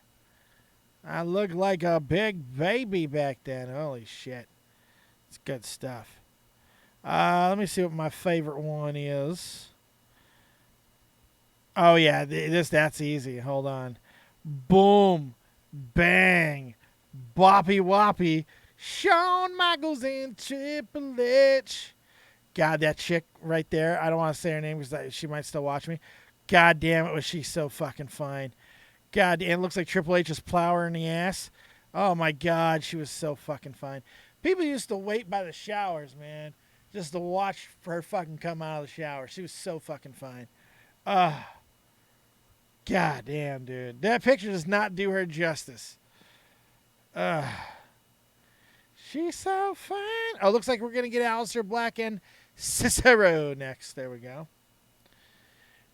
I look like a big baby back then. Holy shit. It's good stuff. Let me see what my favorite one is. Oh, yeah, that's easy. Hold on. Boom. Bang. Boppy Woppy. Shawn Michaels and Triple H. God, that chick right there. I don't want to say her name because she might still watch me. God damn it, was she so fucking fine. God damn, it looks like Triple H's plow her in the ass. Oh, my God, she was so fucking fine. People used to wait by the showers, man, just to watch for her fucking come out of the shower. She was so fucking fine. God damn, dude. That picture does not do her justice. She's so fine. Oh, looks like we're going to get Aleister Black and Cicero next. There we go.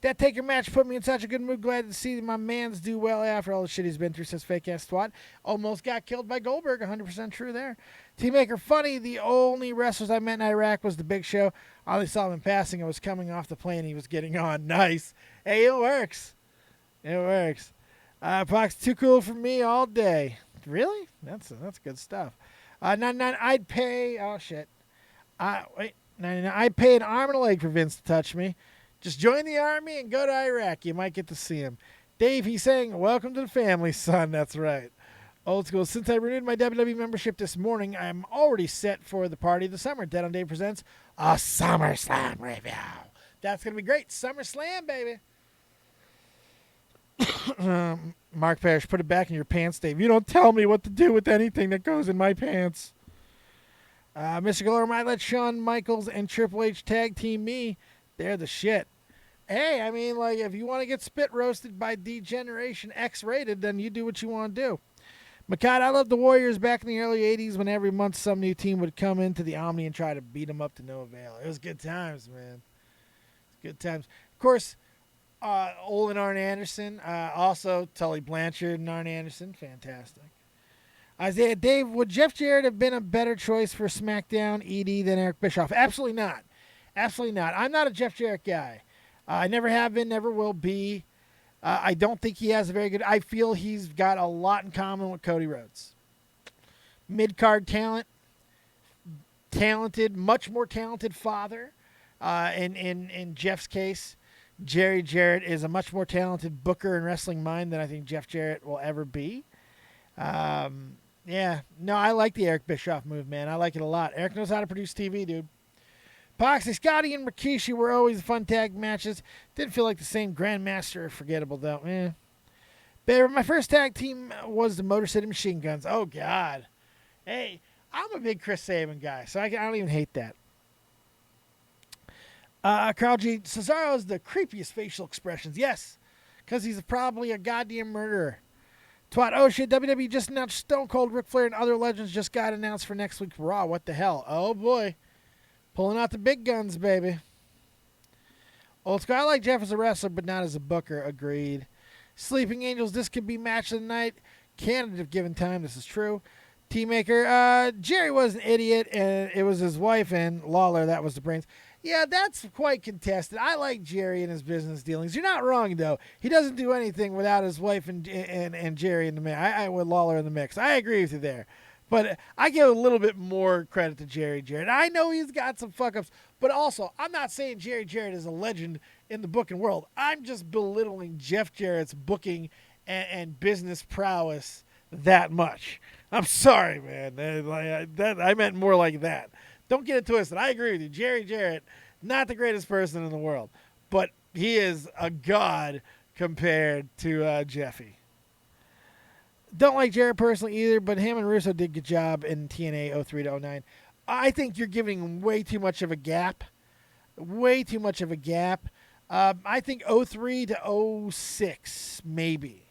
That Taker match put me in such a good mood. Glad to see my mans do well after all the shit he's been through, says fake-ass twat. Almost got killed by Goldberg. 100% true there. Teammaker funny. The only wrestlers I met in Iraq was the Big Show. I only saw him in passing. I was coming off the plane. He was getting on. Nice. Hey, it works. It works. Pox, too cool for me all day. Really? That's good stuff. 99, I'd pay. Oh, shit. 99, I'd pay an arm and a leg for Vince to touch me. Just join the army and go to Iraq. You might get to see him. Dave, he's saying, welcome to the family, son. That's right. Old school. Since I renewed my WWE membership this morning, I am already set for the party of the summer. Dead on Dave presents a SummerSlam review. That's going to be great. SummerSlam, baby. Mark Parrish, put it back in your pants, Dave. You don't tell me what to do with anything that goes in my pants. Mr. Galore might let Shawn Michaels and Triple H tag team me. They're the shit. Hey, I mean, like, if you want to get spit roasted by D-Generation X-rated, then you do what you want to do. Makata, I love the Warriors back in the early 80s when every month some new team would come into the Omni and try to beat them up to no avail. It was good times, man. Good times. Of course, Olin Arn Anderson, also Tully Blanchard and Arn Anderson. Fantastic. Isaiah, Dave, would Jeff Jarrett have been a better choice for SmackDown ED than Eric Bischoff? Absolutely not. Absolutely not. I'm not a Jeff Jarrett guy. I never have been, never will be. I don't think he has a very good... I feel he's got a lot in common with Cody Rhodes. Mid-card talent. Talented, much more talented father. In Jeff's case, Jerry Jarrett is a much more talented booker and wrestling mind than I think Jeff Jarrett will ever be. Yeah. No, I like the Eric Bischoff move, man. I like it a lot. Eric knows how to produce TV, dude. Poxy, Scotty, and Rikishi were always fun tag matches. Didn't feel like the same Grandmaster. Forgettable, though. But my first tag team was the Motor City Machine Guns. Oh, God. Hey, I'm a big Chris Sabin guy, so I don't even hate that. Carl G. Cesaro has the creepiest facial expressions. Yes, because he's probably a goddamn murderer. Twat, oh shit, WWE just announced Stone Cold, Ric Flair, and other legends just got announced for next week's Raw. What the hell? Oh, boy. Pulling out the big guns, baby. Old school, I like Jeff as a wrestler, but not as a booker. Agreed. Sleeping Angels, this could be match of the night. Candidate if given time, this is true. Team Maker, Jerry was an idiot, and it was his wife and Lawler that was the brains. Yeah, that's quite contested. I like Jerry and his business dealings. You're not wrong, though. He doesn't do anything without his wife and Jerry in the mix. I with Lawler in the mix. I agree with you there. But I give a little bit more credit to Jerry Jarrett. I know he's got some fuck-ups, but also, I'm not saying Jerry Jarrett is a legend in the booking world. I'm just belittling Jeff Jarrett's booking and business prowess that much. I'm sorry, man. I meant more like that. Don't get it twisted. I agree with you. Jerry Jarrett, not the greatest person in the world, but he is a god compared to Jeffy. Don't like Jarrett personally either, but him and Russo did a good job in TNA 03 to 09. I think you're giving him way too much of a gap. Way too much of a gap. I think 03 to 06, maybe.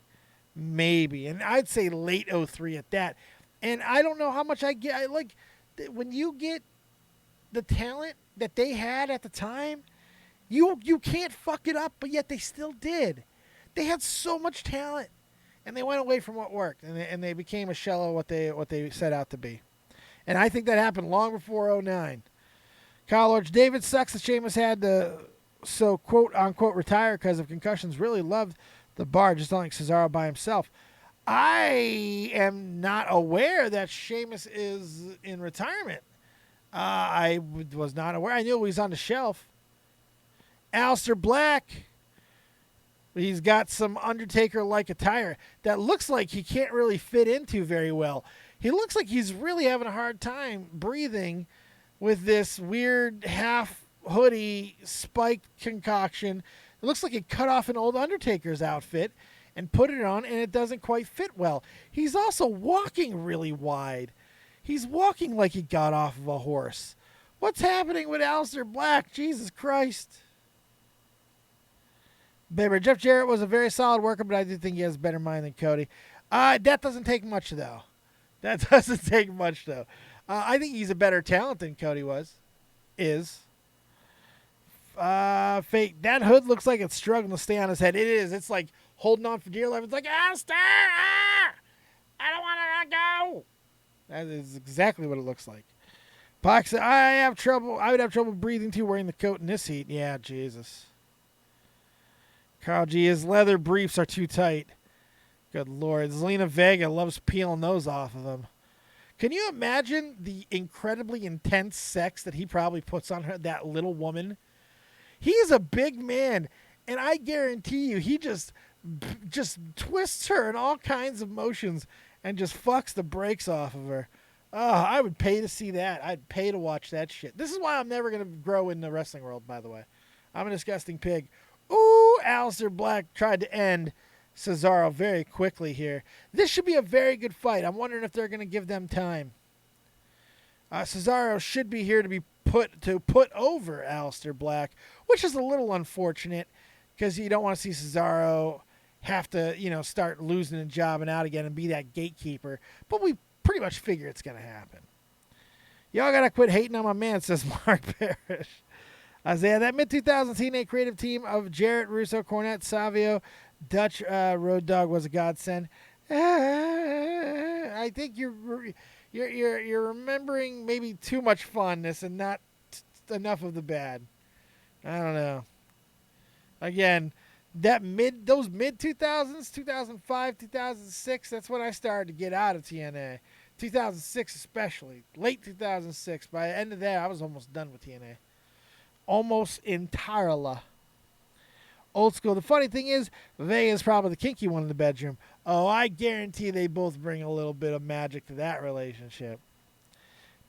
And I'd say late 03 at that. And I don't know how much I get. When you get the talent that they had at the time, you can't fuck it up, but yet they still did. They had so much talent, and they went away from what worked, and they became a shell of what they set out to be. And I think that happened long before 09. Kyle Lorch, David sucks that Sheamus had to quote unquote retire because of concussions. Really loved the bar, just not like Cesaro by himself. I am not aware that Sheamus is in retirement. I was not aware. I knew he was on the shelf. Aleister Black, he's got some Undertaker-like attire that looks like he can't really fit into very well. He looks like he's really having a hard time breathing with this weird half hoodie spiked concoction. It looks like he cut off an old Undertaker's outfit and put it on, and it doesn't quite fit well. He's also walking really wide. He's walking like he got off of a horse. What's happening with Aleister Black? Jesus Christ. Baby, Jeff Jarrett was a very solid worker, but I do think he has a better mind than Cody. That doesn't take much, though. I think he's a better talent than Cody is. Fate. That hood looks like it's struggling to stay on his head. It is. It's like holding on for dear life. It's like, Aleister! I don't want to go! That is exactly what it looks like. Pac said, I would have trouble breathing too wearing the coat in this heat. Yeah, Jesus. Carl G, his leather briefs are too tight. Good Lord. Zelina Vega loves peeling those off of him. Can you imagine the incredibly intense sex that he probably puts on her, that little woman? He's a big man, and I guarantee you he just twists her in all kinds of motions and just fucks the brakes off of her. Oh, I would pay to see that. I'd pay to watch that shit. This is why I'm never going to grow in the wrestling world, by the way. I'm a disgusting pig. Ooh, Aleister Black tried to end Cesaro very quickly here. This should be a very good fight. I'm wondering if they're going to give them time. Cesaro should be here to put over Aleister Black, which is a little unfortunate because you don't want to see Cesaro have to, start losing and jobbing out again and be that gatekeeper. But we pretty much figure it's going to happen. Y'all got to quit hating on my man, says Mark Parrish. Isaiah, that mid-2000s TNA creative team of Jarrett, Russo, Cornette, Savio, Dutch, Road Dogg was a godsend. I think you're remembering maybe too much fondness and not enough of the bad. I don't know. Again, those mid-2000s, 2005, 2006, that's when I started to get out of TNA. 2006 especially. Late 2006. By the end of that, I was almost done with TNA. Almost entirely. Old school. The funny thing is, Vega's probably the kinky one in the bedroom. Oh, I guarantee they both bring a little bit of magic to that relationship.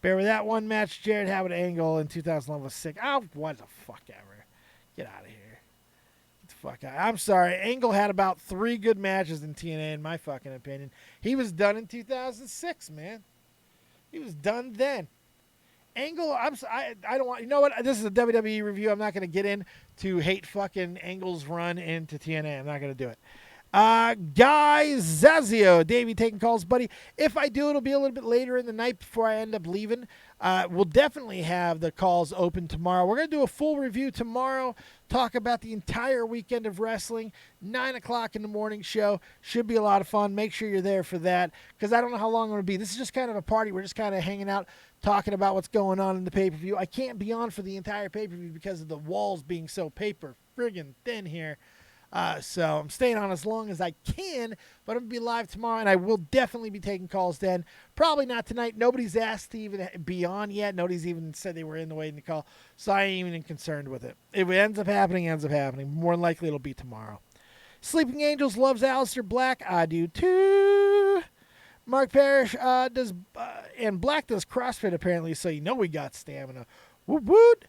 Bear with that one match Jarrett had with Angle in 2011 was sick. Oh, what the fuck ever. Get out of here. Get the fuck out. I'm sorry. Angle had about 3 good matches in TNA, in my fucking opinion. He was done in 2006, man. He was done then. Angle, I don't want, you know what? This is a WWE review. I'm not going to get into hate fucking Angle's run into TNA. I'm not going to do it. Guy Zazio, Davey taking calls, buddy. If I do, it'll be a little bit later in the night before I end up leaving. We'll definitely have the calls open tomorrow. We're going to do a full review tomorrow, talk about the entire weekend of wrestling, 9 o'clock in the morning show. Should be a lot of fun. Make sure you're there for that, because I don't know how long I'm going to be. This is just kind of a party. We're just kind of hanging out, talking about what's going on in the pay-per-view. I can't be on for the entire pay-per-view because of the walls being so paper friggin' thin here. So I'm staying on as long as I can, but I'm going to be live tomorrow, and I will definitely be taking calls then. Probably not tonight. Nobody's asked to even be on yet. Nobody's even said they were in the waiting to call, so I ain't even concerned with it. If it ends up happening, it ends up happening. More than likely, it'll be tomorrow. Sleeping Angels loves Aleister Black. I do too. Mark Parrish does, and Black does CrossFit apparently, so you know we got stamina. Woot woot.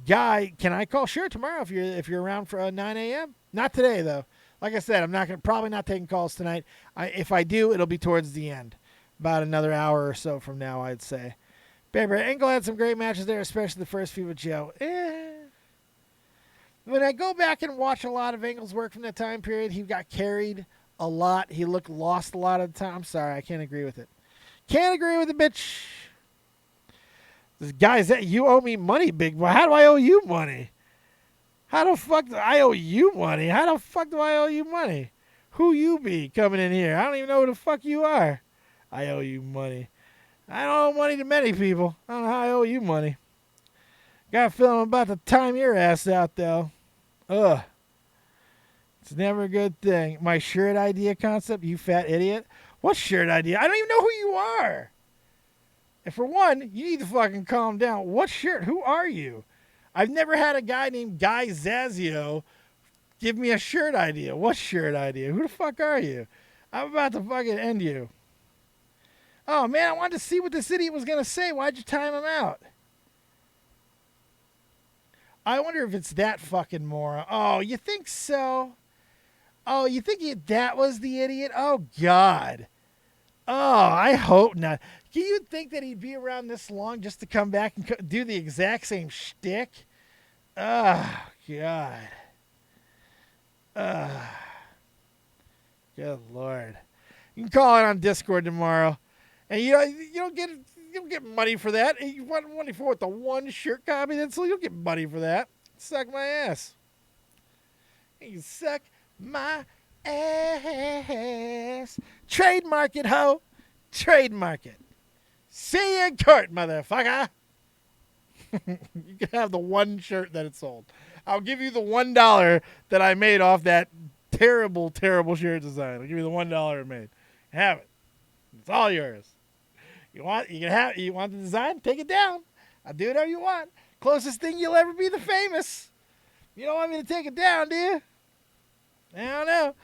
Guy, can I call? Sure, tomorrow if you're around for 9 a.m. Not today though. Like I said, I'm probably not taking calls tonight. If I do, it'll be towards the end, about another hour or so from now, I'd say. Baby Engel had some great matches there, especially the first few with Joe. When I go back and watch a lot of Engel's work from that time period, he got carried a lot. He looked lost a lot of the time. I'm sorry, I can't agree with it. Can't agree with it, bitch. This guy's that you owe me money, big boy. How do I owe you money? How the fuck do I owe you money? How the fuck do I owe you money? Who you be coming in here? I don't even know who the fuck you are. I owe you money. I don't owe money to many people. I don't know how I owe you money. Got a feeling I'm about to time your ass out, though. Ugh. It's never a good thing. My shirt idea concept, you fat idiot. What shirt idea? I don't even know who you are. And for one, you need to fucking calm down. What shirt? Who are you? I've never had a guy named Guy Zazio give me a shirt idea. What shirt idea? Who the fuck are you? I'm about to fucking end you. Oh, man, I wanted to see what this idiot was going to say. Why'd you time him out? I wonder if it's that fucking moron. Oh, you think so? Oh, you think that was the idiot? Oh, God. Oh, I hope not. Can you think that he'd be around this long just to come back and do the exact same shtick? Oh, God. Good Lord. You can call it on Discord tomorrow. And you don't get money for that. You want money for what, the one shirt copy? So you'll get money for that. Suck my ass. You suck my ass. Trademark it, ho. Trademark it. See you in court, motherfucker. You can have the one shirt that it sold. I'll give you the $1 that I made off that terrible, terrible shirt design. I'll give you the $1 it made. Have it. It's all yours. You want the design? Take it down. I'll do whatever you want. Closest thing you'll ever be the famous. You don't want me to take it down, do you? I don't know.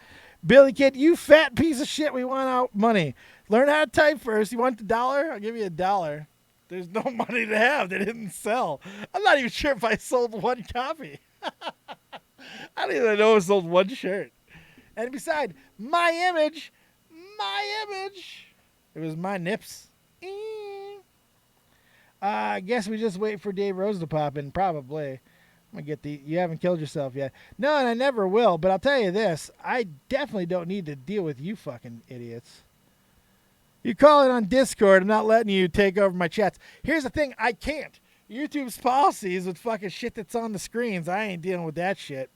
Billy Kid, you fat piece of shit. We want our money. Learn how to type first. You want the $1? I'll give you $1. There's no money to have. They didn't sell. I'm not even sure if I sold one copy. I don't even know if I sold one shirt. And besides, my image. It was my nips. I guess we just wait for Dave Rose to pop in, probably. I'm going to get you haven't killed yourself yet. No, and I never will, but I'll tell you this. I definitely don't need to deal with you fucking idiots. You call it on Discord. I'm not letting you take over my chats. Here's the thing. I can't. YouTube's policies with fucking shit that's on the screens. I ain't dealing with that shit.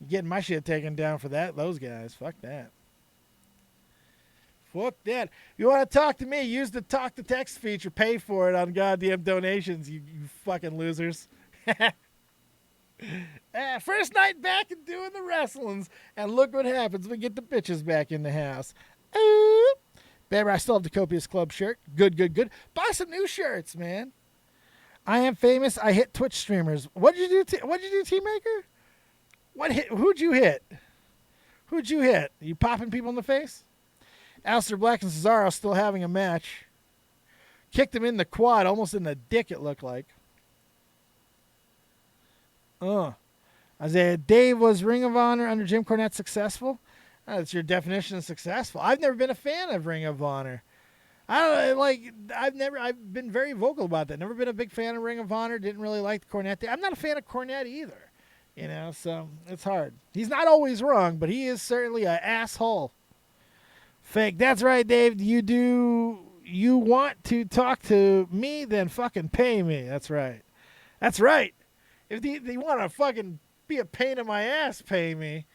I'm getting my shit taken down for those guys. Fuck that. Fuck that. You want to talk to me, use the talk to text feature. Pay for it on goddamn donations, you fucking losers. First night back and doing the wrestlings. And look what happens. We get the bitches back in the house. Baby, I still have the Copious Club shirt. Good. Buy some new shirts, man. I am famous. I hit Twitch streamers. What'd you do, T-Maker? Who'd you hit? Are you popping people in the face? Aleister Black and Cesaro still having a match. Kicked him in the quad, almost in the dick, it looked like. Isaiah, Dave, was Ring of Honor under Jim Cornette successful? That's your definition of successful. I've never been a fan of Ring of Honor. I've been very vocal about that. Never been a big fan of Ring of Honor. Didn't really like the Cornette. I'm not a fan of Cornette either. You know, so it's hard. He's not always wrong, but he is certainly an asshole. Fake. That's right, Dave. You want to talk to me? Then fucking pay me. That's right. That's right. If they want to fucking be a pain in my ass, pay me.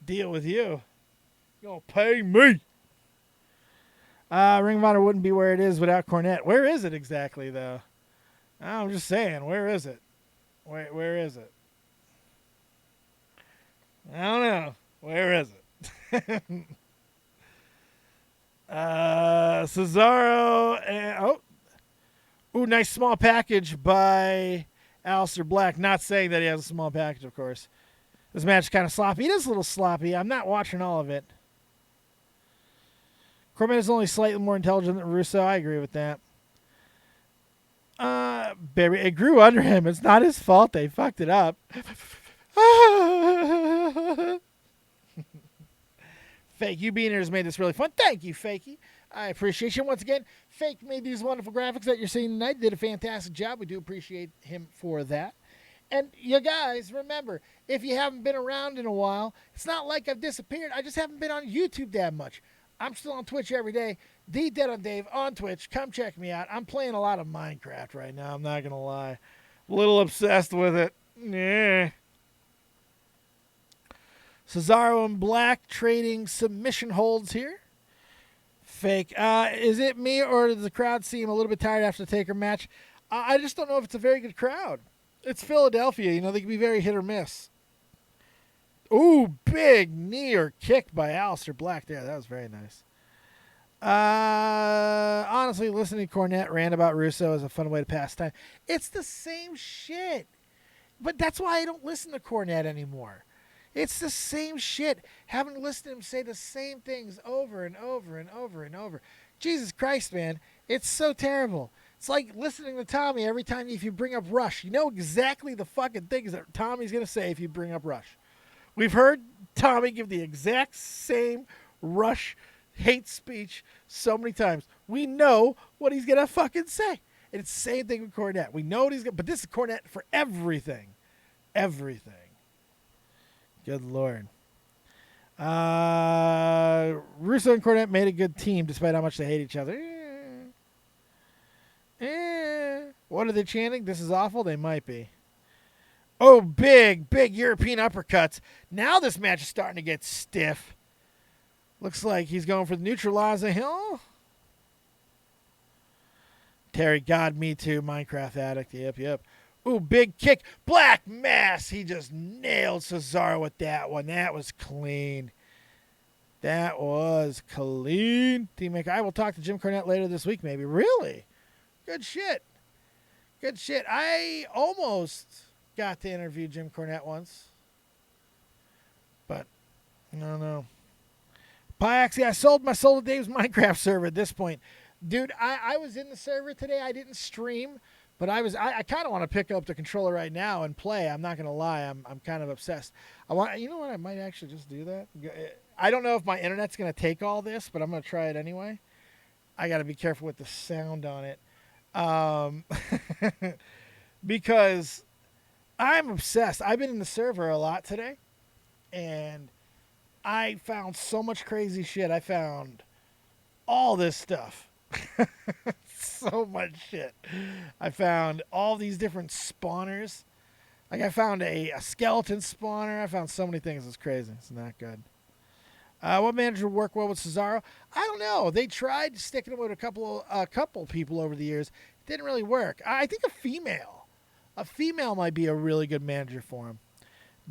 Deal with you. You gonna pay me? Ring of Honor wouldn't be where it is without Cornette. Where is it exactly, though? I'm just saying. Where is it? Where is it? I don't know. Where is it? Cesaro and nice small package by Aleister Black. Not saying that he has a small package, of course. This match is kind of sloppy. It is a little sloppy. I'm not watching all of it. Cornette is only slightly more intelligent than Russo. I agree with that. Baby, it grew under him. It's not his fault. They fucked it up. Fake, you being here has made this really fun. Thank you, Fakey. I appreciate you. Once again, Fake made these wonderful graphics that you're seeing tonight. Did a fantastic job. We do appreciate him for that. And you guys, remember, if you haven't been around in a while, it's not like I've disappeared. I just haven't been on YouTube that much. I'm still on Twitch every day. DEADONDAVE on Twitch. Come check me out. I'm playing a lot of Minecraft right now. I'm not going to lie. A little obsessed with it. Yeah. Cesaro and Black trading submission holds here. Fake. Is it me or does the crowd seem a little bit tired after the Taker match? I just don't know if it's a very good crowd. It's Philadelphia. You know, they can be very hit or miss. Ooh, big knee or kick by Aleister Black there. That was very nice. Honestly, listening to Cornette rant about Russo is a fun way to pass time. It's the same shit. But that's why I don't listen to Cornette anymore. It's the same shit. Having to listen to him say the same things over and over and over and over. Jesus Christ, man. It's so terrible. It's like listening to Tommy every time if you bring up Rush. You know exactly the fucking things that Tommy's going to say if you bring up Rush. We've heard Tommy give the exact same Rush hate speech so many times. We know what he's going to fucking say. And it's the same thing with Cornette. We know what he's going to, but this is Cornette for everything. Everything. Good Lord. Russo and Cornette made a good team despite how much they hate each other. What are they chanting? This is awful? They might be. Oh, big European uppercuts. Now this match is starting to get stiff. Looks like he's going for the neutralizer hill. Terry, God, me too. Minecraft addict. Yep. Ooh, big kick. Black Mass. He just nailed Cesaro with that one. That was clean. That was clean. Teammate, I will talk to Jim Cornette later this week, maybe. Really? Good shit. I almost got to interview Jim Cornette once. But, I don't know. Pyaxi, I sold my soul to Dave's Minecraft server at this point. Dude, I was in the server today. I didn't stream. But I kind of want to pick up the controller right now and play. I'm not going to lie. I'm kind of obsessed. You know what? I might actually just do that. I don't know if my internet's going to take all this, but I'm going to try it anyway. I got to be careful with the sound on it. Because I'm obsessed. I've been in the server a lot today, and I found so much crazy shit. I found all this stuff. So much shit. I found all these different spawners. Like I found a skeleton spawner. I found so many things. It's crazy. It's not good. What manager would work well with Cesaro? I don't know. They tried sticking him with a couple people over the years. It didn't really work. I think a female might be a really good manager for him.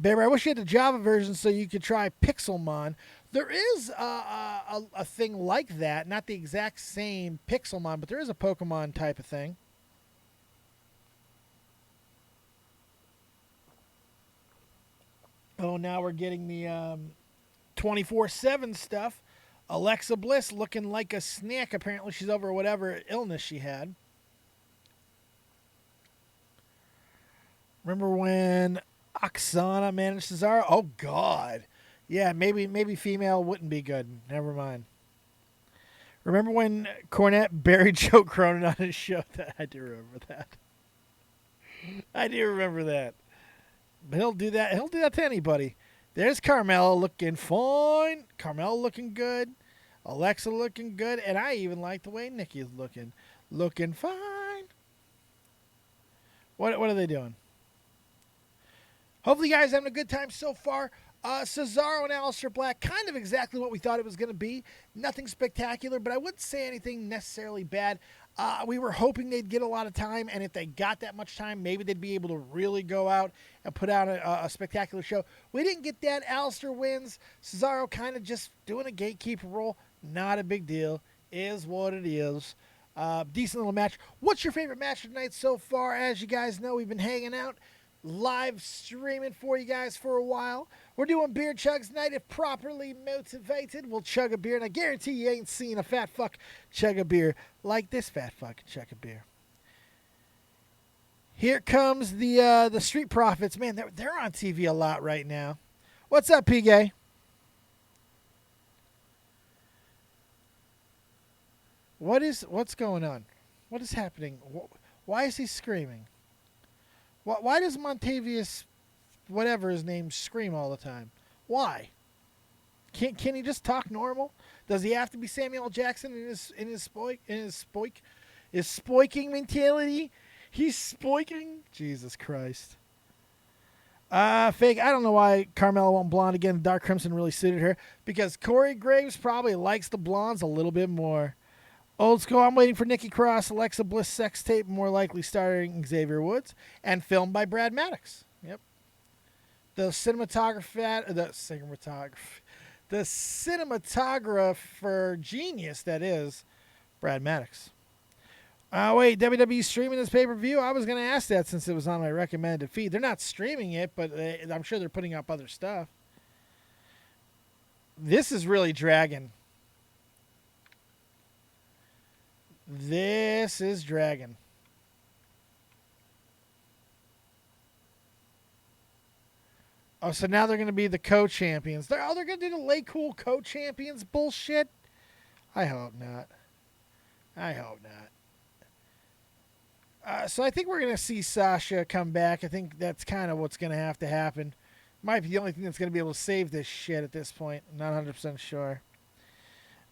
Baby, I wish you had the Java version so you could try Pixelmon. There is a thing like that, not the exact same Pixelmon, but there is a Pokemon type of thing. Oh, now we're getting the 24/7 stuff. Alexa Bliss looking like a snack. Apparently she's over whatever illness she had. Remember when Oksana managed Cesaro? Oh, God. Yeah, maybe female wouldn't be good. Never mind. Remember when Cornette buried Joe Cronin on his show? I do remember that. But he'll do that. He'll do that to anybody. There's Carmella looking fine. Carmella looking good. Alexa looking good. And I even like the way Nikki is looking. Looking fine. What are they doing? Hopefully you guys are having a good time so far. Cesaro and Aleister Black, kind of exactly what we thought it was going to be. Nothing spectacular, but I wouldn't say anything necessarily bad. We were hoping they'd get a lot of time, and if they got that much time, maybe they'd be able to really go out and put out a spectacular show. We didn't get that. Aleister wins. Cesaro kind of just doing a gatekeeper role. Not a big deal. Is what it is. Decent little match. What's your favorite match of the night so far? As you guys know, we've been hanging out, live streaming for you guys for a while. We're doing beer chugs tonight. If properly motivated, we'll chug a beer. And I guarantee you ain't seen a fat fuck chug a beer like this fat fuck chug a beer. Here comes the Street Profits. Man, they're on TV a lot right now. What's up, P-Gay? What's going on? What is happening? Why is he screaming? Why does Montavious, whatever his name, scream all the time? Why? Can he just talk normal? Does he have to be Samuel L. Jackson in his spoiking mentality? He's spoiking? Jesus Christ. Fake. I don't know why Carmella went blonde again. Dark Crimson really suited her because Corey Graves probably likes the blondes a little bit more. Old school, I'm waiting for Nikki Cross, Alexa Bliss sex tape, more likely starring Xavier Woods, and filmed by Brad Maddox. Yep. The cinematographer genius that is Brad Maddox. Wait, WWE streaming this pay-per-view? I was going to ask that since it was on my recommended feed. They're not streaming it, but I'm sure they're putting up other stuff. This is really dragging. This is dragging. Oh, so now they're going to be the co-champions. They're going to do the Lay Cool co-champions bullshit? I hope not. So I think we're going to see Sasha come back. I think that's kind of what's going to have to happen. Might be the only thing that's going to be able to save this shit at this point. I'm not 100% sure.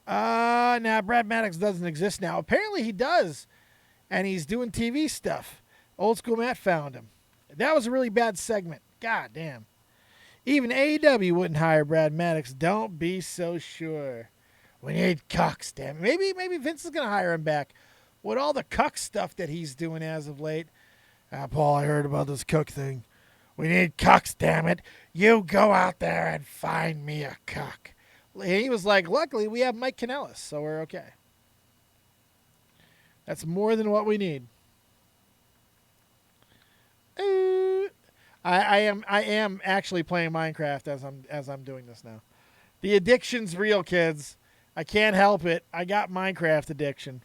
Now Brad Maddox doesn't exist now. Apparently he does. And he's doing TV stuff. Old School Matt found him. That was a really bad segment. God damn. Even AEW wouldn't hire Brad Maddox. Don't be so sure. We need cucks, damn it. Maybe Vince is going to hire him back. With all the cuck stuff that he's doing as of late. Paul, I heard about this cuck thing. We need cucks, damn it. You go out there and find me a cuck. He was like, luckily we have Mike Kanellis, so we're okay. That's more than what we need. I am actually playing Minecraft as I'm doing this now. The addiction's real, kids. I can't help it. I got Minecraft addiction.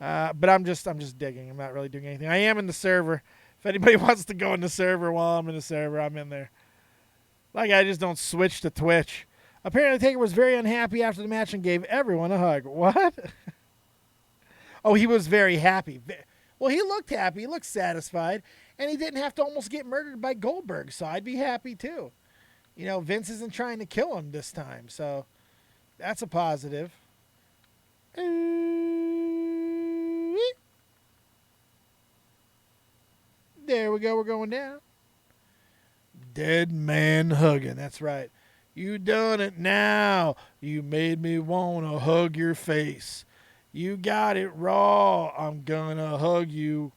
But I'm just digging. I'm not really doing anything. I am in the server. If anybody wants to go in the server while I'm in the server, I'm in there. Like I just don't switch to Twitch. Apparently, Taker was very unhappy after the match and gave everyone a hug. What? Oh, he was very happy. Well, he looked happy. He looked satisfied. And he didn't have to almost get murdered by Goldberg, so I'd be happy too. You know, Vince isn't trying to kill him this time, so that's a positive. There we go. We're going down. Dead man hugging. That's right. You done it now. You made me want to hug your face. You got it raw. I'm going to hug you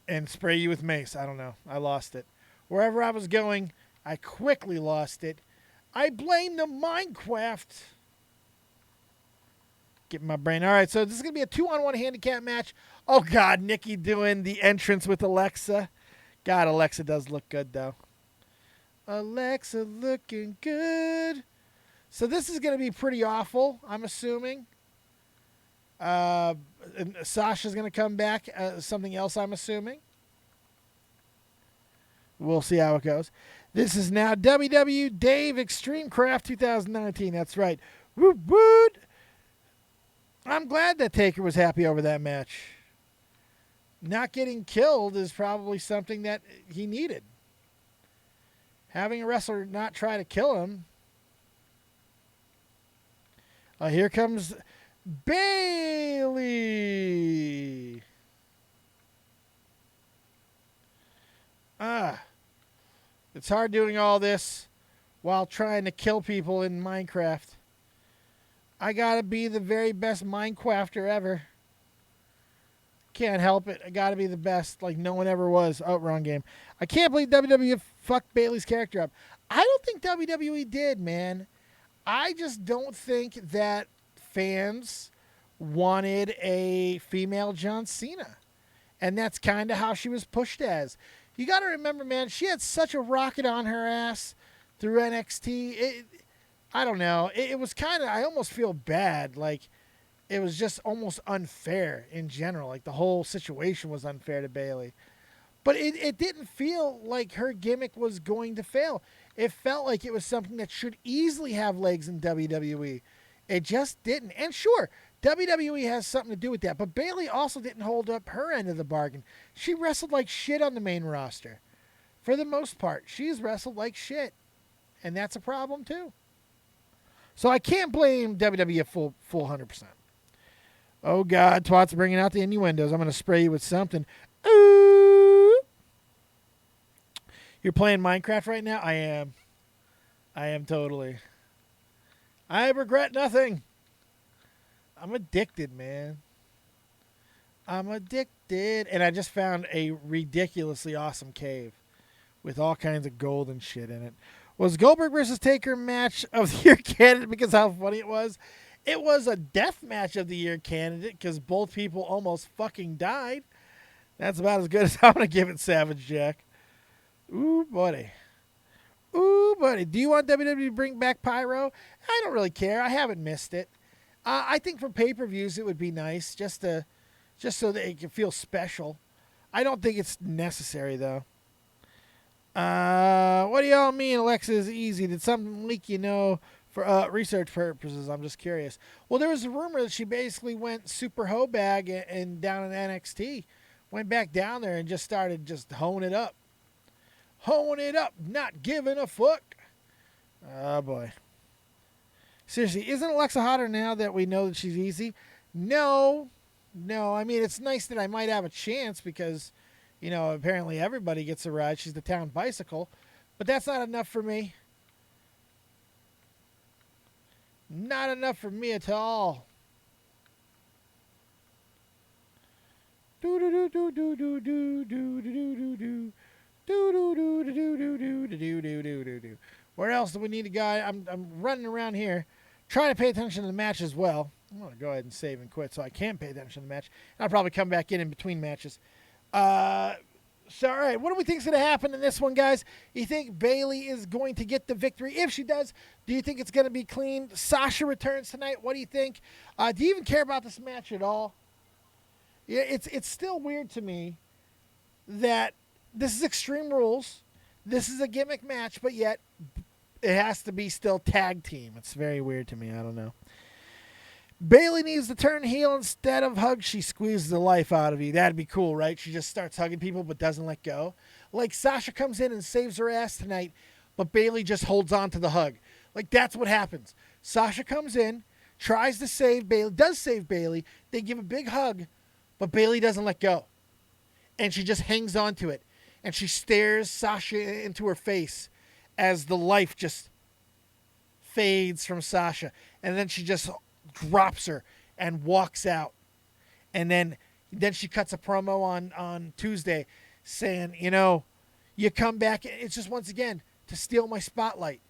and spray you with mace. I don't know. I lost it. Wherever I was going, I quickly lost it. I blame the Minecraft. Get my brain. All right, so this is going to be a 2-on-1 handicap match. Oh, God, Nikki doing the entrance with Alexa. God, Alexa does look good, though. Alexa looking good. So this is going to be pretty awful, I'm assuming. Sasha's going to come back. Something else, I'm assuming. We'll see how it goes. This is now WW Dave Extreme Craft 2019. That's right. Woot woot. I'm glad that Taker was happy over that match. Not getting killed is probably something that he needed. having a wrestler not try to kill him. Here comes Bailey. It's hard doing all this while trying to kill people in Minecraft. I gotta be the very best Minecrafter ever. Can't help it. I gotta be the best, like no one ever was. Oh, wrong game. I can't believe WWE fucked Bailey's character up. I don't think WWE did, man. I just don't think that fans wanted a female John Cena. And that's kind of how she was pushed as. You got to remember, man, she had such a rocket on her ass through NXT. I don't know. It was kind of, I almost feel bad. Like, it was just almost unfair in general. Like, the whole situation was unfair to Bailey. But it didn't feel like her gimmick was going to fail. It felt like it was something that should easily have legs in WWE. It just didn't. And sure, WWE has something to do with that. But Bailey also didn't hold up her end of the bargain. She wrestled like shit on the main roster. For the most part, she's wrestled like shit. And that's a problem too. So I can't blame WWE a full 100%. Oh, God, Twat's bringing out the innuendos. I'm going to spray you with something. Ooh. You're playing Minecraft right now? I am. I am totally. I regret nothing. I'm addicted, man. I'm addicted. And I just found a ridiculously awesome cave with all kinds of gold and shit in it. Was Goldberg versus Taker match of the year candidate because how funny it was? It was a death match of the year candidate because both people almost fucking died. That's about as good as I'm going to give it, Savage Jack. Ooh, buddy. Ooh, buddy. Do you want WWE to bring back Pyro? I don't really care. I haven't missed it. I think for pay-per-views it would be nice just so that it can feel special. I don't think it's necessary, though. What do y'all mean Alexa is easy? Did something leak, for research purposes? I'm just curious. Well, there was a rumor that she basically went super hoe bag and down in NXT. Went back down there and just started just honing it up. Honing it up, not giving a fuck. Oh, boy. Seriously, isn't Alexa hotter now that we know that she's easy? No. I mean, it's nice that I might have a chance because, apparently everybody gets a ride. She's the town bicycle. But that's not enough for me. Not enough for me at all. Where else do we need a guy? I'm running around here trying to pay attention to the match as well. I'm going to go ahead and save and quit so I can pay attention to the match. I'll probably come back in between matches. So, all right, what do we think is going to happen in this one, guys? You think Bailey is going to get the victory? If she does, do you think it's going to be clean? Sasha returns tonight. What do you think? Do you even care about this match at all? Yeah, it's still weird to me that this is Extreme Rules. This is a gimmick match, but yet it has to be still tag team. It's very weird to me. I don't know. Bailey needs to turn heel instead of hug. She squeezes the life out of you. That'd be cool, right? She just starts hugging people but doesn't let go. Like Sasha comes in and saves her ass tonight, but Bailey just holds on to the hug. Like that's what happens. Sasha comes in, tries to save Bailey, does save Bailey. They give a big hug, but Bailey doesn't let go. And she just hangs on to it. And she stares Sasha into her face as the life just fades from Sasha. And then she just drops her and walks out. And then she cuts a promo on Tuesday saying, you come back. It's just once again to steal my spotlight.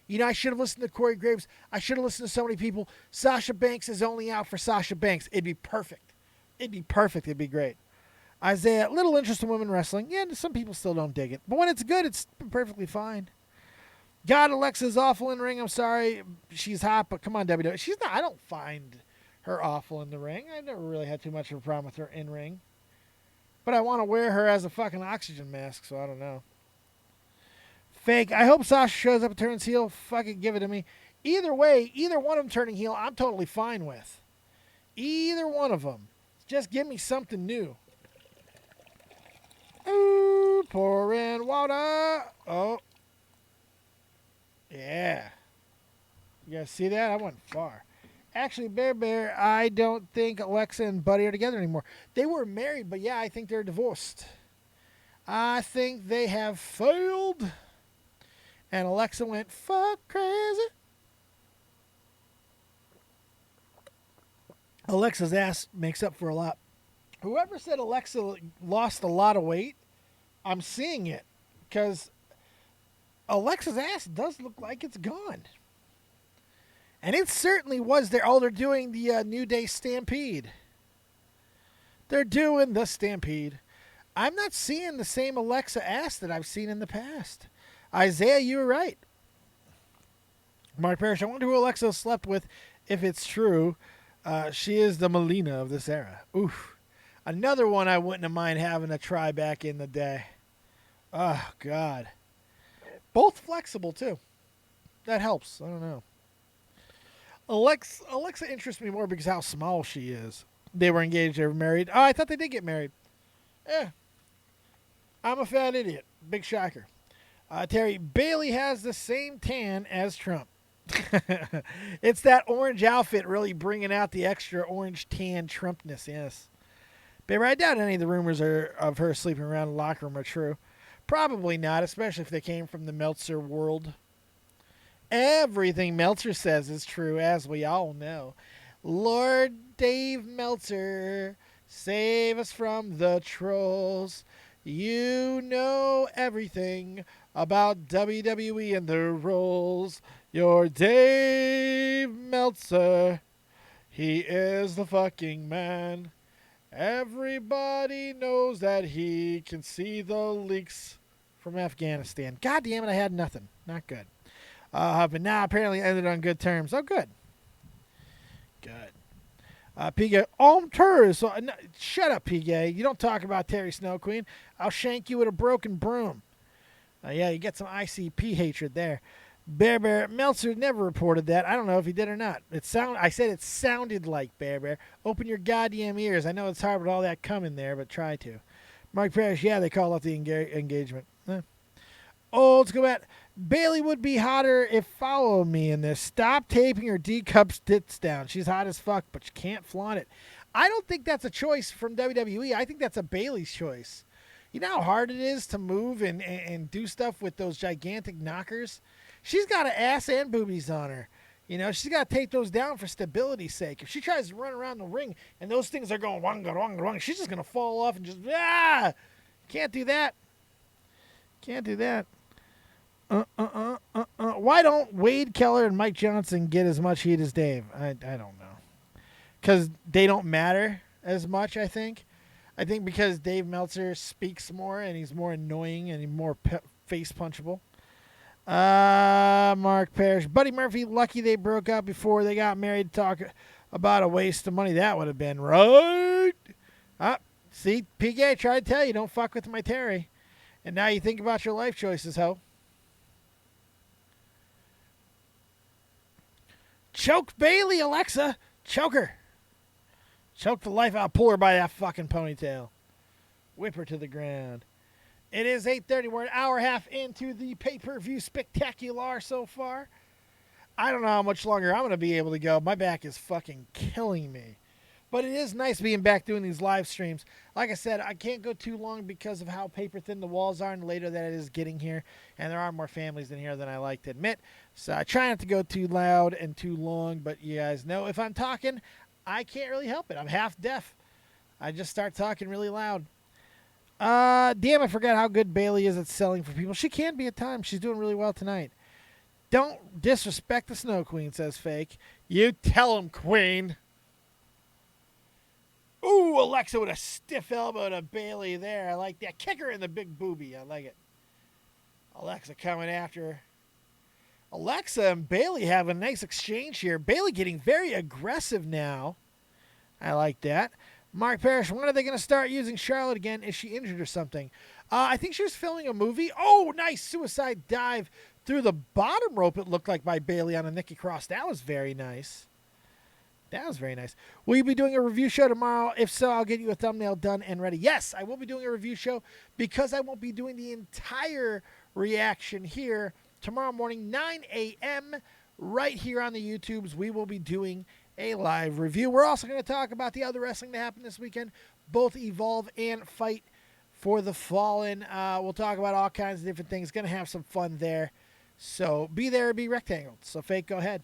I should have listened to Corey Graves. I should have listened to so many people. Sasha Banks is only out for Sasha Banks. It'd be perfect. It'd be great. Isaiah, little interest in women wrestling. Yeah, some people still don't dig it. But when it's good, it's perfectly fine. God, Alexa's awful in ring. I'm sorry. She's hot, but come on, WWE. She's not. I don't find her awful in the ring. I never really had too much of a problem with her in ring. But I want to wear her as a fucking oxygen mask, so I don't know. Fake. I hope Sasha shows up and turns heel. Fucking give it to me. Either way, either one of them turning heel, I'm totally fine with. Either one of them. Just give me something new. Ooh, pouring water. Oh. Yeah. You guys see that? I went far. Actually, Bear, I don't think Alexa and Buddy are together anymore. They were married, but yeah, I think they're divorced. I think they have failed. And Alexa went fuck crazy. Alexa's ass makes up for a lot. Whoever said Alexa lost a lot of weight, I'm seeing it. Because Alexa's ass does look like it's gone. And it certainly was there. Oh, they're doing the New Day Stampede. They're doing the Stampede. I'm not seeing the same Alexa ass that I've seen in the past. Isaiah, you were right. Mark Parrish, I wonder who Alexa slept with if it's true. She is the Melina of this era. Oof. Another one I wouldn't have mind having to try back in the day. Oh, God. Both flexible, too. That helps. I don't know. Alexa interests me more because how small she is. They were engaged, they were married. Oh, I thought they did get married. I'm a fat idiot. Big shocker. Terry, Bailey has the same tan as Trump. It's that orange outfit really bringing out the extra orange tan Trumpness, yes. Baby, I doubt any of the rumors of her sleeping around the locker room are true. Probably not, especially if they came from the Meltzer world. Everything Meltzer says is true, as we all know. Lord Dave Meltzer, save us from the trolls. You know everything about WWE and their roles. You're Dave Meltzer. He is the fucking man. Everybody knows that he can see the leaks from Afghanistan. God damn it, I had nothing. Not good. But now apparently ended on good terms. Oh, good. Good. PG, tourist. So, no, shut up, PG. You don't talk about Terry Snow Queen. I'll shank you with a broken broom. Yeah, you get some ICP hatred there. Bear Meltzer never reported that. I don't know if he did or not. I said it sounded like Bear. Open your goddamn ears. I know it's hard with all that coming there, but try to. Mark Parrish, yeah, they call off the engagement. Oh, let's go back. Bailey would be hotter if follow me in this. Stop taping her D-cup tits down. She's hot as fuck, but she can't flaunt it. I don't think that's a choice from WWE. I think that's a Bailey's choice. You know how hard it is to move and do stuff with those gigantic knockers? She's got an ass and boobies on her. You know, she's got to take those down for stability's sake. If she tries to run around the ring and those things are going wanga, wanga, wanga, she's just going to fall off and just, Can't do that. Can't do that. Why don't Wade Keller and Mike Johnson get as much heat as Dave? I don't know. Because they don't matter as much, I think. I think because Dave Meltzer speaks more and he's more annoying and he's more face punchable. Mark Parrish. Buddy Murphy, lucky they broke up before they got married. Talk about a waste of money that would have been, right? See, PK, tried to tell you, don't fuck with my Terry. And now you think about your life choices, ho. Choke Bailey, Alexa. Choke her. Choke the life out. Pull her by that fucking ponytail. Whip her to the ground. It is 8:30. We're an hour and a half into the pay-per-view spectacular so far. I don't know how much longer I'm going to be able to go. My back is fucking killing me. But it is nice being back doing these live streams. Like I said, I can't go too long because of how paper-thin the walls are and later that it is getting here. And there are more families in here than I like to admit. So I try not to go too loud and too long. But you guys know if I'm talking, I can't really help it. I'm half deaf. I just start talking really loud. Damn, I forgot how good Bailey is at selling for people. She can be at times. She's doing really well tonight. Don't disrespect the Snow Queen, says Fake. You tell him, Queen. Ooh, Alexa with a stiff elbow to Bailey there. I like that. Kick her in the big boobie. I like it. Alexa coming after her. Alexa and Bailey have a nice exchange here. Bailey getting very aggressive now. I like that. Mark Parrish, when are they going to start using Charlotte again? Is she injured or something? I think she was filming a movie. Oh, nice suicide dive through the bottom rope, it looked like, by Bailey on a Nikki Cross. That was very nice. That was very nice. Will you be doing a review show tomorrow? If so, I'll get you a thumbnail done and ready. Yes, I will be doing a review show because I won't be doing the entire reaction here. tomorrow morning, 9 a.m., right here on the YouTubes. We will be doing a live review. We're also going to talk about the other wrestling that happened this weekend, both Evolve and Fight for the Fallen. We'll talk about all kinds of different things. Going to have some fun there. So be there or be rectangled. So Fake, go ahead.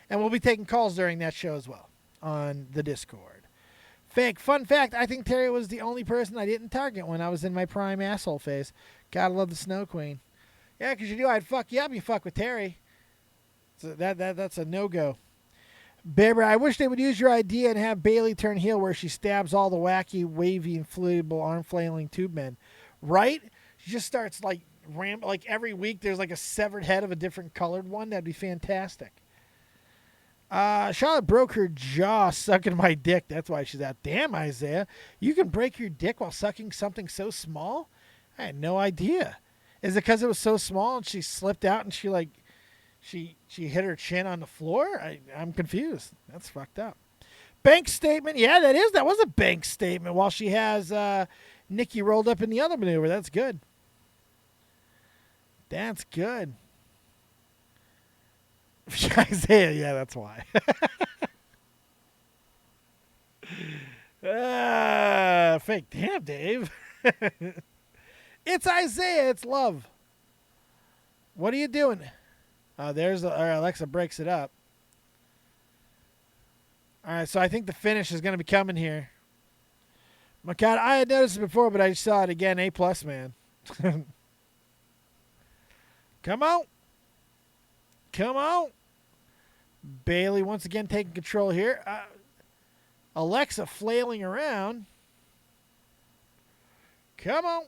And we'll be taking calls during that show as well on the Discord. Fake, fun fact, I think Terry was the only person I didn't target when I was in my prime asshole phase. Gotta love the Snow Queen. Yeah, because you knew I'd fuck you up, you fuck with Terry. So that's a no-go. Bear, I wish they would use your idea and have Bailey turn heel where she stabs all the wacky, wavy, inflatable, arm-flailing tube men. Right? She just starts like every week there's like a severed head of a different colored one. That'd be fantastic. Charlotte broke her jaw sucking my dick. That's why she's out. Damn, Isaiah. You can break your dick while sucking something so small? I had no idea. Is it because it was so small and she slipped out and she hit her chin on the floor? I'm confused. That's fucked up. Bank statement. Yeah, that was a bank statement while she has Nikki rolled up in the other maneuver. That's good. That's good. Isaiah, yeah, that's why. Fake. Damn, Dave. It's Isaiah. It's love. What are you doing? There's Alexa breaks it up. All right, so I think the finish is going to be coming here. My God, I had noticed it before, but I just saw it again. A+, man. Come on. Come on. Bailey once again taking control here. Alexa flailing around. Come on.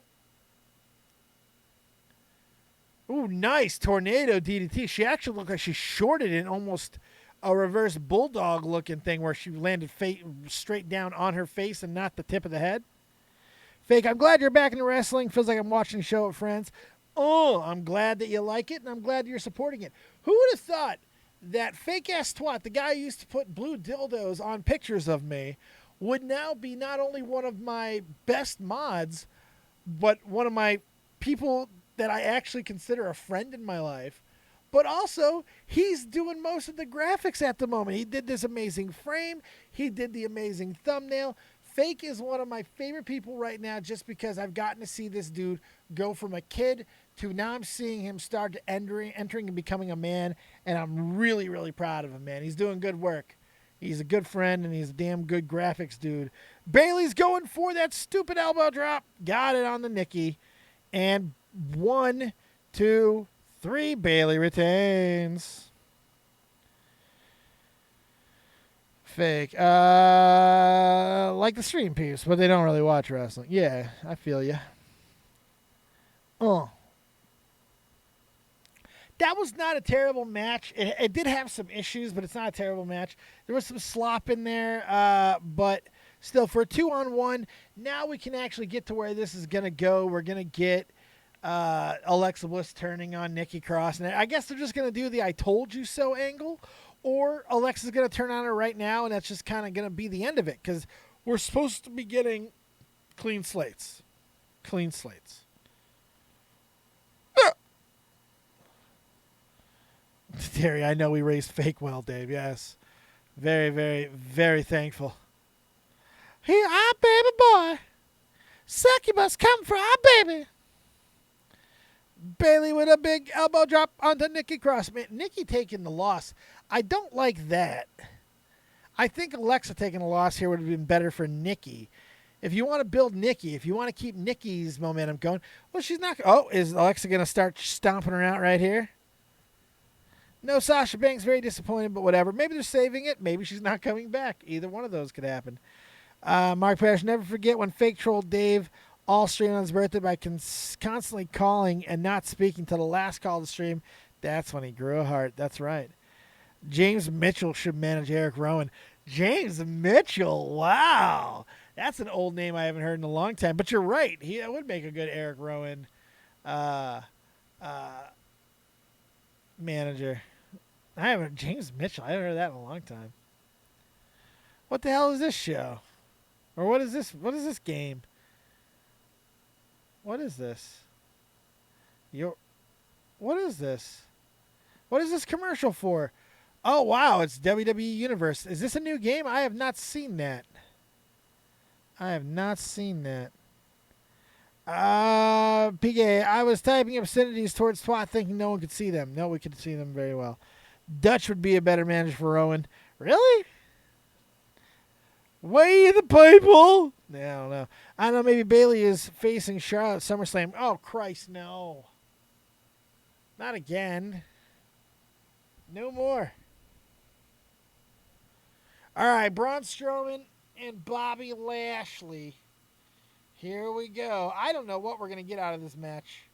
Ooh, nice tornado DDT. She actually looked like she shorted in almost a reverse bulldog looking thing where she landed straight down on her face and not the tip of the head. Fake, I'm glad you're back in wrestling. Feels like I'm watching a show with friends. Oh, I'm glad that you like it, and I'm glad you're supporting it. Who would have thought that fake-ass twat, the guy who used to put blue dildos on pictures of me, would now be not only one of my best mods, but one of my people that I actually consider a friend in my life. But also, he's doing most of the graphics at the moment. He did this amazing frame. He did the amazing thumbnail. Fake is one of my favorite people right now just because I've gotten to see this dude go from a kid to now I'm seeing him start to entering and becoming a man, and I'm really, really proud of him, man. He's doing good work. He's a good friend, and he's a damn good graphics dude. Bailey's going for that stupid elbow drop. Got it on the Nikki. And 1, 2, 3. Bailey retains. Fake. Like the stream piece, but they don't really watch wrestling. Yeah, I feel you. That was not a terrible match. It did have some issues, but it's not a terrible match. There was some slop in there, but still, for a 2-on-1, now we can actually get to where this is going to go. We're going to get Alexa Bliss turning on Nikki Cross. And I guess they're just going to do the I told you so angle, or Alexa's going to turn on her right now, and that's just kind of going to be the end of it, because we're supposed to be getting clean slates. Clean slates. Terry, I know we raised Fake well, Dave. Yes. Very, very, very thankful. Here, our baby boy. Succubus come for our baby. Bailey with a big elbow drop onto Nikki Cross. Man, Nikki taking the loss. I don't like that. I think Alexa taking the loss here would have been better for Nikki. If you want to build Nikki, if you want to keep Nikki's momentum going, well, she's not. Oh, is Alexa going to start stomping her out right here? No, Sasha Banks very disappointed, but whatever. Maybe they're saving it. Maybe she's not coming back. Either one of those could happen. Mark Parrish, never forget when Fake trolled Dave all stream on his birthday by constantly calling and not speaking till the last call of the stream. That's when he grew a heart. That's right. James Mitchell should manage Eric Rowan. James Mitchell, wow. That's an old name I haven't heard in a long time. But you're right. He would make a good Eric Rowan manager. James Mitchell. I haven't heard that in a long time. What the hell is this show? Or what is this? What is this game? What is this? What is this? What is this commercial for? Oh, wow. It's WWE Universe. Is this a new game? I have not seen that. I have not seen that. PK, I was typing obscenities towards SWAT thinking no one could see them. No, we could see them very well. Dutch would be a better manager for Rowan. Really? Way the people. I don't know. I don't know. Maybe Bailey is facing Charlotte at SummerSlam. Oh, Christ, no. Not again. No more. All right, Braun Strowman and Bobby Lashley. Here we go. I don't know what we're going to get out of this match.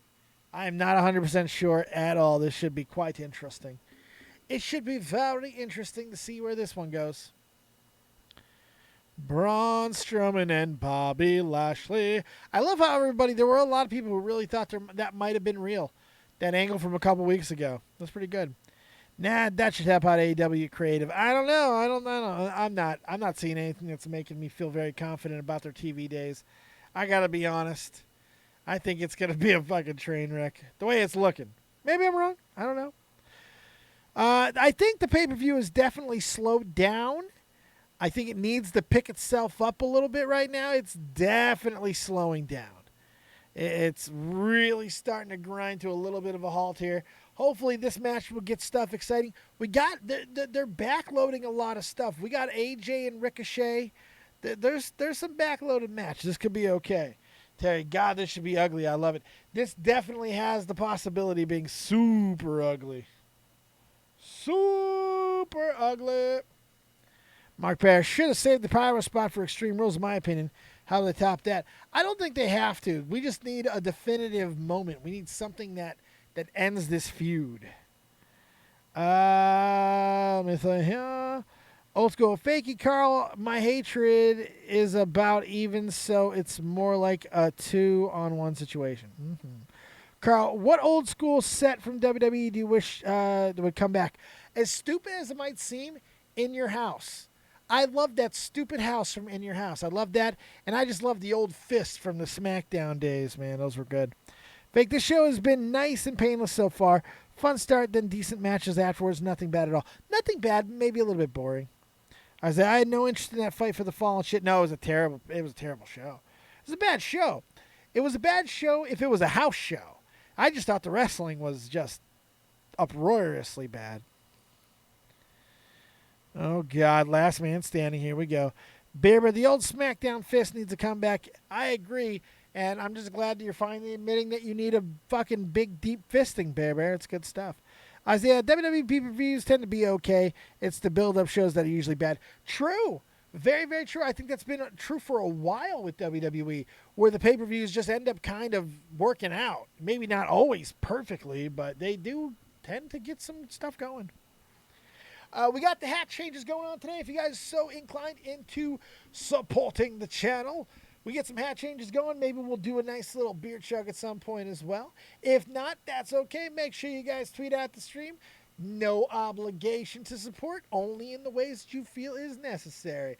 I am not 100% sure at all. This should be quite interesting. It should be very interesting to see where this one goes. Braun Strowman and Bobby Lashley. I love how everybody, there were a lot of people who really thought that might have been real. That angle from a couple weeks ago. That's pretty good. Nah, that should help out AEW creative. I don't know. I'm not seeing anything that's making me feel very confident about their TV days. I gotta be honest. I think it's gonna be a fucking train wreck. The way it's looking. Maybe I'm wrong. I don't know. I think the pay-per-view is definitely slowed down. I think it needs to pick itself up a little bit right now. It's definitely slowing down. It's really starting to grind to a little bit of a halt here. Hopefully this match will get stuff exciting. They're backloading a lot of stuff. We got AJ and Ricochet. There's some backloaded match. This could be okay. Terry, God, this should be ugly. I love it. This definitely has the possibility of being super ugly. Super ugly. Mark Parrish should have saved the pyro spot for Extreme Rules, in my opinion. How do they top that? I don't think they have to. We just need a definitive moment. We need something that ends this feud. Let me think here. Old school. Fakey Carl, my hatred is about even, so it's more like a 2-on-1 situation. Mm-hmm. Carl, what old school set from WWE do you wish would come back? As stupid as it might seem, In Your House. I love that stupid house from In Your House. I love that. And I just love the old fist from the SmackDown days, man. Those were good. Fake, this show has been nice and painless so far. Fun start, then decent matches afterwards. Nothing bad at all. Nothing bad, maybe a little bit boring. I had no interest in that fight for the fall and shit. No, it was a terrible show. It was a bad show. It was a bad show if it was a house show. I just thought the wrestling was just uproariously bad. Oh, God. Last man standing. Here we go. Bear, the old SmackDown fist needs to come back. I agree, and I'm just glad that you're finally admitting that you need a fucking big, deep fisting, Bear. It's good stuff. Isaiah, WWE pay-per-views tend to be okay. It's the build-up shows that are usually bad. True. Very, very true. I think that's been true for a while with WWE, where the pay-per-views just end up kind of working out. Maybe not always perfectly, but they do tend to get some stuff going. We got the hat changes going on today. If you guys are so inclined into supporting the channel, we get some hat changes going. Maybe we'll do a nice little beer chug at some point as well. If not, that's okay. Make sure you guys tweet out the stream. No obligation to support, only in the ways that you feel is necessary.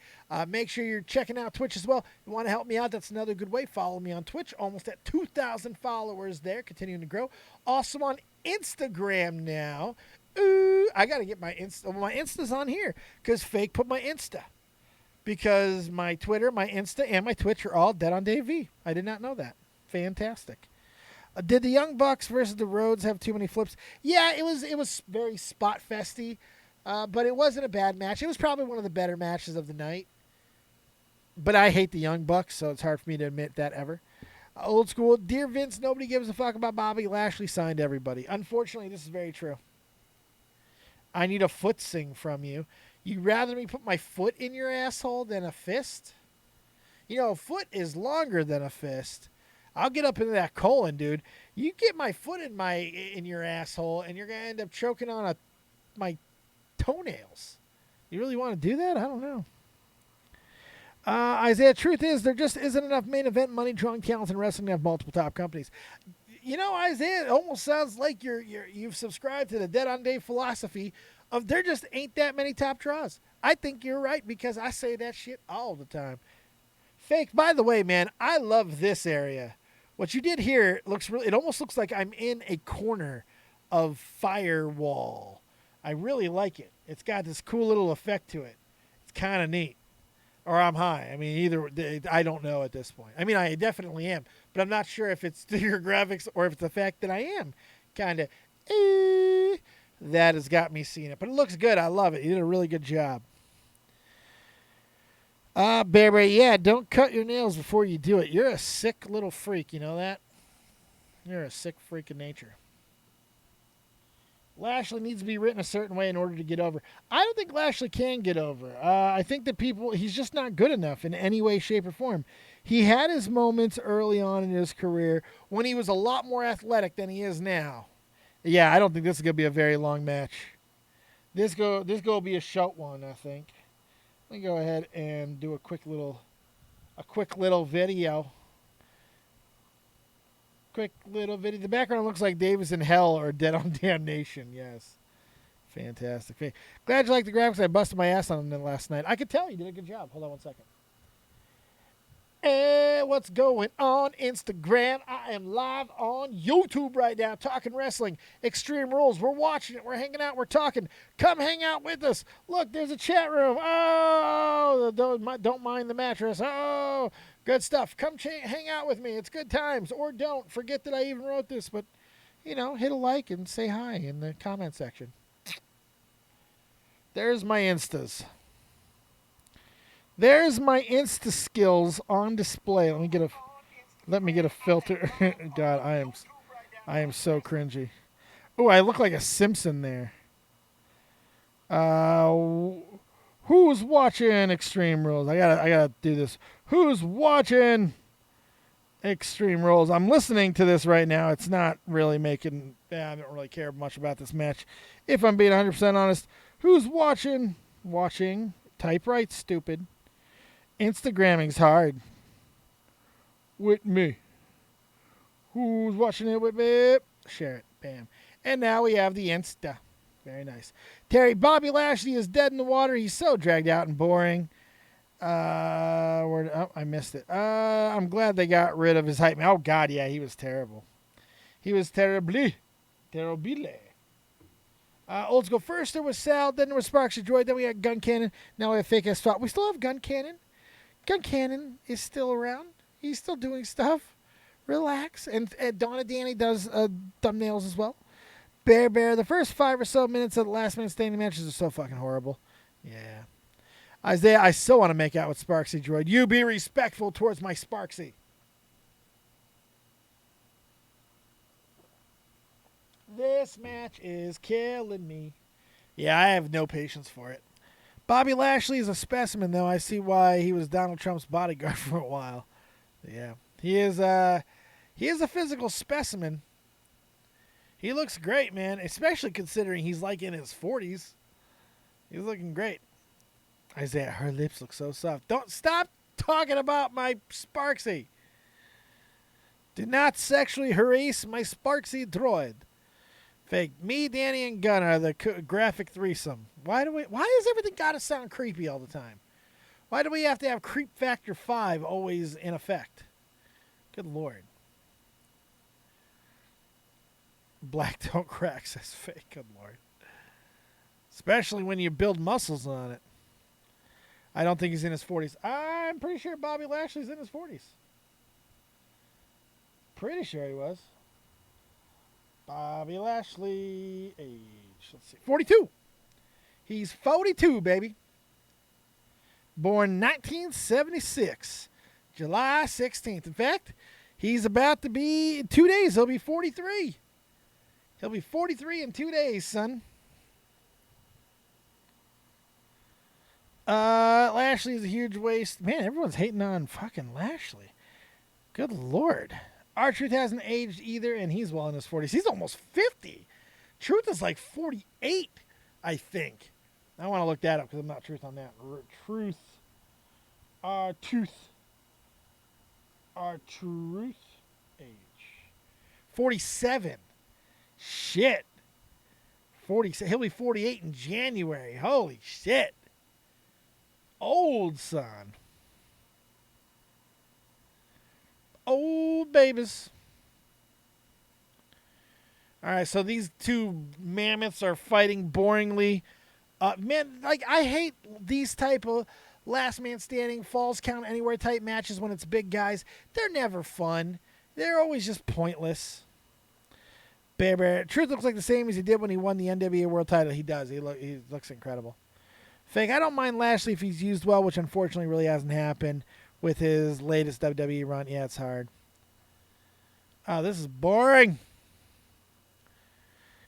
Make sure you're checking out Twitch as well. If you want to help me out, that's another good way. Follow me on Twitch. Almost at 2,000 followers there, continuing to grow. Also on Instagram now. Ooh, I got to get my Insta. Well, my Insta's on here because Fake put my Insta. Because my Twitter, my Insta, and my Twitch are all dead on Dave V. I did not know that. Fantastic. Did the Young Bucks versus the Rhodes have too many flips? Yeah, it was very spot festy, but it wasn't a bad match. It was probably one of the better matches of the night. But I hate the Young Bucks, so it's hard for me to admit that ever. Old school. Dear Vince, nobody gives a fuck about Bobby Lashley signed everybody. Unfortunately, this is very true. I need a foot sing from you. You'd rather me put my foot in your asshole than a fist? You know, a foot is longer than a fist. I'll get up into that colon, dude. You get my foot in your asshole, and you're gonna end up choking on my toenails. You really want to do that? I don't know. Isaiah, truth is, there just isn't enough main event money drawing talents in wrestling to have multiple top companies. You know, Isaiah, it almost sounds like you've subscribed to the Dead on Dave philosophy of there just ain't that many top draws. I think you're right because I say that shit all the time. Fake, by the way, man, I love this area. What you did here looks really, it almost looks like I'm in a corner of firewall. I really like it. It's got this cool little effect to it. It's kind of neat. Or I'm high. I mean, either I don't know at this point. I mean, I definitely am, but I'm not sure if it's your graphics or if it's the fact that I am kind of that has got me seeing it. But it looks good. I love it. You did a really good job. Bear, yeah, don't cut your nails before you do it. You're a sick little freak. You know that? You're a sick freak of nature. Lashley needs to be written a certain way in order to get over. I don't think Lashley can get over. I think that he's just not good enough in any way, shape, or form. He had his moments early on in his career when he was a lot more athletic than he is now. Yeah, I don't think this is going to be a very long match. This will be a short one, I think. Let me go ahead and do a quick little video. Quick little video. The background looks like Davis in Hell or Dead on Damnation. Yes. Fantastic. Glad you like the graphics. I busted my ass on them last night. I could tell you did a good job. Hold on one second. And what's going on Instagram? I am live on YouTube right now talking wrestling. Extreme Rules. We're watching it. We're hanging out. We're talking. Come hang out with us. Look, there's a chat room. Oh, don't mind the mattress. Oh, good stuff. Come hang out with me. It's good times. Or don't. Forget that I even wrote this, but, hit a like and say hi in the comment section. There's my Instas. There's my Insta skills on display. Let me get a filter. God, I am so cringy. Oh, I look like a Simpson there. Who's watching Extreme Rules? I gotta do this. Who's watching Extreme Rules? I'm listening to this right now. It's not really making. I don't really care much about this match. If I'm being 100% honest, who's watching? Watching. Type right, stupid. Instagramming's hard. With me. Who's watching it with me? Share it. Bam. And now we have the Insta. Very nice. Terry, Bobby Lashley is dead in the water. He's so dragged out and boring. I missed it. I'm glad they got rid of his hype man. Oh, God, yeah, he was terrible. He was terrible. Old school. First there was Sal, then there was Sparks of Joy, then we had GunCannon. Now we have Fake Ass Spot. We still have GunCannon. GunCannon is still around. He's still doing stuff. Relax. And Donna Danny does thumbnails as well. Bear, the first 5 or so minutes of the last minute standing matches are so fucking horrible. Yeah. Isaiah, I so want to make out with Sparksy Droid. You be respectful towards my Sparksy. This match is killing me. Yeah, I have no patience for it. Bobby Lashley is a specimen, though. I see why he was Donald Trump's bodyguard for a while. Yeah, he is a physical specimen. He looks great, man, especially considering he's like in his 40s. He's looking great. Isaiah, her lips look so soft. Don't stop talking about my Sparksy. Do not sexually harass my Sparksy droid. Fake. Me, Danny, and Gunn are the graphic threesome. Why does everything gotta sound creepy all the time? Why do we have to have creep factor 5 always in effect? Good Lord. Black don't crack, says Fake. Good Lord. Especially when you build muscles on it. I don't think he's in his 40s. I'm pretty sure Bobby Lashley's in his 40s. Pretty sure he was. Bobby Lashley, age, let's see, 42. He's 42, baby. Born 1976, July 16th. In fact, he's about to be, in 2 days, he'll be 43. He'll be 43 in 2 days, son. Lashley is a huge waste. Man, everyone's hating on fucking Lashley. Good Lord. R-Truth hasn't aged either, and he's well in his 40s. He's almost 50. Truth is like 48, I think. I want to look that up because I'm not Truth on that. Truth. R-Truth age. 47. Shit. 40. He'll be 48 in January. Holy shit. Old son. Old babies. All right, so these two mammoths are fighting boringly. Man, like I hate these type of last man standing, falls count anywhere type matches when it's big guys. They're never fun. They're always just pointless. Bear. Truth looks like the same as he did when he won the NWA World Title. He does. He looks incredible. Fake. I don't mind Lashley if he's used well, which unfortunately really hasn't happened with his latest WWE run. Yeah, it's hard. Oh, this is boring.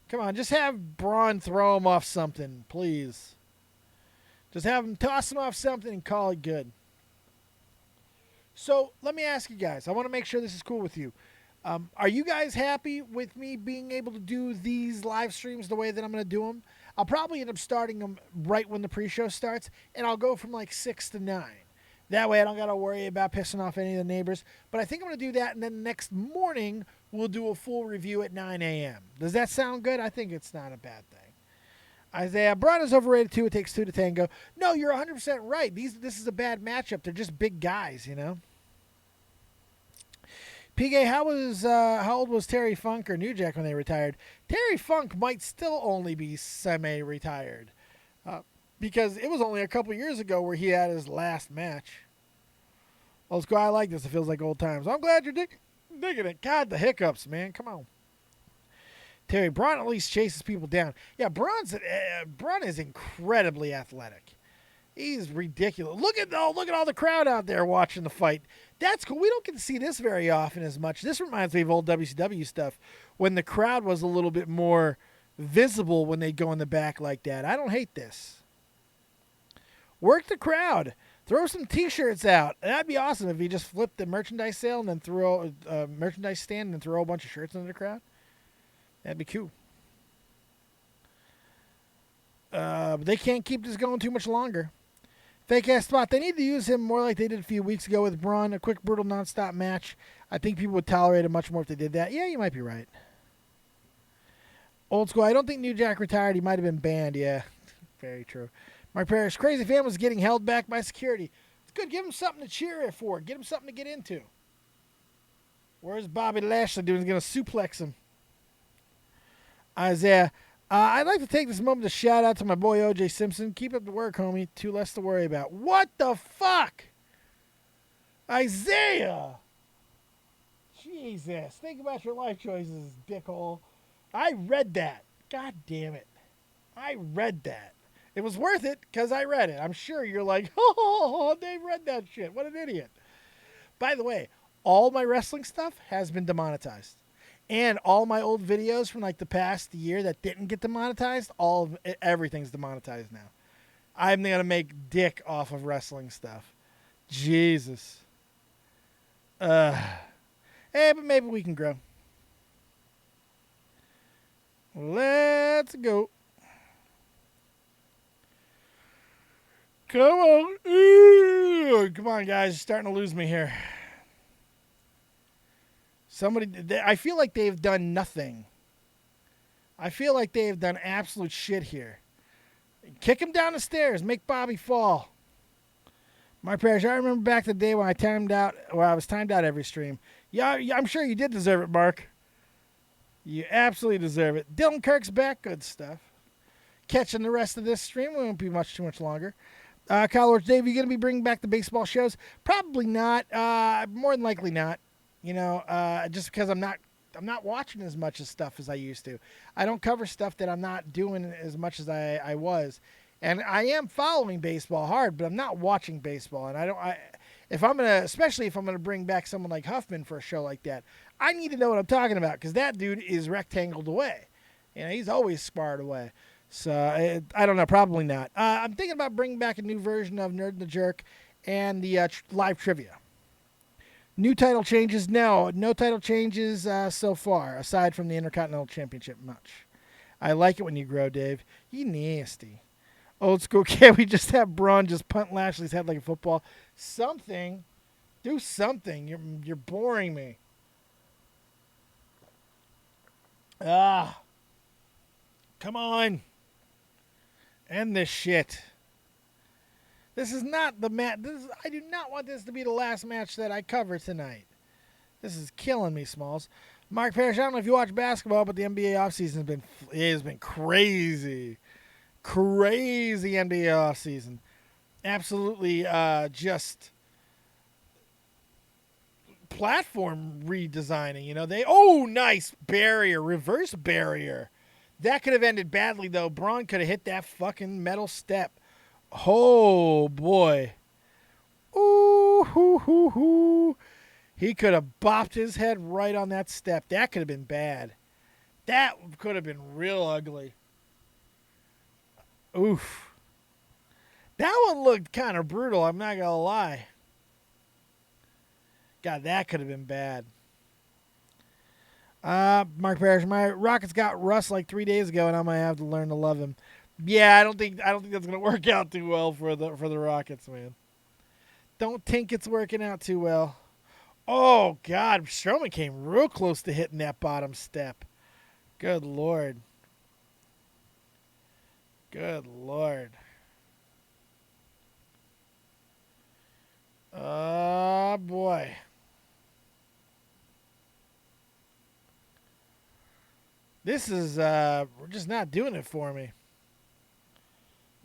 Come on, just have Braun throw him off something, please. Just have him toss him off something and call it good. So let me ask you guys. I want to make sure this is cool with you. Are you guys happy with me being able to do these live streams the way that I'm going to do them? I'll probably end up starting them right when the pre-show starts, and I'll go from like 6 to 9. That way I don't got to worry about pissing off any of the neighbors. But I think I'm going to do that, and then next morning we'll do a full review at 9 a.m. Does that sound good? I think it's not a bad thing. Isaiah, Braun is overrated too. It takes two to tango. No, you're 100% right. This is a bad matchup. They're just big guys, you know. PK, how old was Terry Funk or New Jack when they retired? Terry Funk might still only be semi-retired because it was only a couple years ago where he had his last match. Let's go. I like this. It feels like old times. I'm glad you're digging it. God, the hiccups, man. Come on. Terry, Braun at least chases people down. Yeah, Braun is incredibly athletic. He's ridiculous. Look at all the crowd out there watching the fight. That's cool. We don't get to see this very often as much. This reminds me of old WCW stuff when the crowd was a little bit more visible when they'd go in the back like that. I don't hate this. Work the crowd. Throw some T-shirts out. That'd be awesome if you just flipped the merchandise sale and then throw a merchandise stand and throw a bunch of shirts into the crowd. That'd be cool. But they can't keep this going too much longer. Fake ass spot. They need to use him more like they did a few weeks ago with Braun. A quick, brutal, nonstop match. I think people would tolerate it much more if they did that. Yeah, you might be right. Old school. I don't think New Jack retired. He might have been banned. Yeah, very true. Mark Parrish. Crazy fan was getting held back by security. It's good. Give him something to cheer for. Get him something to get into. Where's Bobby Lashley doing? He's going to suplex him. Isaiah. I'd like to take this moment to shout out to my boy O.J. Simpson. Keep up the work, homie. Too less to worry about. What the fuck? Isaiah! Jesus. Think about your life choices, dickhole. I read that. God damn it. I read that. It was worth it because I read it. I'm sure you're like, oh, they read that shit. What an idiot. By the way, all my wrestling stuff has been demonetized. And all my old videos from like the past year that didn't get demonetized, everything's demonetized now. I'm going to make dick off of wrestling stuff. Jesus. Hey, but maybe we can grow. Let's go. Come on. Ooh, come on, guys. You're starting to lose me here. I feel like they've done nothing. I feel like they have done absolute shit here. Kick him down the stairs. Make Bobby fall. My parish, I remember back the day when I was timed out every stream. Yeah, I'm sure you did deserve it, Mark. You absolutely deserve it. Dylan Kirk's back. Good stuff. Catching the rest of this stream. We won't be too much longer. Kyle Lords, Dave, you going to be bringing back the baseball shows? Probably not. More than likely not. You know, just because I'm not watching as much as stuff as I used to. I don't cover stuff that I'm not doing as much as I was. And I am following baseball hard, but I'm not watching baseball. And especially if I'm going to bring back someone like Huffman for a show like that, I need to know what I'm talking about because that dude is rectangled away. You know, he's always sparred away. So, I don't know, probably not. I'm thinking about bringing back a new version of Nerd and the Jerk and the live trivia. New title changes? No title changes so far, aside from the Intercontinental Championship match. I like it when you grow, Dave. You nasty. Old school, can't we just have Braun just punt Lashley's head like a football? Something. Do something. You're boring me. Come on. End this shit. This is not the match. I do not want this to be the last match that I cover tonight. This is killing me, Smalls. Mark Parrish, I don't know if you watch basketball, but the NBA offseason has been crazy. Crazy NBA offseason. Absolutely just platform redesigning. Nice barrier, reverse barrier. That could have ended badly, though. Braun could have hit that fucking metal step. Oh, boy. Ooh, hoo, hoo, hoo. He could have bopped his head right on that step. That could have been bad. That could have been real ugly. Oof. That one looked kind of brutal, I'm not going to lie. God, that could have been bad. Mark Parrish, my Rockets got Russ like 3 days ago, and I might have to learn to love him. Yeah, I don't think that's gonna work out too well for the Rockets, man. Don't think it's working out too well. Oh God, Strowman came real close to hitting that bottom step. Good Lord. Good Lord. Oh boy. This is we're just not doing it for me.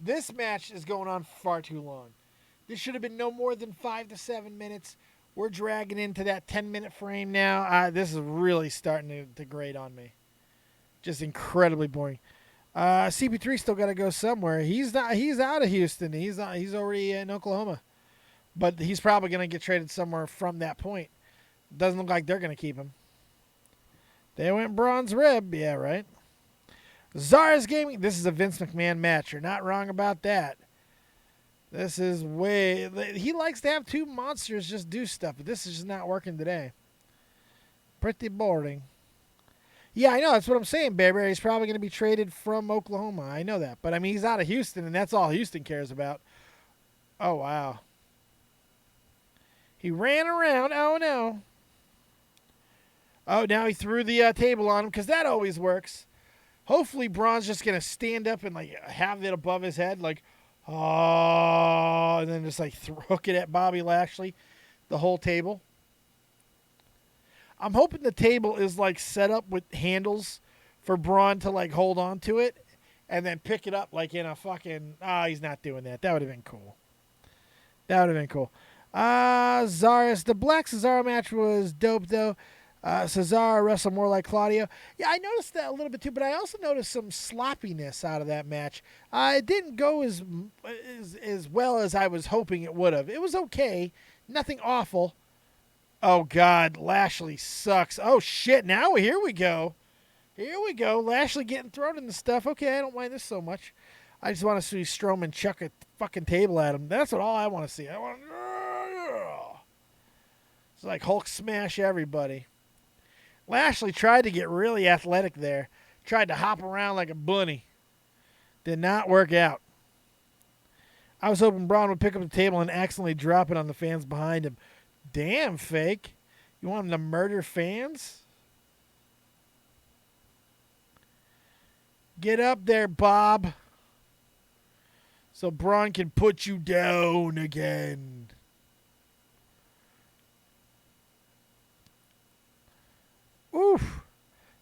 This match is going on far too long. This should have been no more than 5 to 7 minutes. We're dragging into that 10-minute frame now. This is really starting to grate on me. Just incredibly boring. CP3 still got to go somewhere. He's out of Houston. He's already in Oklahoma. But he's probably going to get traded somewhere from that point. Doesn't look like they're going to keep him. They went bronze rib. Yeah, right. Zara's Gaming. This is a Vince McMahon match. You're not wrong about that. This is way... He likes to have two monsters just do stuff, but this is just not working today. Pretty boring. Yeah, I know. That's what I'm saying, Bear. He's probably going to be traded from Oklahoma. I know that. But, I mean, he's out of Houston, and that's all Houston cares about. Oh, wow. He ran around. Oh, no. Oh, now he threw the table on him, because that always works. Hopefully, Braun's just going to stand up and, like, have it above his head, like, oh, and then just, like, hook it at Bobby Lashley, the whole table. I'm hoping the table is, like, set up with handles for Braun to, like, hold on to it and then pick it up, like, in a fucking... he's not doing that. That would have been cool. That would have been cool. Cesaro. The Black Cesaro match was dope, though. Cesaro wrestled more like Claudio. Yeah, I noticed that a little bit, too, but I also noticed some sloppiness out of that match. It didn't go as well as I was hoping it would have. It was okay. Nothing awful. Oh, God, Lashley sucks. Oh, shit, now here we go. Here we go. Lashley getting thrown in the stuff. Okay, I don't mind this so much. I just want to see Strowman chuck a fucking table at him. That's all I want to see. I want to... It's like Hulk smash everybody. Lashley tried to get really athletic there. Tried to hop around like a bunny. Did not work out. I was hoping Braun would pick up the table and accidentally drop it on the fans behind him. Damn, Fake. You want him to murder fans? Get up there, Bob. So Braun can put you down again. Oof.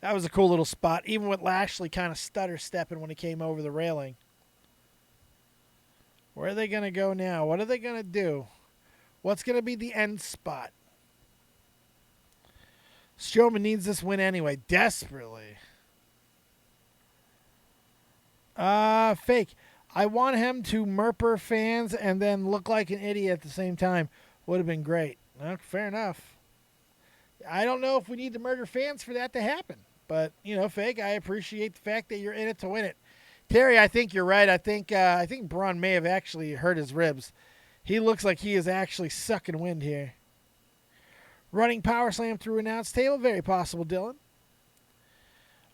That was a cool little spot, even with Lashley kind of stutter-stepping when he came over the railing. Where are they going to go now? What are they going to do? What's going to be the end spot? Strowman needs this win anyway, desperately. Fake. I want him to murper fans and then look like an idiot at the same time. Would have been great. Fair enough. I don't know if we need to murder fans for that to happen. But, Fake, I appreciate the fact that you're in it to win it. Terry, I think you're right. I think Braun may have actually hurt his ribs. He looks like he is actually sucking wind here. Running power slam through announce table. Very possible, Dylan.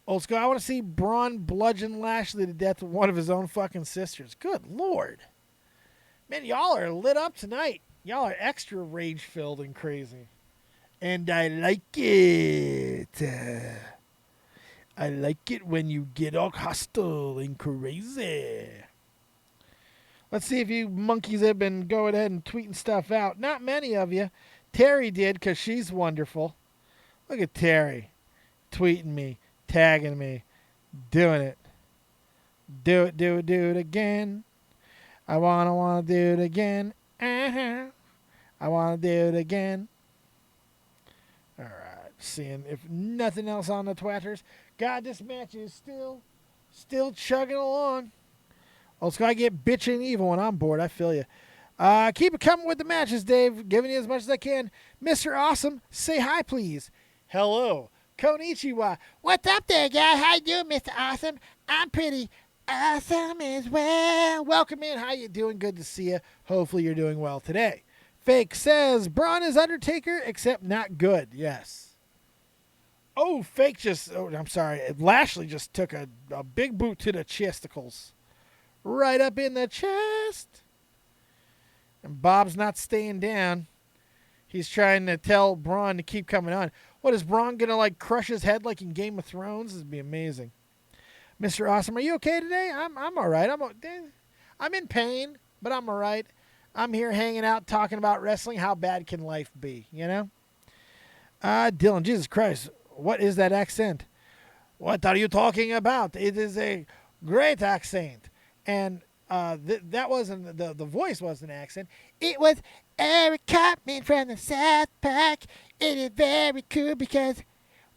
Old school. I want to see Braun bludgeon Lashley to death with one of his own fucking sisters. Good Lord. Man, y'all are lit up tonight. Y'all are extra rage-filled and crazy. And I like it. I like it when you get all hostile and crazy. Let's see if you monkeys have been going ahead and tweeting stuff out. Not many of you. Terry did because she's wonderful. Look at Terry. tweeting me, tagging me, doing it. Do it again. I wanna do it again. I wanna do it again. All right, seeing if nothing else on the Twitters. God, this match is still chugging along. Oh, it's gotta get bitching evil when I'm bored. I feel you. Keep it coming with the matches, Dave. Giving you as much as I can. Mr. Awesome, say hi, please. Hello. Konnichiwa. What's up there, guy? How you doing, Mr. Awesome? I'm pretty awesome as well. Welcome in. How you doing? Good to see you. Hopefully you're doing well today. Fake says, Braun is Undertaker, except not good. Yes. Oh, Fake I'm sorry. Lashley just took a big boot to the chesticles. Right up in the chest. And Bob's not staying down. He's trying to tell Braun to keep coming on. What, is Braun going to, like, crush his head like in Game of Thrones? This would be amazing. Mr. Awesome, are you okay today? I'm all right. I'm in pain, but I'm all right. I'm here hanging out, talking about wrestling. How bad can life be, you know? Dylan, Jesus Christ, what is that accent? What are you talking about? It is a great accent. And that wasn't, the voice wasn't an accent. It was Eric Cartman from the South Park. It is very cool because,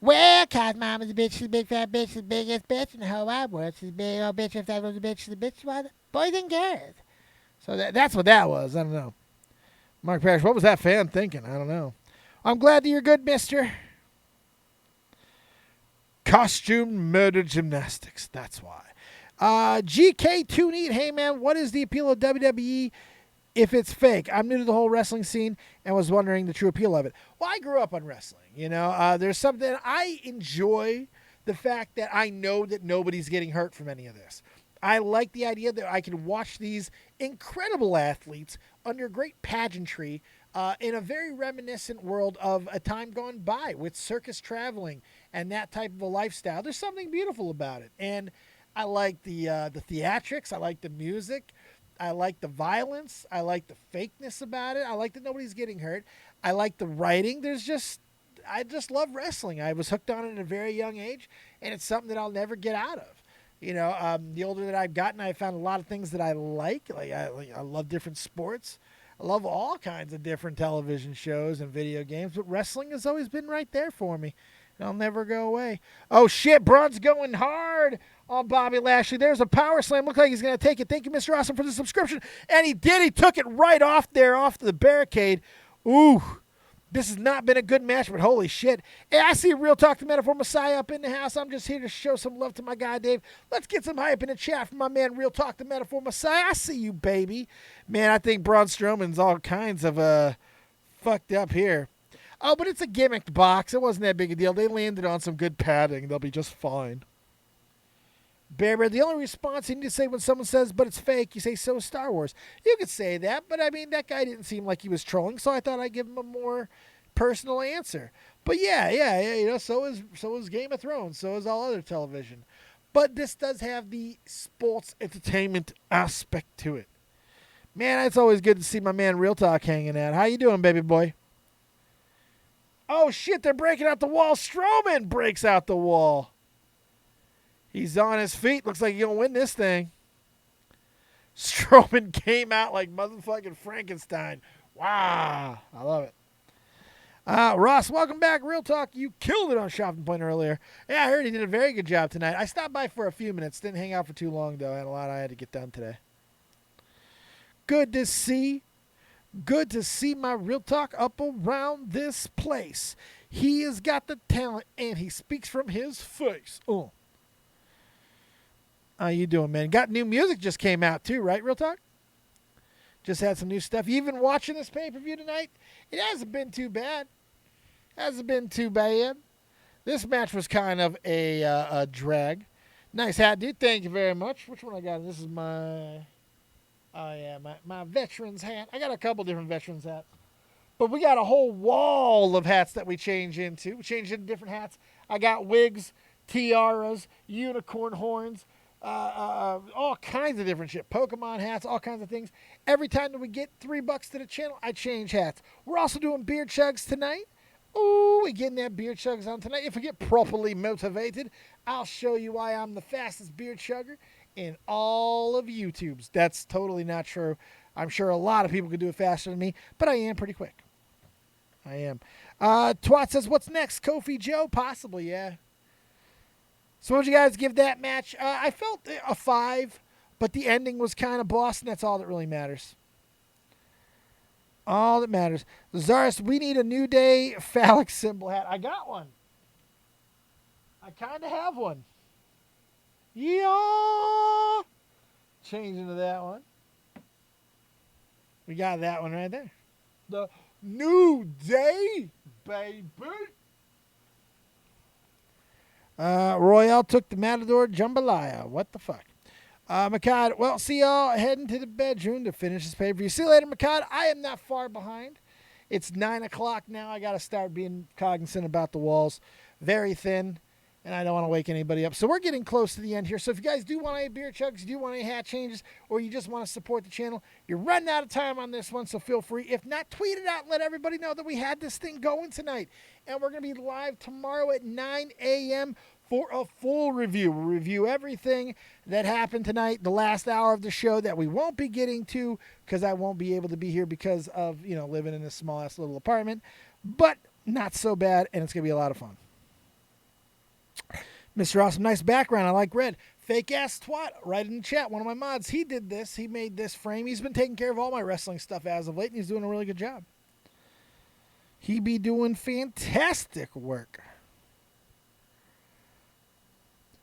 well, cause mama's a bitch, she's a big fat bitch, she's the biggest bitch in the whole wide world. She's a big old bitch, if that was a bitch, she's a bitch, boys and girls. So that's what that was. I don't know. Mark Parrish, what was that fan thinking? I don't know. I'm glad that you're good, mister. Costume murder gymnastics. That's why. GK Too Neat. Hey, man, what is the appeal of WWE if it's fake? I'm new to the whole wrestling scene and was wondering the true appeal of it. Well, I grew up on wrestling. You know, there's something I enjoy, the fact that I know that nobody's getting hurt from any of this. I like the idea that I can watch these incredible athletes under great pageantry in a very reminiscent world of a time gone by with circus traveling and that type of a lifestyle. There's something beautiful about it. And I like the theatrics. I like the music. I like the violence. I like the fakeness about it. I like that nobody's getting hurt. I like the writing. I just love wrestling. I was hooked on it at a very young age, and it's something that I'll never get out of. You know, the older that I've gotten, I found a lot of things that I like. I love different sports. I love all kinds of different television shows and video games, but wrestling has always been right there for me. And I'll never go away. Oh, shit, Braun's going hard on Bobby Lashley. There's a power slam. Looks like he's going to take it. Thank you, Mr. Awesome, for the subscription. And he did. He took it right off there, off the barricade. Ooh. This has not been a good match, but holy shit. Hey, I see Real Talk the Metaphor Messiah up in the house. I'm just here to show some love to my guy, Dave. Let's get some hype in the chat from my man, Real Talk the Metaphor Messiah. I see you, baby. Man, I think Braun Strowman's all kinds of fucked up here. Oh, but it's a gimmicked box. It wasn't that big a deal. They landed on some good padding. They'll be just fine. Bear, the only response you need to say when someone says, but it's fake, you say, so is Star Wars. You could say that, but I mean, that guy didn't seem like he was trolling, so I thought I'd give him a more personal answer. But yeah, you know, so is Game of Thrones, so is all other television. But this does have the sports entertainment aspect to it. Man, it's always good to see my man Real Talk hanging out. How you doing, baby boy? Oh, shit, they're breaking out the wall. Strowman breaks out the wall. He's on his feet. Looks like he's going to win this thing. Strowman came out like motherfucking Frankenstein. Wow. I love it. Ross, welcome back. Real Talk, you killed it on Shopping Point earlier. Yeah, I heard he did a very good job tonight. I stopped by for a few minutes. Didn't hang out for too long, though. I had a lot I had to get done today. Good to see my Real Talk up around this place. He has got the talent, and he speaks from his face. Oh. How you doing, man? Got new music just came out, too, right, Real Talk? Just had some new stuff. You even watching this pay-per-view tonight? It hasn't been too bad. This match was kind of a drag. Nice hat, dude. Thank you very much. Which one I got? This is my veterans hat. I got a couple different veterans hats. But we got a whole wall of hats that we change into. We change into different hats. I got wigs, tiaras, unicorn horns, all kinds of different shit. Pokemon hats, all kinds of things. Every time that we get $3 to the channel, I change hats. We're also doing beer chugs tonight. Ooh, we getting that beer chugs on tonight. If we get properly motivated, I'll show you why I'm the fastest beer chugger in all of YouTube's. That's totally not true. I'm sure a lot of people could do it faster than me, but I am pretty quick. I am. Twat says, what's next? Kofi Joe? Possibly, yeah. So what would you guys give that match? I felt a 5, but the ending was kind of boss, and that's all that really matters. All that matters. Zaris, we need a New Day phallic symbol hat. I got one. I kind of have one. Yeah. Change into that one. We got that one right there. The New Day, baby. Royale took the Matador Jambalaya. What the fuck? Makad, well, see y'all heading to the bedroom to finish this pay-per-view. See you later, Makad. I am not far behind. It's 9 o'clock now. I got to start being cognizant about the walls. Very thin, and I don't want to wake anybody up. So we're getting close to the end here. So if you guys do want any beer chugs, you do want any hat changes, or you just want to support the channel, you're running out of time on this one, so feel free. If not, tweet it out and let everybody know that we had this thing going tonight. And we're going to be live tomorrow at 9 a.m., for a full review. We'll review everything that happened tonight, the last hour of the show that we won't be getting to because I won't be able to be here because of, living in this small-ass little apartment. But not so bad, and it's going to be a lot of fun. Mr. Awesome, nice background. I like red. Fake-ass twat, right in the chat. One of my mods, he did this. He made this frame. He's been taking care of all my wrestling stuff as of late, and he's doing a really good job. He be doing fantastic work.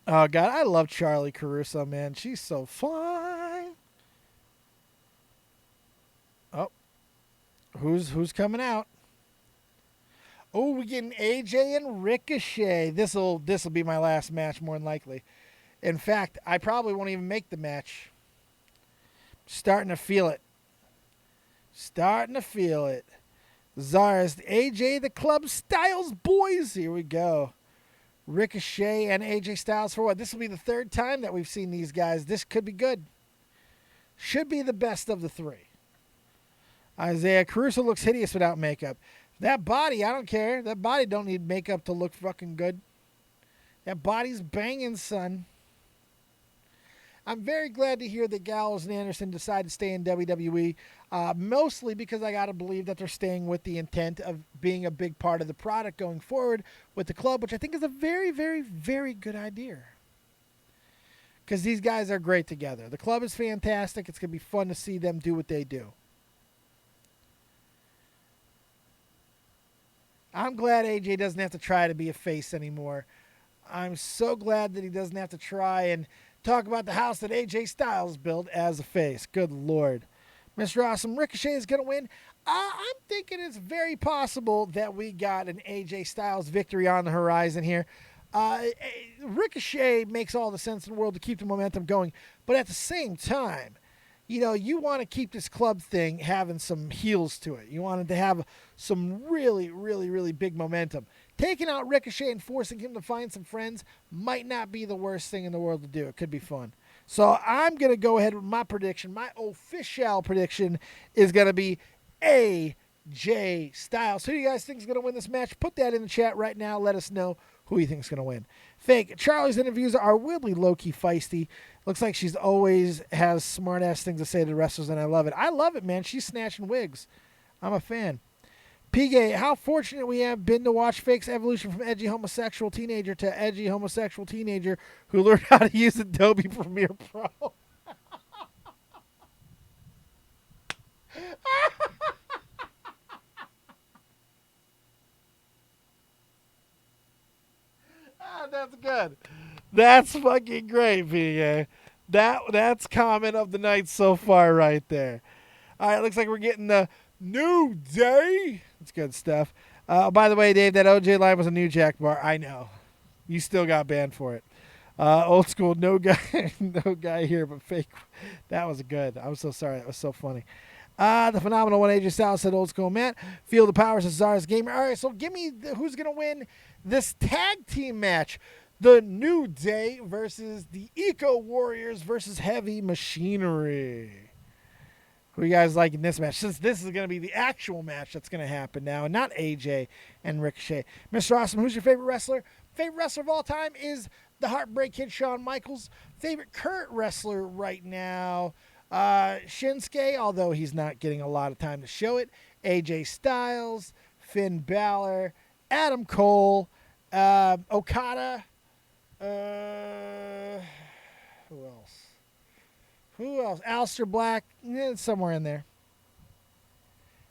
Oh, God, I love Charlie Caruso, man. She's so fine. Oh, who's coming out? Oh, we're getting AJ and Ricochet. This'll be my last match, more than likely. In fact, I probably won't even make the match. Starting to feel it. Zars, AJ, the Club Styles boys. Here we go. Ricochet and AJ Styles for what? This will be the 3rd time that we've seen these guys. This could be good. Should be the best of the 3. Isaiah Caruso looks hideous without makeup. That body, I don't care. That body don't need makeup to look fucking good. That body's banging, son. I'm very glad to hear that Gallows and Anderson decided to stay in WWE, mostly because I got to believe that they're staying with the intent of being a big part of the product going forward with the club, which I think is a very, very, very good idea. Because these guys are great together. The club is fantastic. It's going to be fun to see them do what they do. I'm glad AJ doesn't have to try to be a face anymore. I'm so glad that he doesn't have to try and talk about the house that AJ Styles built as a face. Good Lord. Mr. Awesome, Ricochet is going to win. I'm thinking it's very possible that we got an AJ Styles victory on the horizon here. Ricochet makes all the sense in the world to keep the momentum going. But at the same time, you want to keep this club thing having some heels to it. You want it to have some really, really, really big momentum. Taking out Ricochet and forcing him to find some friends might not be the worst thing in the world to do. It could be fun. So I'm going to go ahead with my prediction. My official prediction is going to be AJ Styles. Who do you guys think is going to win this match? Put that in the chat right now. Let us know who you think is going to win. Fake. Charlie's interviews are weirdly low-key feisty. Looks like she's always has smart-ass things to say to the wrestlers, and I love it. I love it, man. She's snatching wigs. I'm a fan. PGA, how fortunate we have been to watch Fake's evolution from edgy homosexual teenager to edgy homosexual teenager who learned how to use Adobe Premiere Pro. That's good. That's fucking great, PGA. That's comment of the night so far right there. All right, looks like we're getting the New Day. That's good stuff. By the way, Dave, that OJ line was a New Jack bar. I know. You still got banned for it. Old school, no guy here, but fake. That was good. I was so sorry. That was so funny. The phenomenal one, AJ Styles said, old school Matt. Feel the powers of Zara's Gamer. All right, so give me who's going to win this tag team match. The New Day versus the Eco Warriors versus Heavy Machinery. Who you guys like in this match? Since this is going to be the actual match that's going to happen now, and not AJ and Ricochet. Mr. Awesome, who's your favorite wrestler? Favorite wrestler of all time is the Heartbreak Kid, Shawn Michaels. Favorite current wrestler right now, Shinsuke, although he's not getting a lot of time to show it. AJ Styles, Finn Balor, Adam Cole, Okada. Who else? Aleister Black, somewhere in there.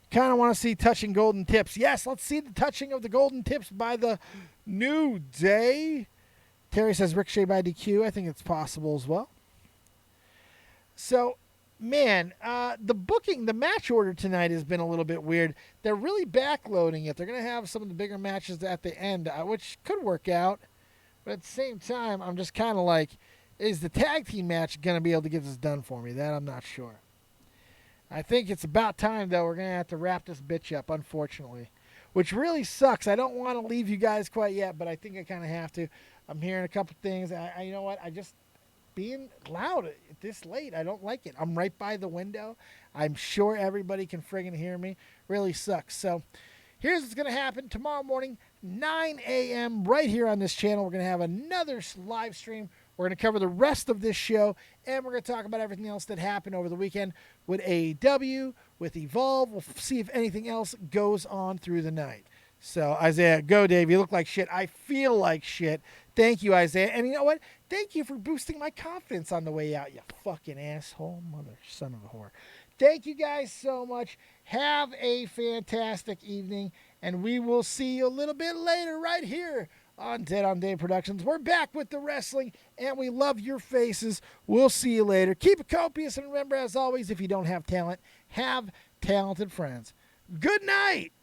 Kind of want to see touching golden tips. Yes, let's see the touching of the golden tips by the New Day. Terry says Ricochet by DQ. I think it's possible as well. So, man, the match order tonight has been a little bit weird. They're really backloading it. They're going to have some of the bigger matches at the end, which could work out. But at the same time, I'm just kind of like, is the tag team match going to be able to get this done for me? That I'm not sure. I think it's about time, though. We're going to have to wrap this bitch up, unfortunately, which really sucks. I don't want to leave you guys quite yet, but I think I kind of have to. I'm hearing a couple things. You know what? I just being loud this late. I don't like it. I'm right by the window. I'm sure everybody can friggin' hear me. Really sucks. So here's what's going to happen tomorrow morning, 9 a.m. right here on this channel. We're going to have another live stream. We're going to cover the rest of this show, and we're going to talk about everything else that happened over the weekend with AEW, with Evolve. We'll see if anything else goes on through the night. So, Isaiah, go, Dave. You look like shit. I feel like shit. Thank you, Isaiah. And you know what? Thank you for boosting my confidence on the way out, you fucking asshole. Mother son of a whore. Thank you guys so much. Have a fantastic evening, and we will see you a little bit later right here on Dead on Dave Productions. We're back with the wrestling, and we love your faces. We'll see you later. Keep it copious, and remember, as always, if you don't have talent, have talented friends. Good night.